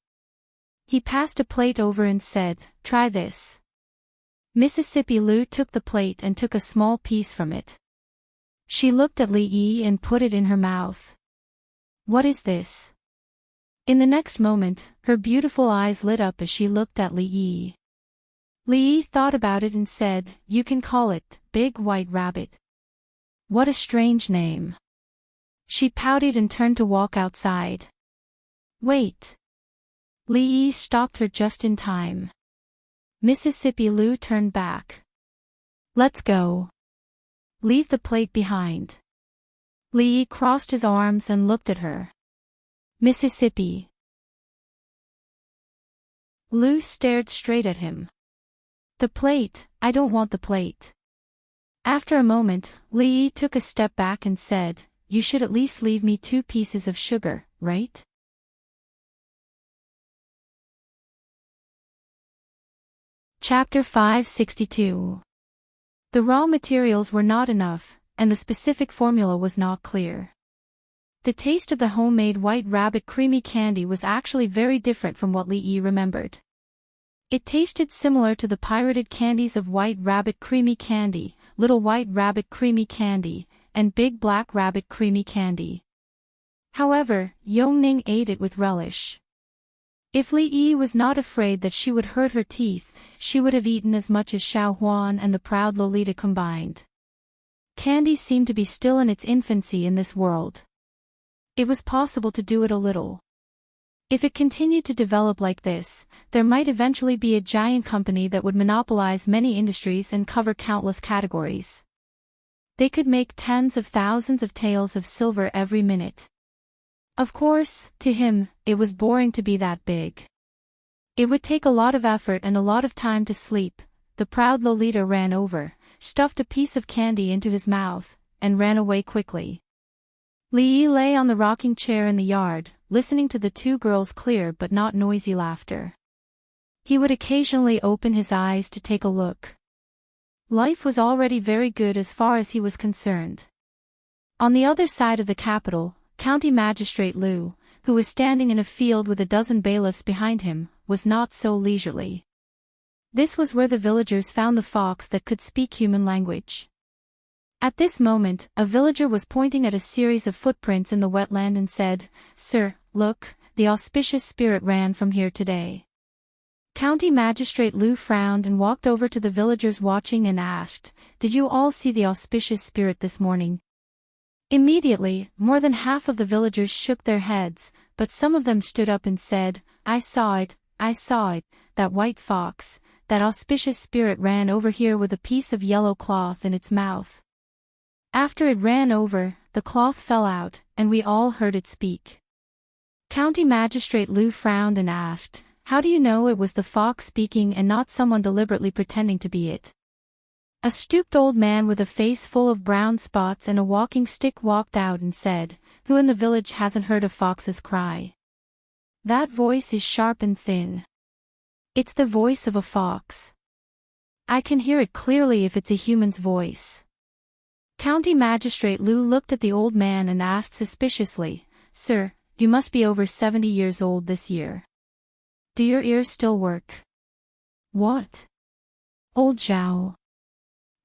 He passed a plate over and said, "Try this." Mississippi Liu took the plate and took a small piece from it. She looked at Li Yi and put it in her mouth. What is this? In the next moment, her beautiful eyes lit up as she looked at Li Yi. Li Yi thought about it and said, "You can call it, Big White Rabbit." What a strange name. She pouted and turned to walk outside. Wait. Li Yi stopped her just in time. Mississippi Lu turned back. Let's go. Leave the plate behind. Li Yi crossed his arms and looked at her. Mississippi. Lu stared straight at him. The plate, I don't want the plate. After a moment, Li Yi took a step back and said, "You should at least leave me 2 pieces of sugar, right?" Chapter 562. The raw materials were not enough, and the specific formula was not clear. The taste of the homemade White Rabbit creamy candy was actually very different from what Li Yi remembered. It tasted similar to the pirated candies of White Rabbit creamy candy, Little White Rabbit creamy candy, and Big Black Rabbit creamy candy. However, Yongning ate it with relish. If Li Yi was not afraid that she would hurt her teeth, she would have eaten as much as Xiao Huan and the proud Lolita combined. Candy seemed to be still in its infancy in this world. It was possible to do it a little. If it continued to develop like this, there might eventually be a giant company that would monopolize many industries and cover countless categories. They could make tens of thousands of taels of silver every minute. Of course, to him, it was boring to be that big. It would take a lot of effort and a lot of time to sleep. The proud Lolita ran over, stuffed a piece of candy into his mouth, and ran away quickly. Li Yi lay on the rocking chair in the yard, listening to the 2 girls' clear but not noisy laughter. He would occasionally open his eyes to take a look. Life was already very good as far as he was concerned. On the other side of the capital, County Magistrate Lu, who was standing in a field with a dozen bailiffs behind him, was not so leisurely. This was where the villagers found the fox that could speak human language. At this moment, a villager was pointing at a series of footprints in the wetland and said, "Sir, look, the auspicious spirit ran from here today." County Magistrate Lu frowned and walked over to the villagers watching and asked, "Did you all see the auspicious spirit this morning?" Immediately, more than half of the villagers shook their heads, but some of them stood up and said, I saw it, that white fox, that auspicious spirit ran over here with a piece of yellow cloth in its mouth. After it ran over, the cloth fell out, and we all heard it speak." County Magistrate Lu frowned and asked, "How do you know it was the fox speaking and not someone deliberately pretending to be it?" A stooped old man with a face full of brown spots and a walking stick walked out and said, "Who in the village hasn't heard a fox's cry? That voice is sharp and thin. It's the voice of a fox. I can hear it clearly if it's a human's voice." County Magistrate Lu looked at the old man and asked suspiciously, "Sir, you must be over 70 years old this year. Do your ears still work?" "What?" "Old Zhao."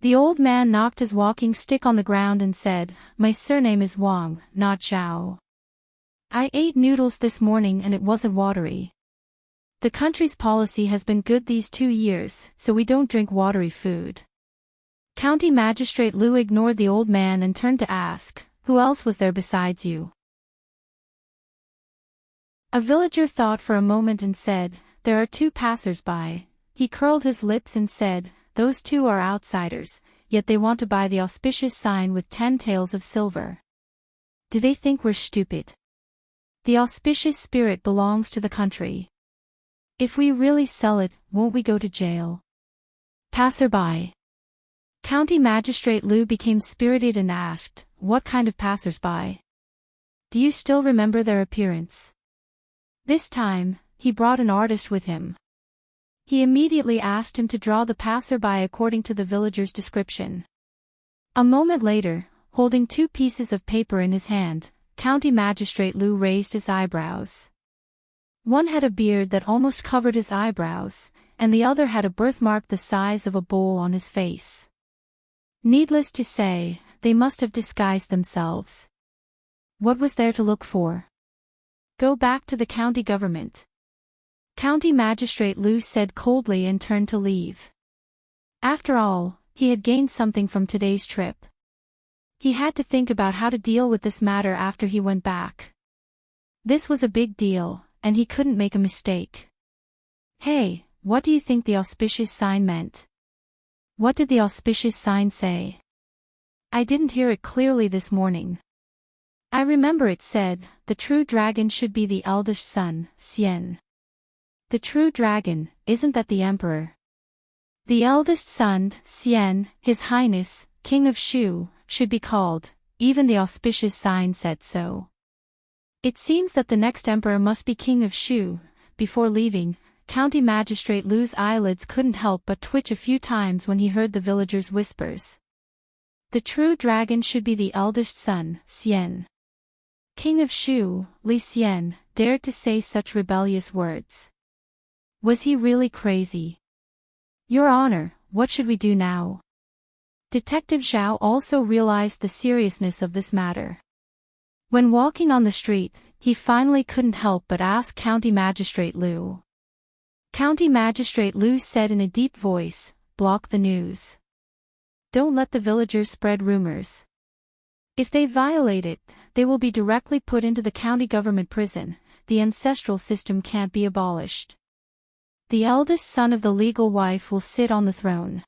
The old man knocked his walking stick on the ground and said, "My surname is Wang, not Zhao. I ate noodles this morning and it wasn't watery. The country's policy has been good these 2 years, so we don't drink watery food." County Magistrate Lu ignored the old man and turned to ask, "Who else was there besides you?" A villager thought for a moment and said, "There are 2 passers-by." He curled his lips and said, "Those 2 are outsiders, yet they want to buy the auspicious sign with 10 taels of silver. Do they think we're stupid? The auspicious spirit belongs to the country. If we really sell it, won't we go to jail?" Passerby. County Magistrate Lu became spirited and asked, "What kind of passers-by? Do you still remember their appearance?" This time, he brought an artist with him. He immediately asked him to draw the passerby according to the villager's description. A moment later, holding 2 pieces of paper in his hand, County Magistrate Lu raised his eyebrows. One had a beard that almost covered his eyebrows, and the other had a birthmark the size of a bowl on his face. Needless to say, they must have disguised themselves. What was there to look for? Go back to the county government. County Magistrate Liu said coldly and turned to leave. After all, he had gained something from today's trip. He had to think about how to deal with this matter after he went back. This was a big deal, and he couldn't make a mistake. Hey, what do you think the auspicious sign meant? What did the auspicious sign say? I didn't hear it clearly this morning. I remember it said, the true dragon should be the eldest son, Xian. The true dragon, isn't that the emperor? The eldest son, Xian, His Highness, King of Shu, should be called, even the auspicious sign said so. It seems that the next emperor must be King of Shu. Before leaving, County Magistrate Liu's eyelids couldn't help but twitch a few times when he heard the villagers' whispers. The true dragon should be the eldest son, Xian. King of Shu, Li Xian, dared to say such rebellious words. Was he really crazy? Your Honor, what should we do now? Detective Zhao also realized the seriousness of this matter. When walking on the street, he finally couldn't help but ask County Magistrate Liu. County Magistrate Liu said in a deep voice, block the news. Don't let the villagers spread rumors. If they violate it, they will be directly put into the county government prison. The ancestral system can't be abolished. The eldest son of the legal wife will sit on the throne.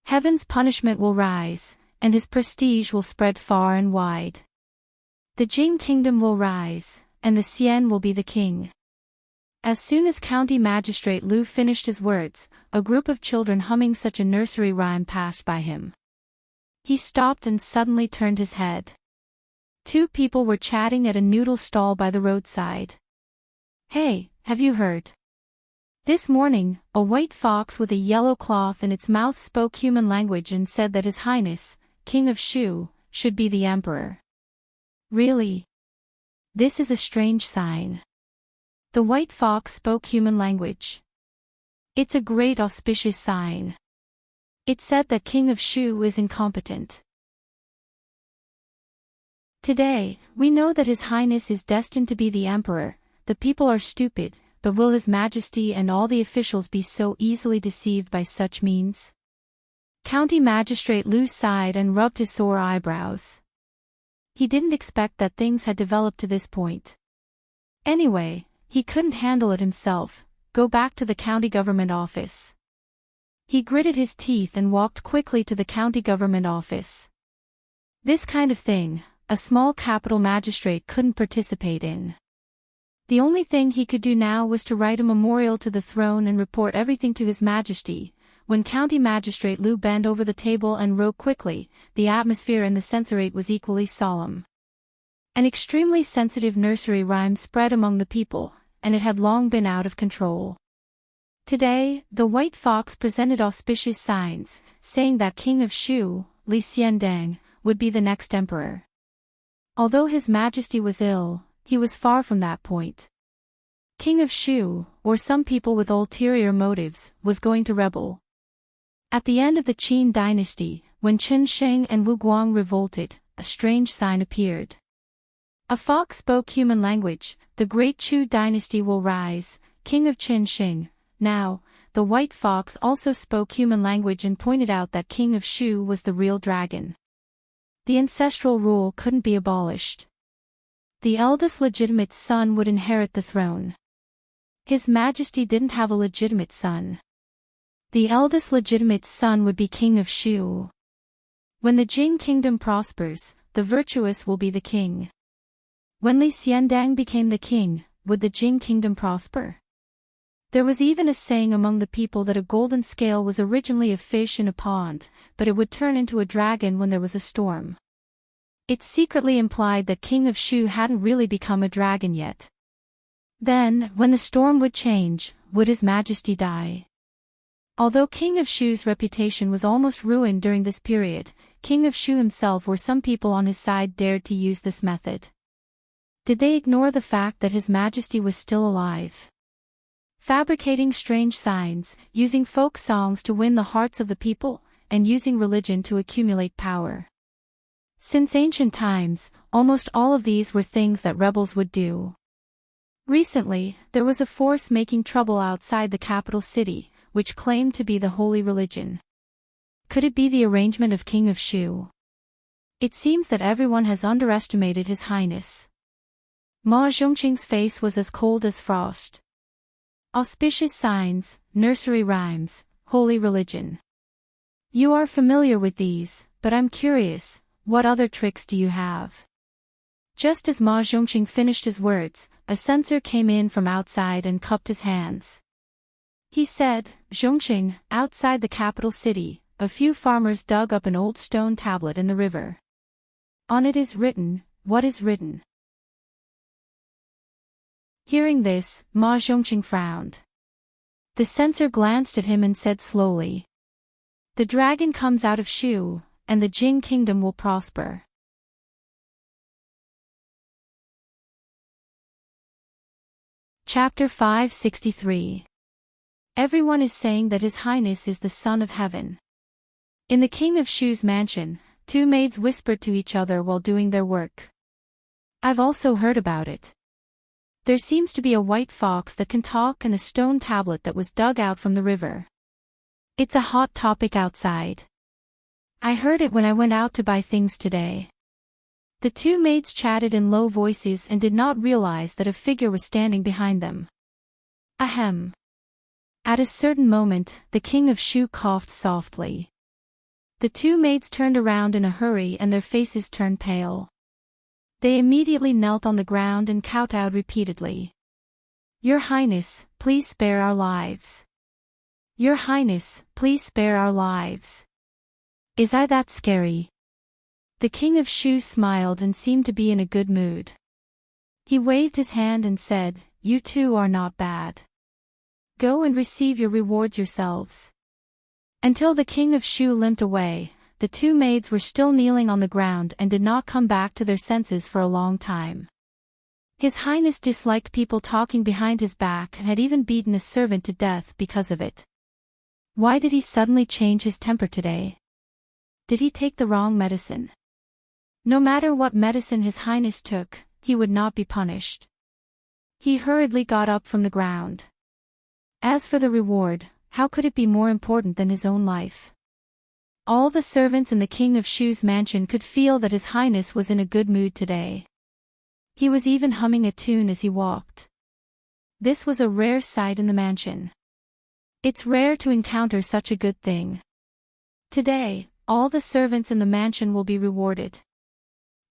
Heaven's punishment will rise, and his prestige will spread far and wide. The Jing kingdom will rise, and the Xian will be the king. As soon as County Magistrate Liu finished his words, a group of children humming such a nursery rhyme passed by him. He stopped and suddenly turned his head. Two people were chatting at a noodle stall by the roadside. Hey, have you heard? This morning, a white fox with a yellow cloth in its mouth spoke human language and said that His Highness, King of Shu, should be the emperor. Really? This is a strange sign. The white fox spoke human language. It's a great auspicious sign. It said that King of Shu is incompetent. Today, we know that His Highness is destined to be the emperor. The people are stupid, but will His Majesty and all the officials be so easily deceived by such means? County Magistrate Liu sighed and rubbed his sore eyebrows. He didn't expect that things had developed to this point. Anyway, he couldn't handle it himself. Go back to the county government office. He gritted his teeth and walked quickly to the county government office. This kind of thing, a small capital magistrate couldn't participate in. The only thing he could do now was to write a memorial to the throne and report everything to His Majesty. When County Magistrate Liu bent over the table and wrote quickly, the atmosphere in the censorate was equally solemn. An extremely sensitive nursery rhyme spread among the people, and it had long been out of control. Today, the white fox presented auspicious signs, saying that King of Shu, Li Xiandang, would be the next emperor. Although His Majesty was ill, he was far from that point. King of Shu, or some people with ulterior motives, was going to rebel. At the end of the Qin dynasty, when Qin Sheng and Wu Guang revolted, a strange sign appeared. A fox spoke human language. The great Chu dynasty will rise, King of Qin Sheng. Now, the white fox also spoke human language and pointed out that King of Shu was the real dragon. The ancestral rule couldn't be abolished. The eldest legitimate son would inherit the throne. His Majesty didn't have a legitimate son. The eldest legitimate son would be King of Shu. When the Jing kingdom prospers, the virtuous will be the king. When Li Xiandang became the king, would the Jing kingdom prosper? There was even a saying among the people that a golden scale was originally a fish in a pond, but it would turn into a dragon when there was a storm. It secretly implied that King of Shu hadn't really become a dragon yet. Then, when the storm would change, would His Majesty die? Although King of Shu's reputation was almost ruined during this period, King of Shu himself or some people on his side dared to use this method. Did they ignore the fact that His Majesty was still alive? Fabricating strange signs, using folk songs to win the hearts of the people, and using religion to accumulate power. Since ancient times, almost all of these were things that rebels would do. Recently, there was a force making trouble outside the capital city, which claimed to be the holy religion. Could it be the arrangement of King of Shu? It seems that everyone has underestimated His Highness. Ma Zhongqing's face was as cold as frost. Auspicious signs, nursery rhymes, holy religion. You are familiar with these, but I'm curious, what other tricks do you have? Just as Ma Zhongqing finished his words, a censor came in from outside and cupped his hands. He said, Zhongqing, outside the capital city, a few farmers dug up an old stone tablet in the river. On it is written, what is written? Hearing this, Ma Zhongqing frowned. The censor glanced at him and said slowly, the dragon comes out of Shu, and the Jing kingdom will prosper. Chapter 563. Everyone is saying that His Highness is the Son of Heaven. In the King of Shu's mansion, two maids whispered to each other while doing their work. I've also heard about it. There seems to be a white fox that can talk and a stone tablet that was dug out from the river. It's a hot topic outside. I heard it when I went out to buy things today. The two maids chatted in low voices and did not realize that a figure was standing behind them. Ahem. At a certain moment, the King of Shu coughed softly. The two maids turned around in a hurry and their faces turned pale. They immediately knelt on the ground and kowtowed repeatedly. Your Highness, please spare our lives. Your Highness, please spare our lives. Is I that scary? The King of Shu smiled and seemed to be in a good mood. He waved his hand and said, you two are not bad. Go and receive your rewards yourselves. Until the King of Shu limped away, the two maids were still kneeling on the ground and did not come back to their senses for a long time. His Highness disliked people talking behind his back and had even beaten a servant to death because of it. Why did he suddenly change his temper today? Did he take the wrong medicine? No matter what medicine His Highness took, he would not be punished. He hurriedly got up from the ground. As for the reward, how could it be more important than his own life? All the servants in the King of Shu's mansion could feel that His Highness was in a good mood today. He was even humming a tune as he walked. This was a rare sight in the mansion. It's rare to encounter such a good thing. Today, all the servants in the mansion will be rewarded.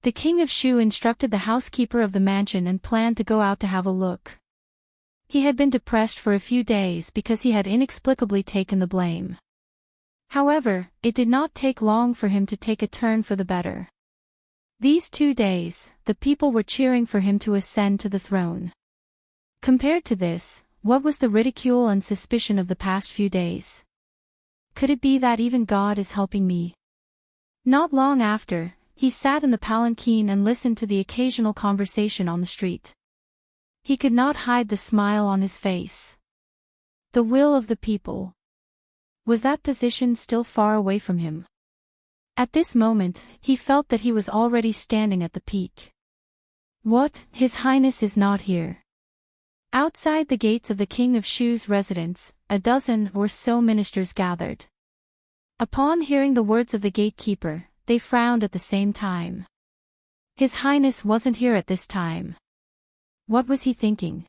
The King of Shu instructed the housekeeper of the mansion and planned to go out to have a look. He had been depressed for a few days because he had inexplicably taken the blame. However, it did not take long for him to take a turn for the better. These 2 days, the people were cheering for him to ascend to the throne. Compared to this, what was the ridicule and suspicion of the past few days? Could it be that even God is helping me? Not long after, he sat in the palanquin and listened to the occasional conversation on the street. He could not hide the smile on his face. The will of the people. Was that position still far away from him? At this moment, he felt that he was already standing at the peak. What, His Highness is not here. Outside the gates of the King of Shu's residence, a dozen or so ministers gathered. Upon hearing the words of the gatekeeper, they frowned at the same time. His Highness wasn't here at this time. What was he thinking?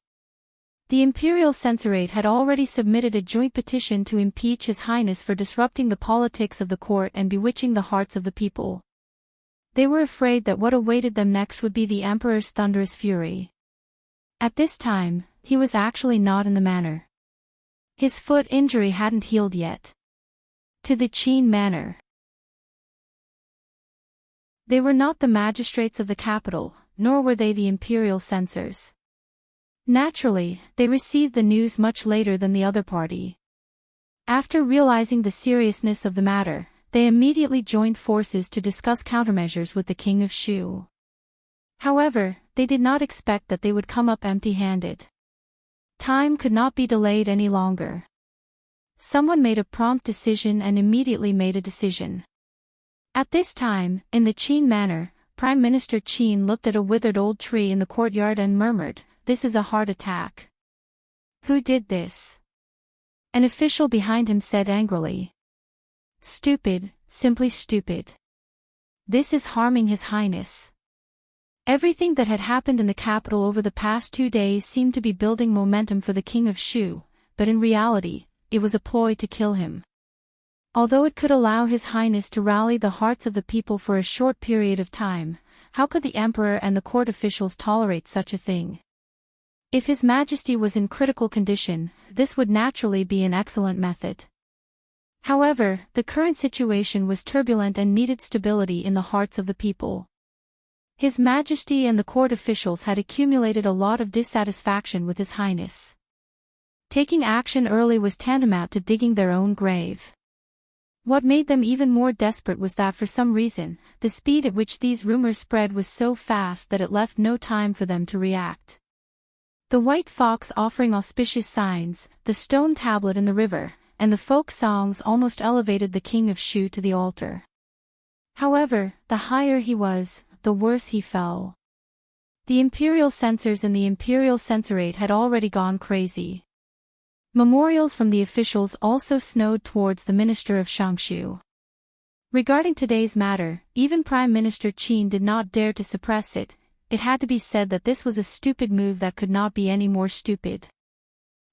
The Imperial Censorate had already submitted a joint petition to impeach His Highness for disrupting the politics of the court and bewitching the hearts of the people. They were afraid that what awaited them next would be the Emperor's thunderous fury. At this time, he was actually not in the manor. His foot injury hadn't healed yet. To the Qin manor. They were not the magistrates of the capital, nor were they the imperial censors. Naturally, they received the news much later than the other party. After realizing the seriousness of the matter, they immediately joined forces to discuss countermeasures with the King of Shu. However, they did not expect that they would come up empty-handed. Time could not be delayed any longer. Someone made a prompt decision and immediately made a decision. At this time, in the Qin manor, Prime Minister Qin looked at a withered old tree in the courtyard and murmured, this is a heart attack. Who did this? An official behind him said angrily. Stupid, simply stupid. This is harming His Highness. Everything that had happened in the capital over the past 2 days seemed to be building momentum for the King of Shu, but in reality, it was a ploy to kill him. Although it could allow His Highness to rally the hearts of the people for a short period of time, how could the Emperor and the court officials tolerate such a thing? If His Majesty was in critical condition, this would naturally be an excellent method. However, the current situation was turbulent and needed stability in the hearts of the people. His Majesty and the court officials had accumulated a lot of dissatisfaction with His Highness. Taking action early was tantamount to digging their own grave. What made them even more desperate was that for some reason, the speed at which these rumors spread was so fast that it left no time for them to react. The white fox offering auspicious signs, the stone tablet in the river, and the folk songs almost elevated the King of Shu to the altar. However, the higher he was, the worse he fell. The imperial censors and the imperial censorate had already gone crazy. Memorials from the officials also snowed towards the minister of Shangshu. Regarding today's matter, even Prime Minister Qin did not dare to suppress it. It had to be said that this was a stupid move that could not be any more stupid.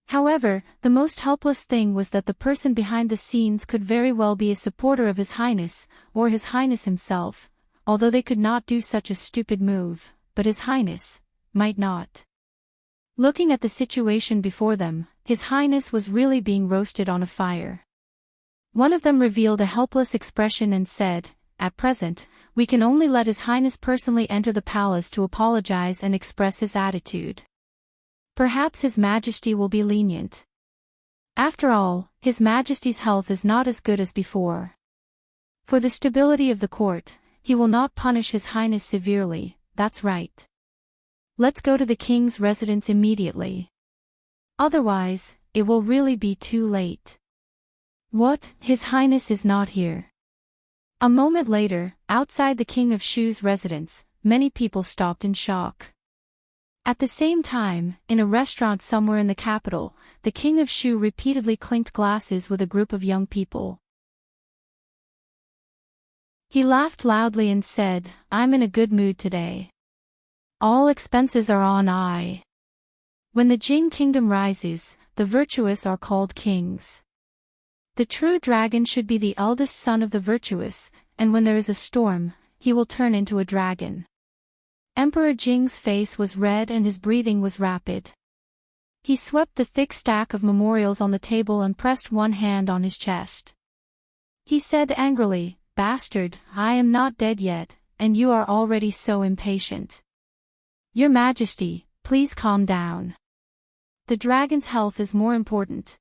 However, the most helpless thing was that the person behind the scenes could very well be a supporter of His Highness, or His Highness himself, although they could not do such a stupid move, but His Highness might not. Looking at the situation before them, His Highness was really being roasted on a fire. One of them revealed a helpless expression and said, "At present, we can only let His Highness personally enter the palace to apologize and express his attitude. Perhaps His Majesty will be lenient. After all, His Majesty's health is not as good as before. For the stability of the court, he will not punish His Highness severely, that's right. Let's go to the King's residence immediately. Otherwise, it will really be too late." What? His Highness is not here. A moment later, outside the King of Shu's residence, many people stopped in shock. At the same time, in a restaurant somewhere in the capital, the King of Shu repeatedly clinked glasses with a group of young people. He laughed loudly and said, "I'm in a good mood today. All expenses are on I. When the Jing kingdom rises, the virtuous are called kings. The true dragon should be the eldest son of the virtuous, and when there is a storm, he will turn into a dragon." Emperor Jing's face was red and his breathing was rapid. He swept the thick stack of memorials on the table and pressed one hand on his chest. He said angrily, "Bastard, I am not dead yet, and you are already so impatient. Your Majesty, please calm down. The dragon's health is more important."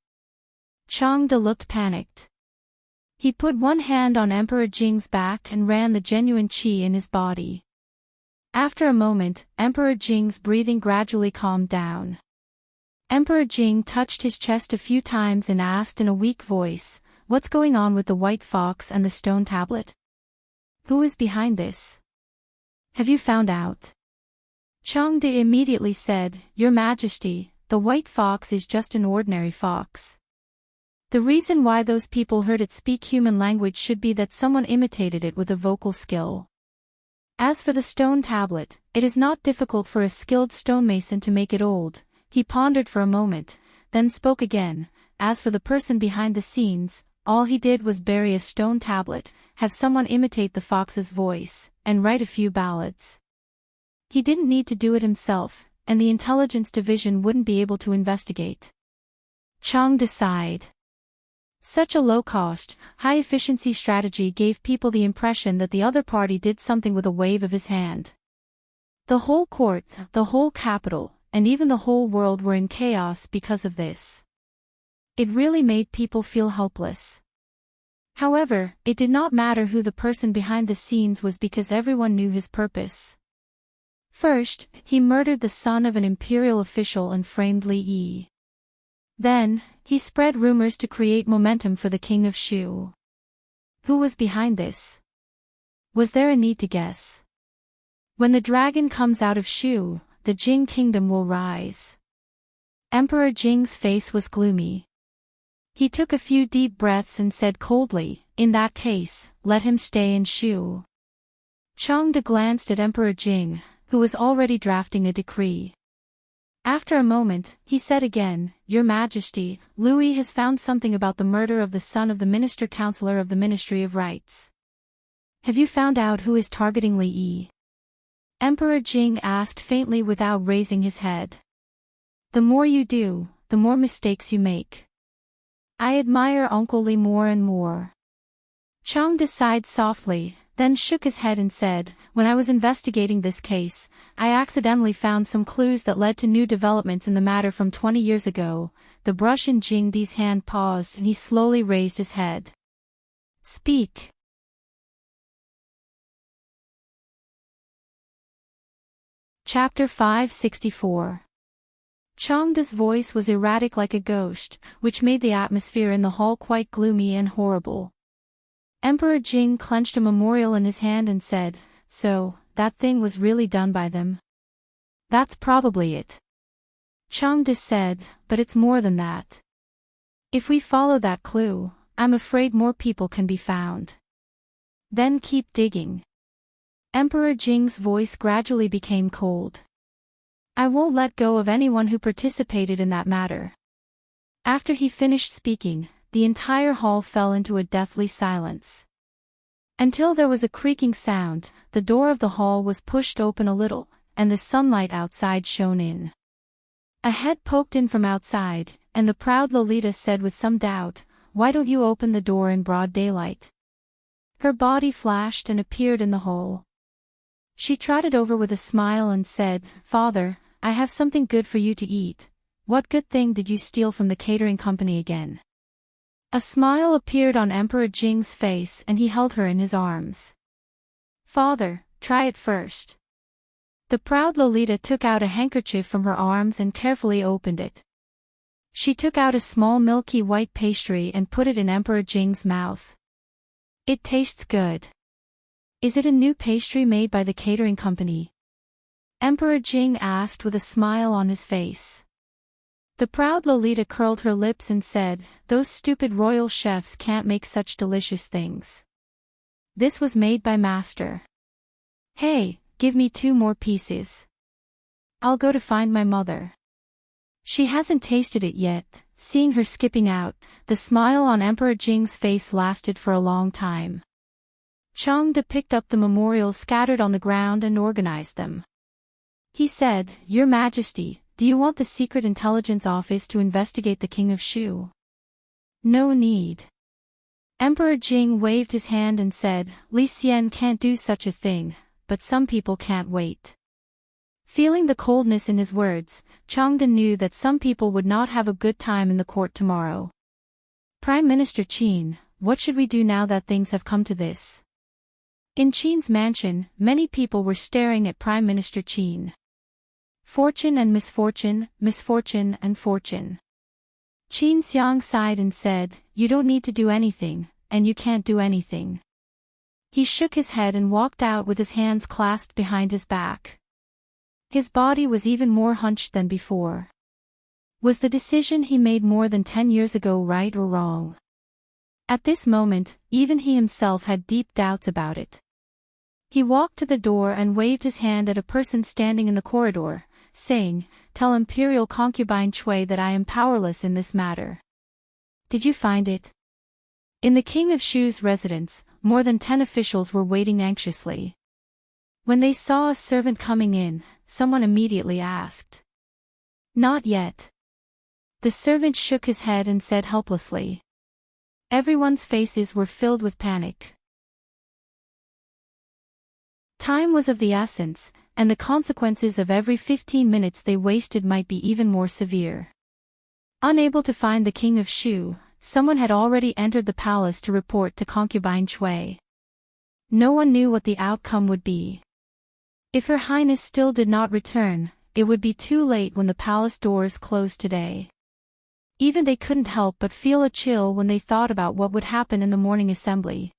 Changde looked panicked. He put one hand on Emperor Jing's back and ran the genuine qi in his body. After a moment, Emperor Jing's breathing gradually calmed down. Emperor Jing touched his chest a few times and asked in a weak voice, "What's going on with the white fox and the stone tablet? Who is behind this? Have you found out?" Changde immediately said, "Your Majesty, the white fox is just an ordinary fox. The reason why those people heard it speak human language should be that someone imitated it with a vocal skill. As for the stone tablet, it is not difficult for a skilled stonemason to make it old." He pondered for a moment, then spoke again. "As for the person behind the scenes, all he did was bury a stone tablet, have someone imitate the fox's voice, and write a few ballads. He didn't need to do it himself, and the intelligence division wouldn't be able to investigate." Changde sighed. Such a low-cost, high-efficiency strategy gave people the impression that the other party did something with a wave of his hand. The whole court, the whole capital, and even the whole world were in chaos because of this. It really made people feel helpless. However, it did not matter who the person behind the scenes was because everyone knew his purpose. First, he murdered the son of an imperial official and framed Li Yi. Then, he spread rumors to create momentum for the King of Shu. Who was behind this? Was there a need to guess? When the dragon comes out of Shu, the Jing kingdom will rise. Emperor Jing's face was gloomy. He took a few deep breaths and said coldly, "In that case, let him stay in Shu." Changde glanced at Emperor Jing, who was already drafting a decree. After a moment, he said again, "Your Majesty, Louis has found something about the murder of the son of the Minister-Counselor of the Ministry of Rights. Have you found out who is targeting Li Yi?" Emperor Jing asked faintly without raising his head. "The more you do, the more mistakes you make. I admire Uncle Li more and more." Changde sighed softly, then shook his head and said, "When I was investigating this case, I accidentally found some clues that led to new developments in the matter from 20 years ago." The brush in Jing Di's hand paused and he slowly raised his head. "Speak." Chapter 564. Changde's voice was erratic like a ghost, which made the atmosphere in the hall quite gloomy and horrible. Emperor Jing clenched a memorial in his hand and said, "So, that thing was really done by them?" "That's probably it," Changde said, "but it's more than that. If we follow that clue, I'm afraid more people can be found." "Then keep digging." Emperor Jing's voice gradually became cold. "I won't let go of anyone who participated in that matter." After he finished speaking, the entire hall fell into a deathly silence. Until there was a creaking sound, the door of the hall was pushed open a little, and the sunlight outside shone in. A head poked in from outside, and the proud Lolita said with some doubt, "Why don't you open the door in broad daylight?" Her body flashed and appeared in the hole. She trotted over with a smile and said, "Father, I have something good for you to eat. What good thing did you steal from the catering company again?" A smile appeared on Emperor Jing's face and he held her in his arms. "Father, try it first." The proud Lolita took out a handkerchief from her arms and carefully opened it. She took out a small milky white pastry and put it in Emperor Jing's mouth. "It tastes good. Is it a new pastry made by the catering company?" Emperor Jing asked with a smile on his face. The proud Lolita curled her lips and said, "Those stupid royal chefs can't make such delicious things. This was made by Master. Hey, give me 2 more pieces. I'll go to find my mother. She hasn't tasted it yet." Seeing her skipping out, the smile on Emperor Jing's face lasted for a long time. Changde picked up the memorials scattered on the ground and organized them. He said, "Your Majesty, do you want the Secret Intelligence Office to investigate the King of Shu?" "No need." Emperor Jing waved his hand and said, "Li Xian can't do such a thing, but some people can't wait." Feeling the coldness in his words, Changde knew that some people would not have a good time in the court tomorrow. "Prime Minister Qin, what should we do now that things have come to this?" In Qin's mansion, many people were staring at Prime Minister Qin. Fortune and misfortune, misfortune and fortune. Qin Xiang sighed and said, "You don't need to do anything, and you can't do anything." He shook his head and walked out with his hands clasped behind his back. His body was even more hunched than before. Was the decision he made more than 10 years ago right or wrong? At this moment, even he himself had deep doubts about it. He walked to the door and waved his hand at a person standing in the corridor, saying, "Tell Imperial Concubine Chui that I am powerless in this matter." "Did you find it?" In the King of Shu's residence, more than 10 officials were waiting anxiously. When they saw a servant coming in, someone immediately asked, "Not yet." The servant shook his head and said helplessly. Everyone's faces were filled with panic. Time was of the essence, and the consequences of every 15 minutes they wasted might be even more severe. Unable to find the King of Shu, someone had already entered the palace to report to Concubine Chui. No one knew what the outcome would be. If Her Highness still did not return, it would be too late when the palace doors closed today. Even they couldn't help but feel a chill when they thought about what would happen in the morning assembly.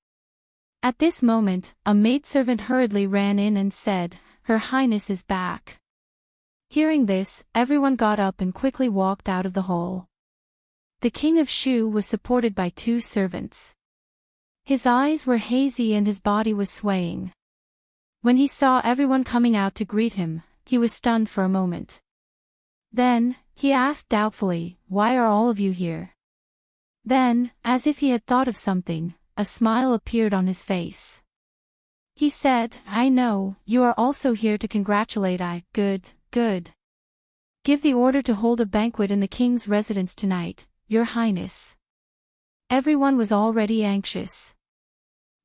At this moment, a maidservant hurriedly ran in and said, "Her Highness is back." Hearing this, everyone got up and quickly walked out of the hall. The king of Shu was supported by 2 servants. His eyes were hazy and his body was swaying. When he saw everyone coming out to greet him, he was stunned for a moment. Then, he asked doubtfully, "Why are all of you here?" Then, as if he had thought of something, a smile appeared on his face. He said, "I know, you are also here to congratulate I, good. Give the order to hold a banquet in the king's residence tonight, Your Highness." Everyone was already anxious.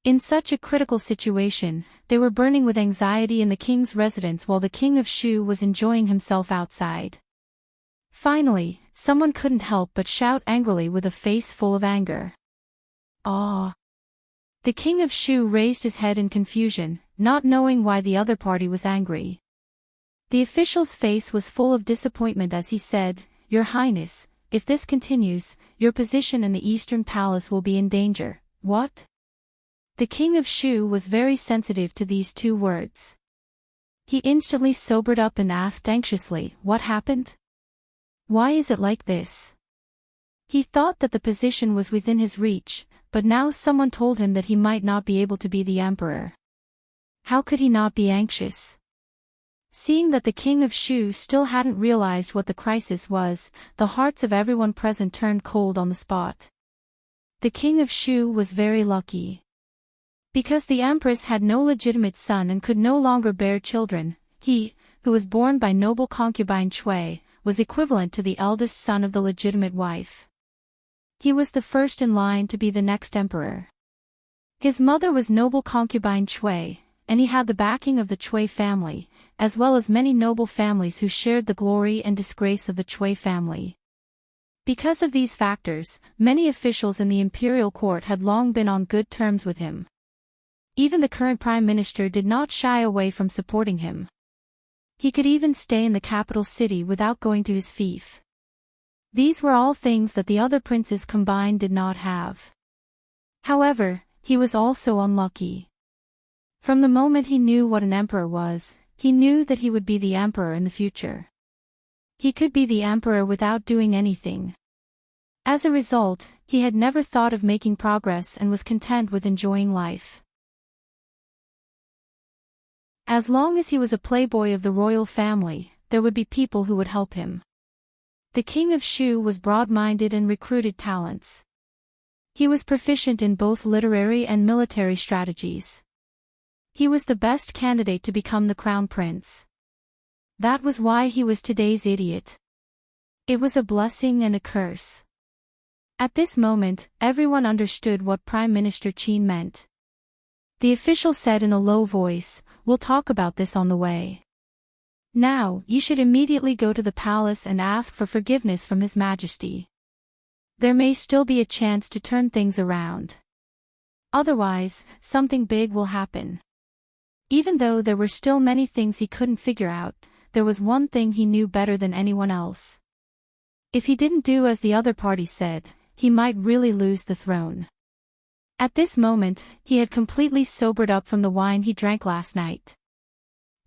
In such a critical situation, they were burning with anxiety in the king's residence while the king of Shu was enjoying himself outside. Finally, someone couldn't help but shout angrily with a face full of anger. "Ah!" The king of Shu raised his head in confusion, not knowing why the other party was angry. The official's face was full of disappointment as he said, "Your Highness, if this continues, your position in the Eastern Palace will be in danger." "What?" The king of Shu was very sensitive to these 2 words. He instantly sobered up and asked anxiously, "What happened? Why is it like this?" He thought that the position was within his reach, but now someone told him that he might not be able to be the emperor. How could he not be anxious? Seeing that the king of Shu still hadn't realized what the crisis was, the hearts of everyone present turned cold on the spot. The king of Shu was very lucky. Because the empress had no legitimate son and could no longer bear children, he, who was born by noble concubine Cui, was equivalent to the eldest son of the legitimate wife. He was the first in line to be the next emperor. His mother was noble concubine Cui, and he had the backing of the Cui family, as well as many noble families who shared the glory and disgrace of the Cui family. Because of these factors, many officials in the imperial court had long been on good terms with him. Even the current prime minister did not shy away from supporting him. He could even stay in the capital city without going to his fief. These were all things that the other princes combined did not have. However, he was also unlucky. From the moment he knew what an emperor was, he knew that he would be the emperor in the future. He could be the emperor without doing anything. As a result, he had never thought of making progress and was content with enjoying life. As long as he was a playboy of the royal family, there would be people who would help him. The king of Shu was broad-minded and recruited talents. He was proficient in both literary and military strategies. He was the best candidate to become the crown prince. That was why he was today's idiot. It was a blessing and a curse. At this moment, everyone understood what Prime Minister Qin meant. The official said in a low voice, "We'll talk about this on the way. Now, you should immediately go to the palace and ask for forgiveness from His Majesty. There may still be a chance to turn things around. Otherwise, something big will happen." Even though there were still many things he couldn't figure out, there was one thing he knew better than anyone else. If he didn't do as the other party said, he might really lose the throne. At this moment, he had completely sobered up from the wine he drank last night.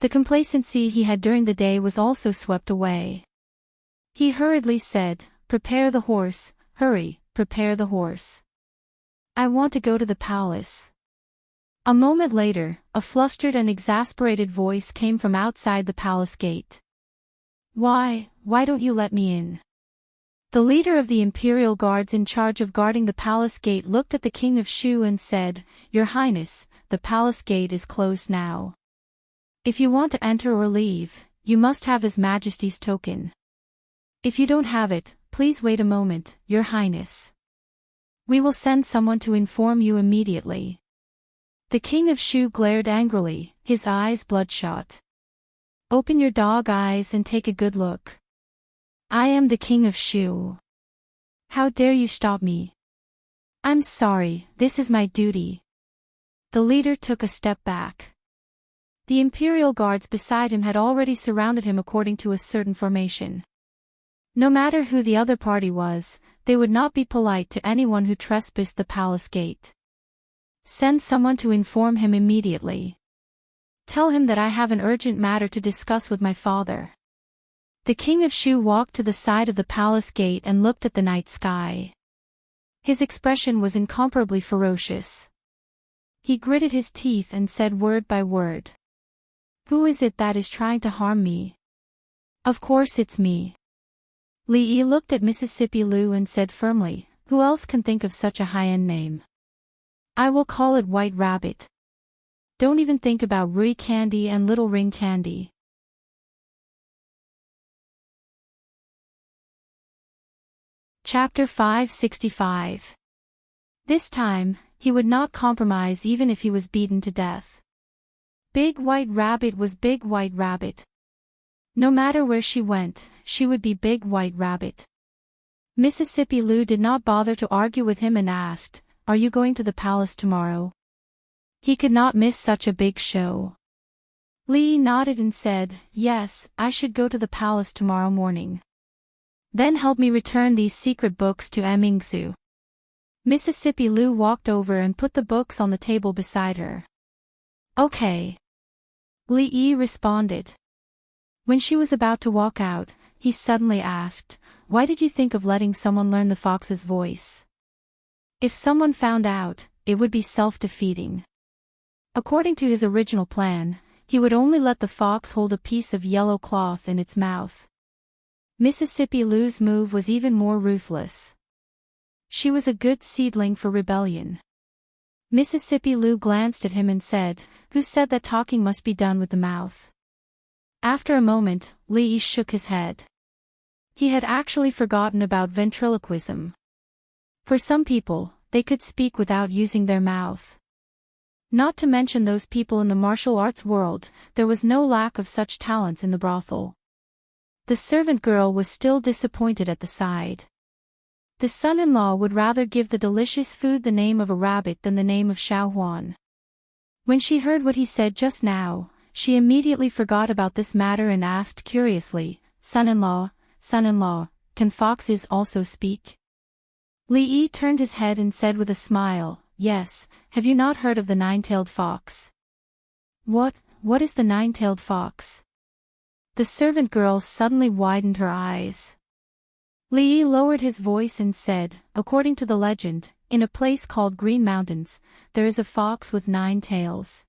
The complacency he had during the day was also swept away. He hurriedly said, "Prepare the horse, hurry, prepare the horse. I want to go to the palace." A moment later, a flustered and exasperated voice came from outside the palace gate. Why don't you let me in?" The leader of the imperial guards in charge of guarding the palace gate looked at the king of Shu and said, "Your Highness, the palace gate is closed now. If you want to enter or leave, you must have His Majesty's token. If you don't have it, please wait a moment, Your Highness. We will send someone to inform you immediately." The king of Shu glared angrily, his eyes bloodshot. "Open your dog eyes and take a good look. I am the king of Shu. How dare you stop me? I'm sorry, this is my duty." The leader took a step back. The imperial guards beside him had already surrounded him according to a certain formation. No matter who the other party was, they would not be polite to anyone who trespassed the palace gate. "Send someone to inform him immediately. Tell him that I have an urgent matter to discuss with my father." The king of Shu walked to the side of the palace gate and looked at the night sky. His expression was incomparably ferocious. He gritted his teeth and said word by word. "Who is it that is trying to harm me?" "Of course it's me." Li Yi looked at Mississippi Lu and said firmly, "Who else can think of such a high-end name? I will call it White Rabbit. Don't even think about Rui Candy and Little Ring Candy." Chapter 565. This time, he would not compromise even if he was beaten to death. Big White Rabbit was Big White Rabbit. No matter where she went, she would be Big White Rabbit. Mississippi Lu did not bother to argue with him and asked, "Are you going to the palace tomorrow?" He could not miss such a big show. Li nodded and said, "Yes, I should go to the palace tomorrow morning. Then help me return these secret books to Mingsu." Mississippi Lu walked over and put the books on the table beside her. "Okay," Li Yi responded. When she was about to walk out, he suddenly asked, "Why did you think of letting someone learn the fox's voice? If someone found out, it would be self-defeating." According to his original plan, he would only let the fox hold a piece of yellow cloth in its mouth. Mississippi Lu's move was even more ruthless. She was a good seedling for rebellion. Mississippi Lu glanced at him and said, "Who said that talking must be done with the mouth?" After a moment, Li Yi shook his head. He had actually forgotten about ventriloquism. For some people, they could speak without using their mouth. Not to mention those people in the martial arts world, there was no lack of such talents in the brothel. The servant girl was still disappointed at the sight. The son-in-law would rather give the delicious food the name of a rabbit than the name of Xiaohuan. When she heard what he said just now, she immediately forgot about this matter and asked curiously, son-in-law, can foxes also speak?" Li Yi turned his head and said with a smile, "Yes, have you not heard of the nine-tailed fox?" What is the nine-tailed fox?" The servant girl suddenly widened her eyes. Li Yi lowered his voice and said, "According to the legend, in a place called Green Mountains, there is a fox with 9 tails.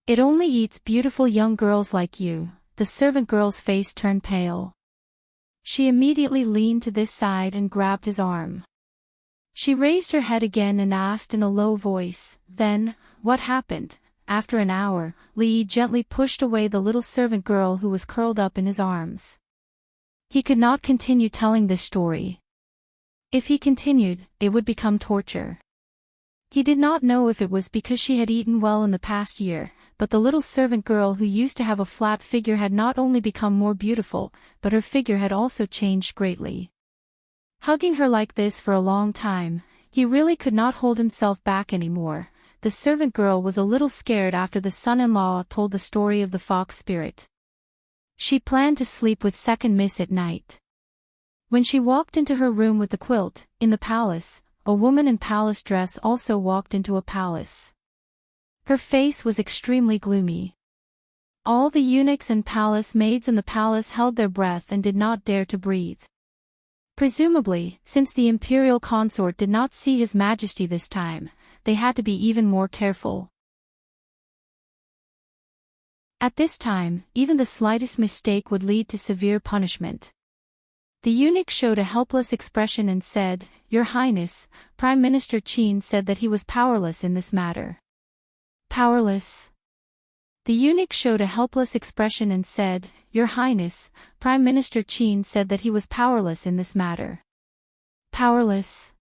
It only eats beautiful young girls like you." The servant girl's face turned pale. She immediately leaned to this side and grabbed his arm. She raised her head again and asked in a low voice, "Then, what happened?" After an hour, Li Yi gently pushed away the little servant girl who was curled up in his arms. He could not continue telling this story. If he continued, it would become torture. He did not know if it was because she had eaten well in the past year, but the little servant girl who used to have a flat figure had not only become more beautiful, but her figure had also changed greatly. Hugging her like this for a long time, he really could not hold himself back anymore. The servant girl was a little scared after the son-in-law told the story of the fox spirit. She planned to sleep with second miss at night. When she walked into her room with the quilt, in the palace, a woman in palace dress also walked into a palace. Her face was extremely gloomy. All the eunuchs and palace maids in the palace held their breath and did not dare to breathe. Presumably, since the imperial consort did not see His Majesty this time, they had to be even more careful. At this time, even the slightest mistake would lead to severe punishment. The eunuch showed a helpless expression and said, "Your Highness, Prime Minister Qin said that he was powerless in this matter." Powerless? The eunuch showed a helpless expression and said, "Your Highness, Prime Minister Qin said that he was powerless in this matter." Powerless?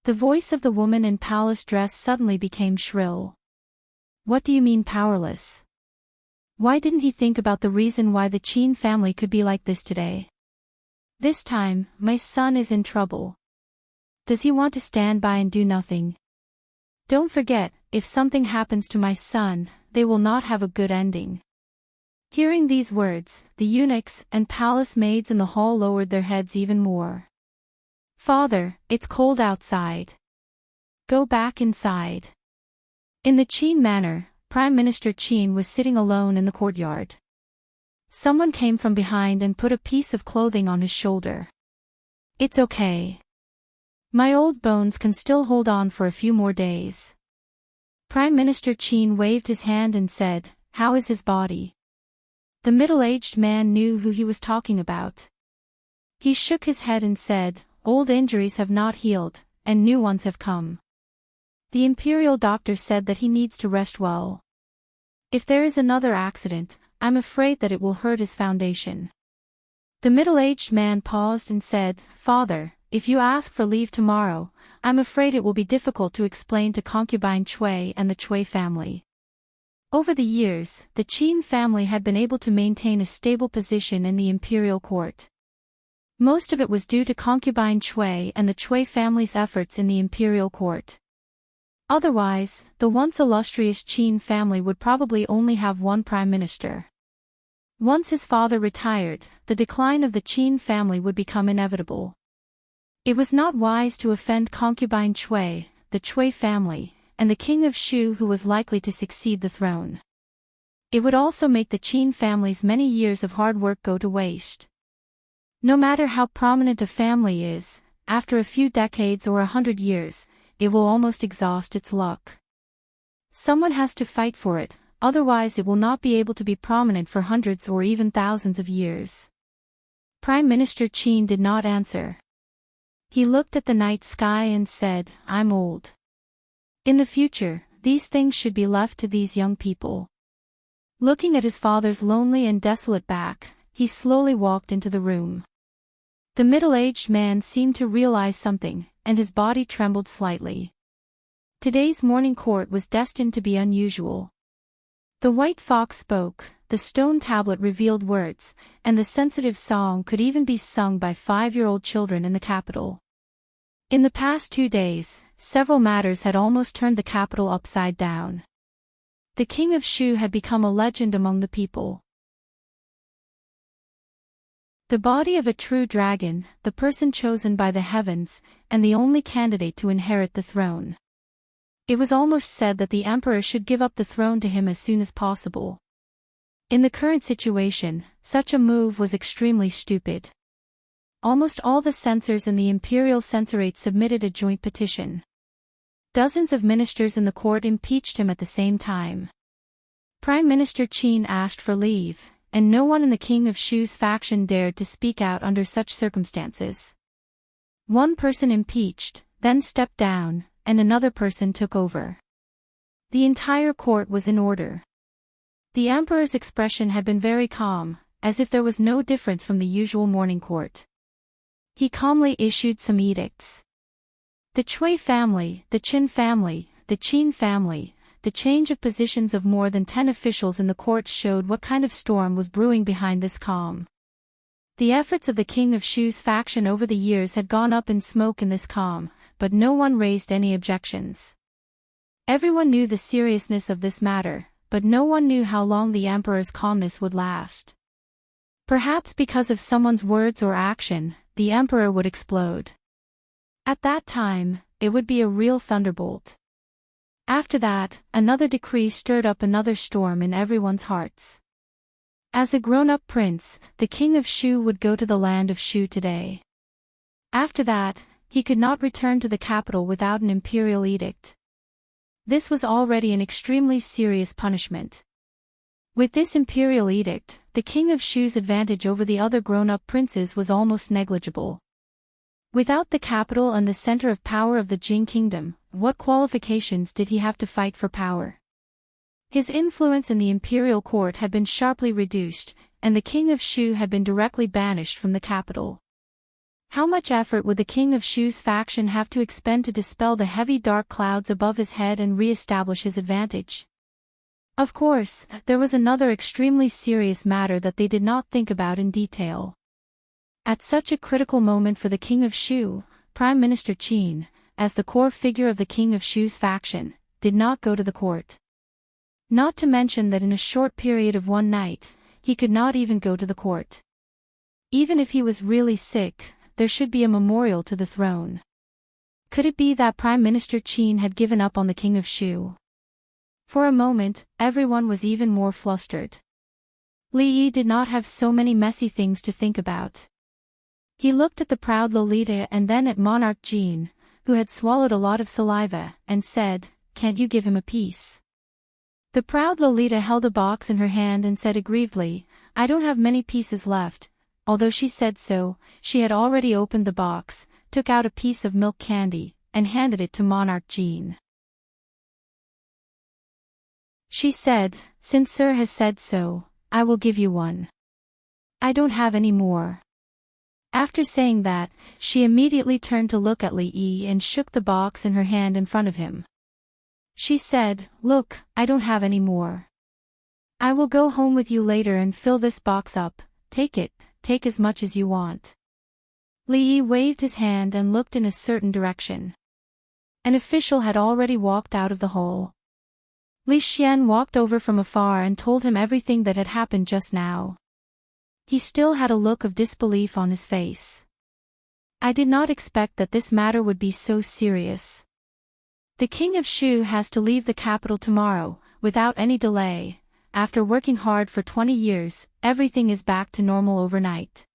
The voice of the woman in palace dress suddenly became shrill. What do you mean powerless? Why didn't he think about the reason why the Qin family could be like this today? This time, my son is in trouble. Does he want to stand by and do nothing? Don't forget, if something happens to my son, they will not have a good ending. Hearing these words, the eunuchs and palace maids in the hall lowered their heads even more. "Father, it's cold outside. Go back inside." In the Qin manor, Prime Minister Qin was sitting alone in the courtyard. Someone came from behind and put a piece of clothing on his shoulder. "It's okay. My old bones can still hold on for a few more days." Prime Minister Qin waved his hand and said, "How is his body?" The middle-aged man knew who he was talking about. He shook his head and said, "Old injuries have not healed, and new ones have come. The imperial doctor said that he needs to rest well. If there is another accident, I'm afraid that it will hurt his foundation." The middle-aged man paused and said, "Father, if you ask for leave tomorrow, I'm afraid it will be difficult to explain to concubine Cui and the Cui family." Over the years, the Qin family had been able to maintain a stable position in the imperial court. Most of it was due to concubine Cui and the Cui family's efforts in the imperial court. Otherwise, the once illustrious Qin family would probably only have one prime minister. Once his father retired, the decline of the Qin family would become inevitable. It was not wise to offend concubine Cui, the Cui family, and the king of Shu who was likely to succeed the throne. It would also make the Qin family's many years of hard work go to waste. No matter how prominent a family is, after a few decades or 100 years, it will almost exhaust its luck. Someone has to fight for it, otherwise it will not be able to be prominent for hundreds or even thousands of years. Prime Minister Qin did not answer. He looked at the night sky and said, "I'm old. In the future, these things should be left to these young people." Looking at his father's lonely and desolate back, he slowly walked into the room. The middle-aged man seemed to realize something, and his body trembled slightly. Today's morning court was destined to be unusual. The white fox spoke, the stone tablet revealed words, and the sensitive song could even be sung by 5-year-old children in the capital. In the past 2 days, several matters had almost turned the capital upside down. The king of Shu had become a legend among the people. The body of a true dragon, the person chosen by the heavens, and the only candidate to inherit the throne. It was almost said that the emperor should give up the throne to him as soon as possible. In the current situation, such a move was extremely stupid. Almost all the censors in the imperial censorate submitted a joint petition. Dozens of ministers in the court impeached him at the same time. Prime Minister Qin asked for leave, and no one in the king of Shu's faction dared to speak out under such circumstances. One person impeached, then stepped down, and another person took over. The entire court was in order. The emperor's expression had been very calm, as if there was no difference from the usual morning court. He calmly issued some edicts. The Cui family, the Qin family, the Qin family, the change of positions of more than 10 officials in the court showed what kind of storm was brewing behind this calm. The efforts of the king of Shu's faction over the years had gone up in smoke in this calm, but no one raised any objections. Everyone knew the seriousness of this matter, but no one knew how long the emperor's calmness would last. Perhaps because of someone's words or action, the emperor would explode. At that time, it would be a real thunderbolt. After that, another decree stirred up another storm in everyone's hearts. As a grown-up prince, the king of Shu would go to the land of Shu today. After that, he could not return to the capital without an imperial edict. This was already an extremely serious punishment. With this imperial edict, the king of Shu's advantage over the other grown-up princes was almost negligible. Without the capital and the center of power of the Jing kingdom, what qualifications did he have to fight for power? His influence in the imperial court had been sharply reduced, and the king of Shu had been directly banished from the capital. How much effort would the king of Shu's faction have to expend to dispel the heavy dark clouds above his head and re-establish his advantage? Of course, there was another extremely serious matter that they did not think about in detail. At such a critical moment for the king of Shu, Prime Minister Qin, as the core figure of the king of Shu's faction, did not go to the court. Not to mention that in a short period of one night, he could not even go to the court. Even if he was really sick, there should be a memorial to the throne. Could it be that Prime Minister Qin had given up on the king of Shu? For a moment, everyone was even more flustered. Li Yi did not have so many messy things to think about. He looked at the proud Lolita and then at Monarch Jean, who had swallowed a lot of saliva, and said, "Can't you give him a piece?" The proud Lolita held a box in her hand and said aggrievedly, "I don't have many pieces left." Although she said so, she had already opened the box, took out a piece of milk candy, and handed it to Monarch Jean. She said, "Since Sir has said so, I will give you one. I don't have any more." After saying that, she immediately turned to look at Li Yi and shook the box in her hand in front of him. She said, "Look, I don't have any more. I will go home with you later and fill this box up. Take it, take as much as you want." Li Yi waved his hand and looked in a certain direction. An official had already walked out of the hole. Li Xian walked over from afar and told him everything that had happened just now. He still had a look of disbelief on his face. "I did not expect that this matter would be so serious. The King of Shu has to leave the capital tomorrow, without any delay. After working hard for 20 years, everything is back to normal overnight."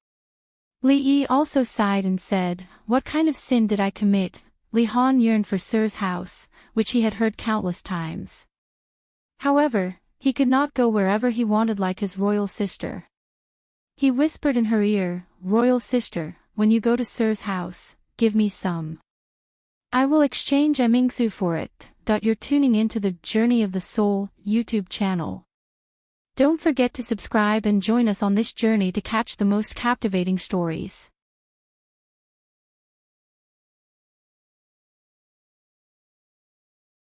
Li Yi also sighed and said, "What kind of sin did I commit?" Li Han yearned for Sir's house, which he had heard countless times. However, he could not go wherever he wanted like his royal sister. He whispered in her ear, "Royal sister, when you go to Sir's house, give me some. I will exchange Mingsu for it." You're tuning into the Journey of the Soul YouTube channel. Don't forget to subscribe and join us on this journey to catch the most captivating stories.